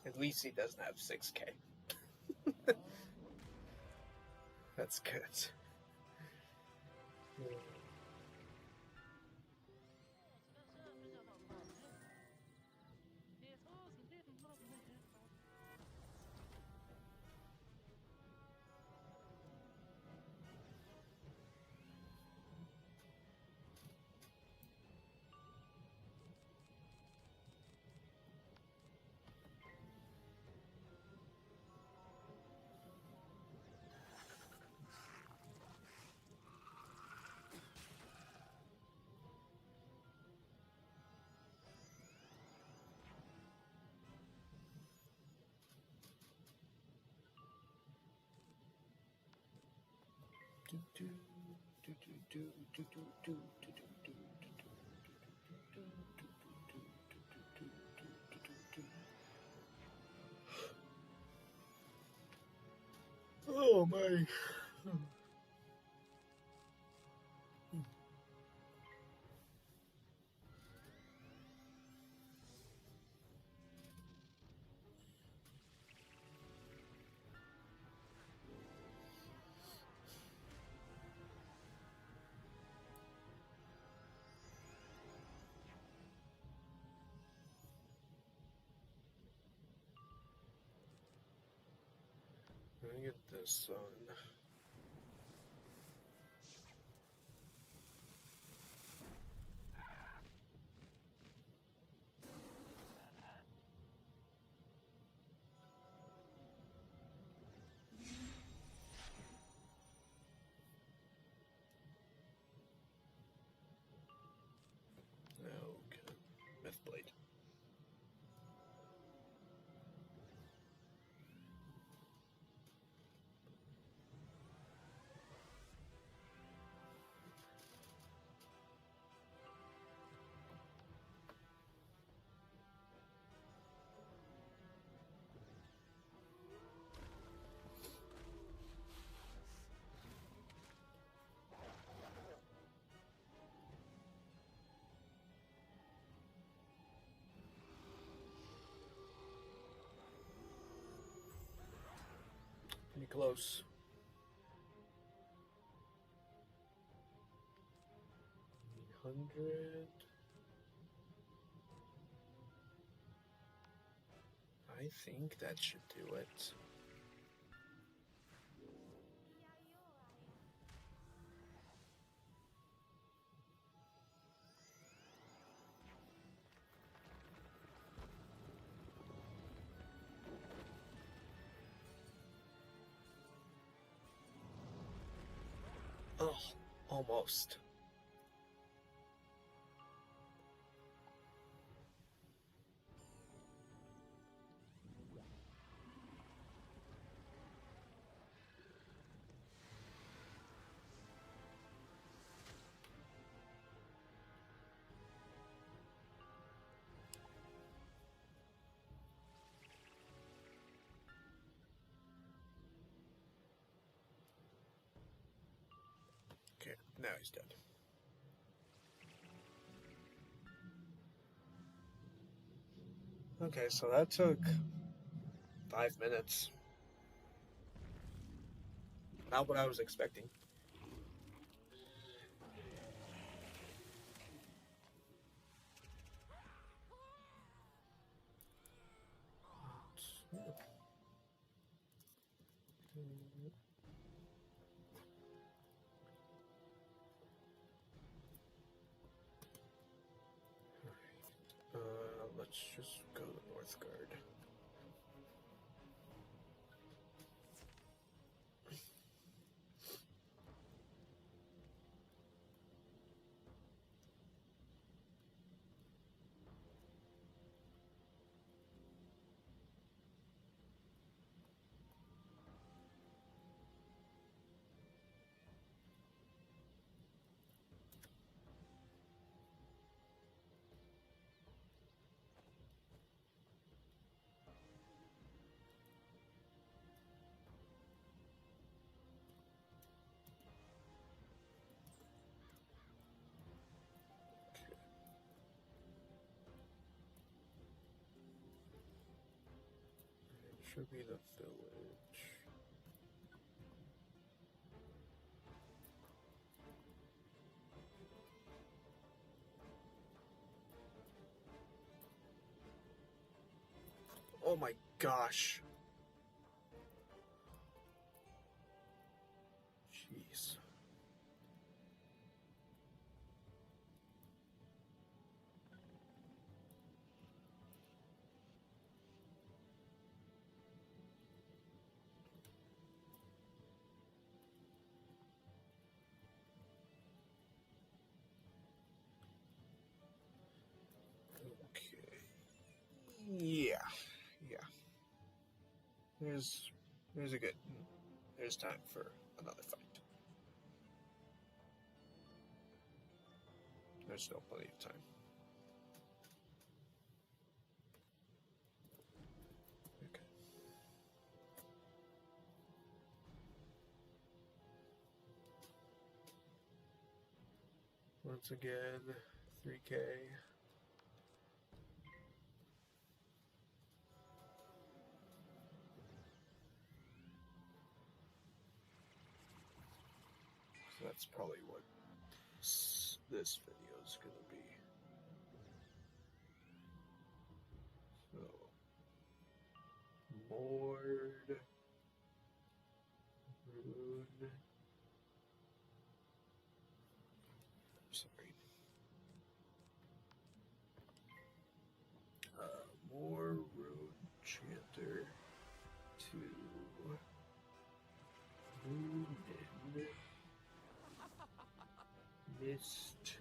At least he doesn't have 6K. That's good. Oh my. Let me get this on. Okay. Mythblade. Pretty close. $100. I think that should do it. Almost. Okay, now he's dead. Okay, so that took 5 minutes. Not what I was expecting. Let's just go to Northgard. Should be the village. Oh my gosh. Jeez. Yeah. There's a good. There's time for another fight. There's still plenty of time. Okay. Once again, 3K. So that's probably what this video is going to be. So, Mord, Rune. Sorry. More Rune Chanter to Moon Mist.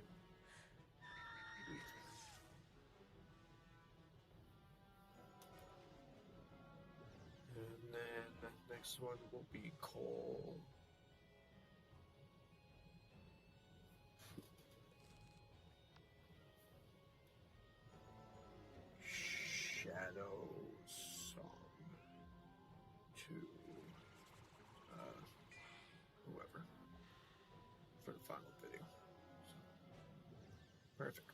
And then the next one will be Coal. Shadow Song to whoever for the final video. So, perfect.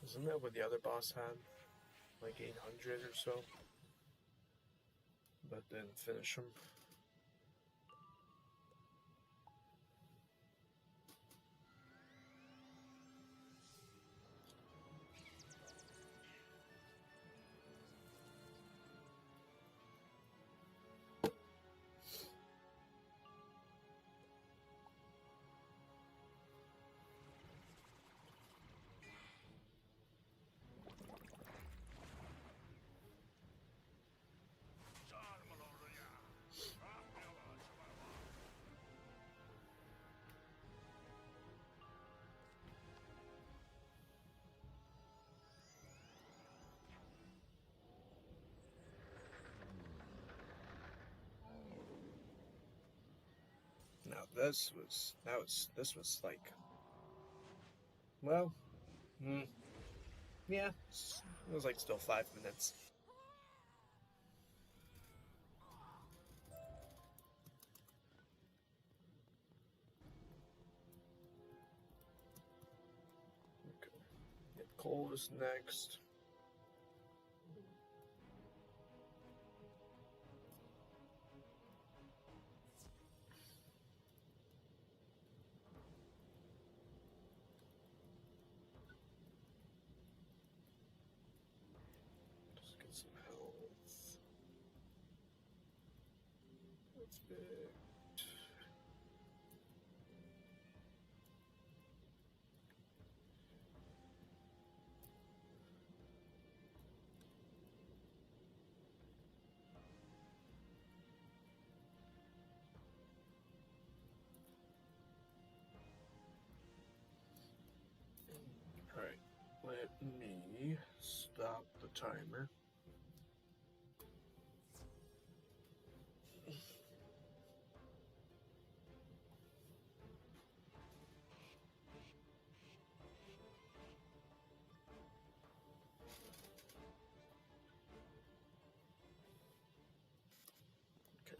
Isn't that what the other boss had? Like 800 or so? But didn't finish him. Now this was like, well, yeah, it was like still 5 minutes. Okay, yeah, Cole is next. Just get some health. That's big. Alright, let me stop the timer. Okay.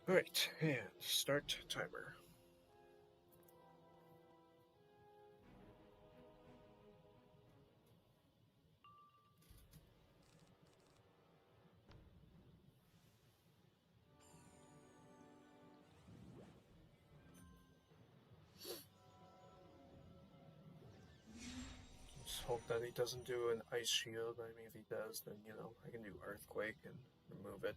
Alright, and start timer. Just hope that he doesn't do an ice shield. I mean, if he does, then, you know, I can do earthquake and remove it.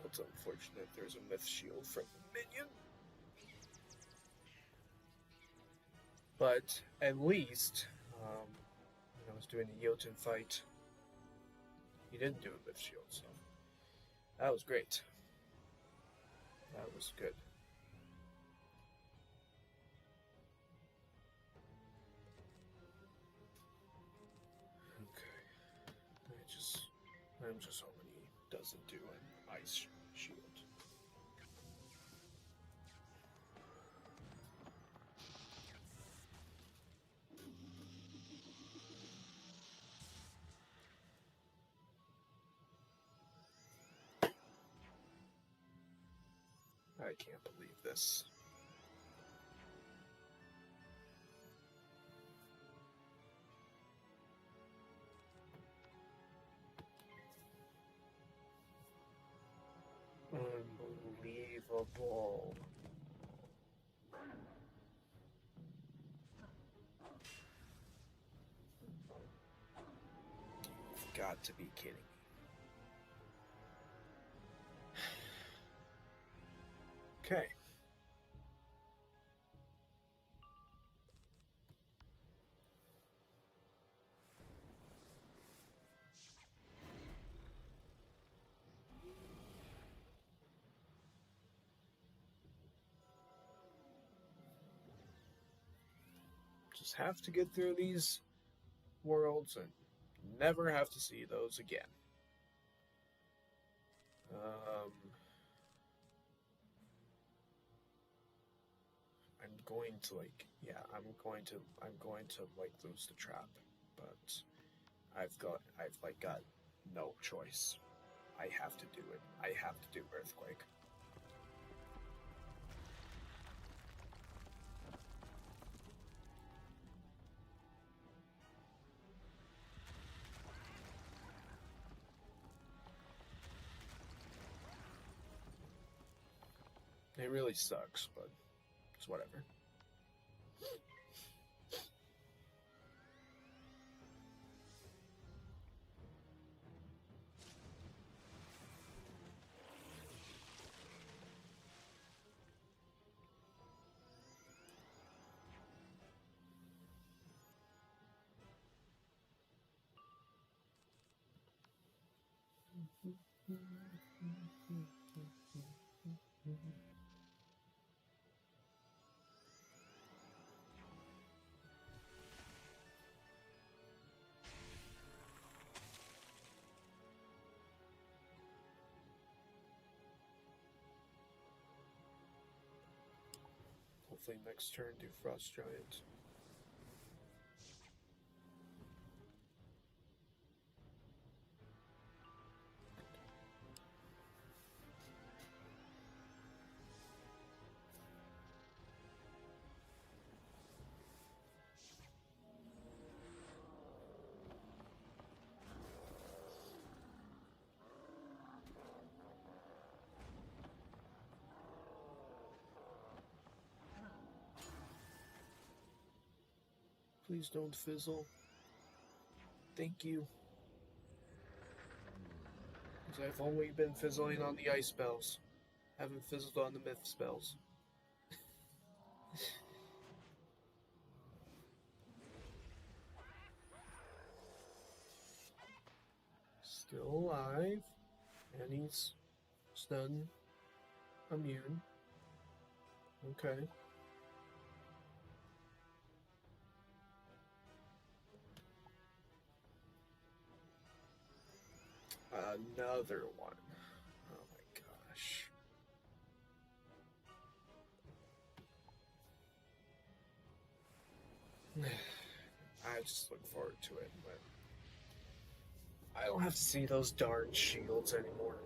It's unfortunate there's a myth shield from the minion. But at least, when I was doing the Jotun fight, he didn't do a myth shield, so that was great. That was good. Okay. I'm just hoping he doesn't do an ice shield. I can't believe this. Unbelievable. You've got to be kidding me. Okay. Just have to get through these worlds and never have to see those again. Um, I'm going to like, yeah, I'm going to like lose the trap, but I've like got no choice. I have to do it. I have to do earthquake. It really sucks, but it's whatever. Hopefully next turn do Frost Giant. Please don't fizzle. Thank you. Because I've only been fizzling on the ice spells. Haven't fizzled on the myth spells. Still alive. And he's stun. Immune. Okay. Another one. Oh my gosh. I just look forward to it, but I don't have to see those darn shields anymore.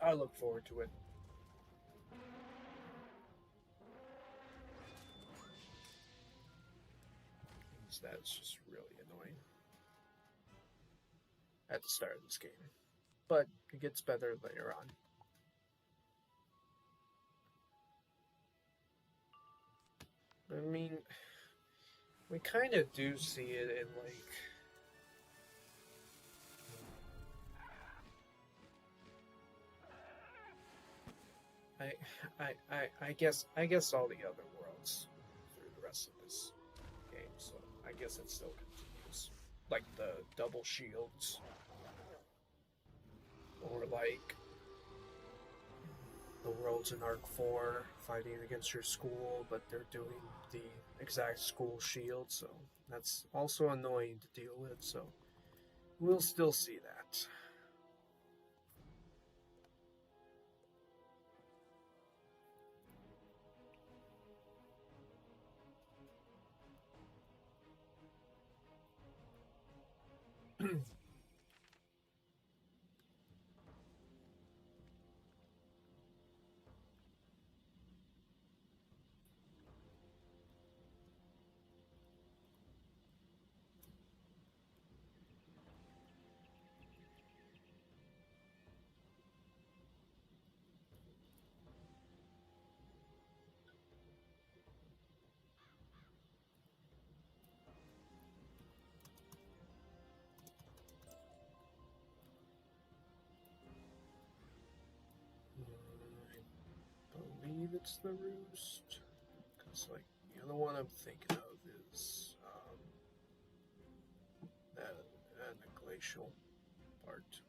I look forward to it. That's just really annoying at the start of this game. But it gets better later on. I mean, we kind of do see it in like I guess all the other worlds through the rest of this game, so I guess it still continues. Like the double shields. Or like the worlds in Arc 4 fighting against your school, but they're doing the exact school shield, so that's also annoying to deal with, so we'll still see that. I believe it's the roost. Because, like, the other one I'm thinking of is the glacial part.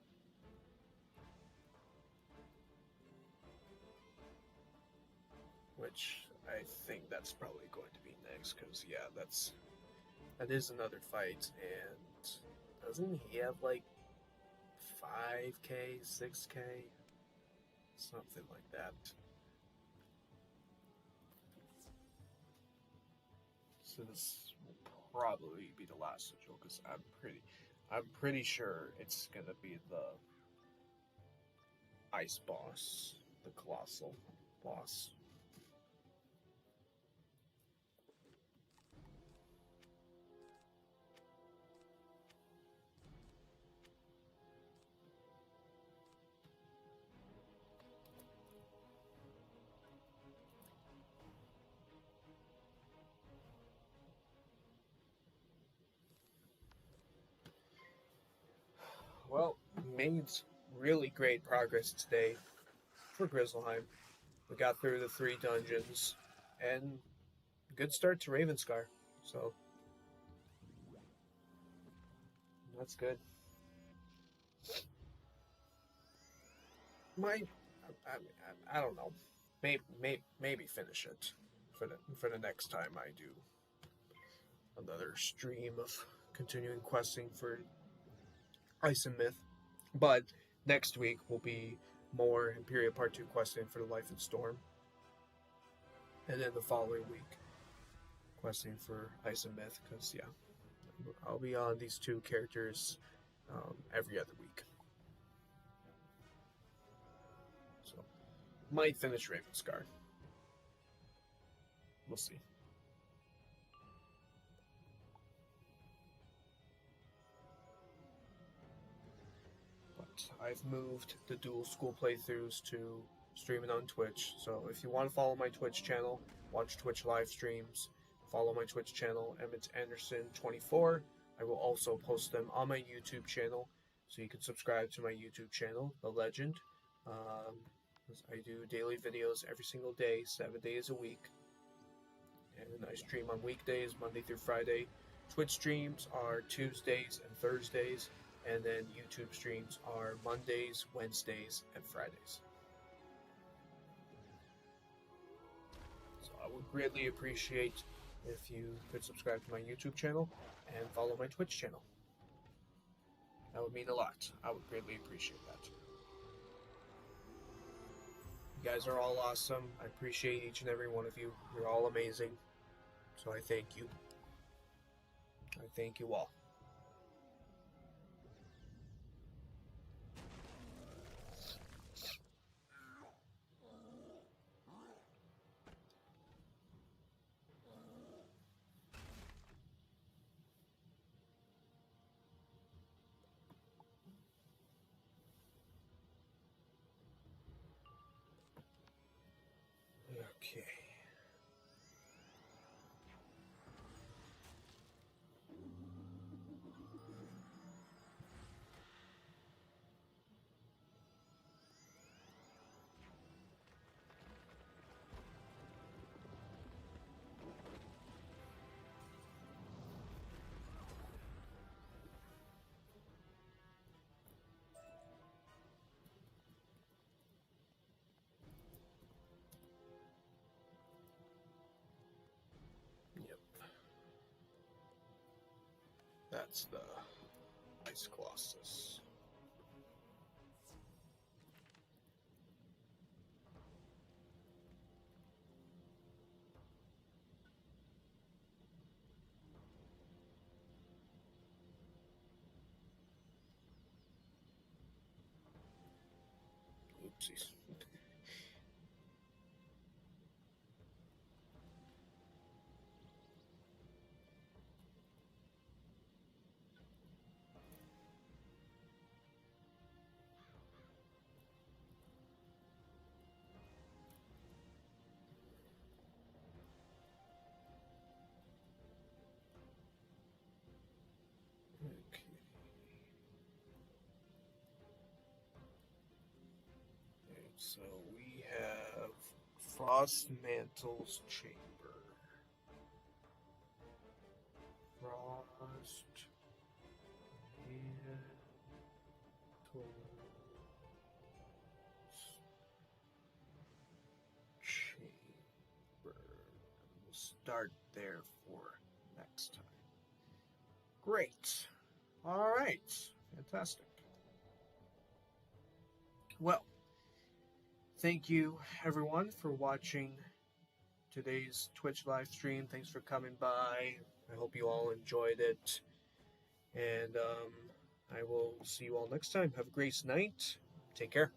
Which I think that's probably going to be next, because, yeah, that is another fight, and doesn't he have, like, 5k, 6k? Something like that. So this will probably be the last sigil because I'm pretty sure it's gonna be the ice boss, the colossal boss. Well, made really great progress today for Grizzleheim. We got through the 3 dungeons, and good start to Ravenscar. So that's good. Might I don't know. Maybe finish it for the next time I do another stream of continuing questing for Ice and Myth. But next week will be more Imperial Part 2 questing for the Life and Storm. And then the following week, questing for Ice and Myth, because, yeah, I'll be on these 2 characters every other week. So, might finish Ravenscar. We'll see. I've moved the dual school playthroughs to streaming on Twitch. So if you want to follow my Twitch channel, watch Twitch live streams, follow my Twitch channel, Emmett Anderson 24. I will also post them on my YouTube channel, so you can subscribe to my YouTube channel, The Legend. I do daily videos every single day, 7 days a week. And I stream on weekdays, Monday through Friday. Twitch streams are Tuesdays and Thursdays. And then YouTube streams are Mondays, Wednesdays, and Fridays. So I would greatly appreciate if you could subscribe to my YouTube channel and follow my Twitch channel. That would mean a lot. I would greatly appreciate that. You guys are all awesome. I appreciate each and every one of you. You're all amazing. So I thank you. I thank you all. Okay. Yep. That's the Ice Colossus. Oopsies. Okay. Alright, so we have Frost Mantle's Chamber. Frost Mantle's Chamber. We'll start there for next time. Great. All right. Fantastic. Well, thank you everyone for watching today's Twitch live stream. Thanks for coming by. I hope you all enjoyed it. And I will see you all next time. Have a great night. Take care.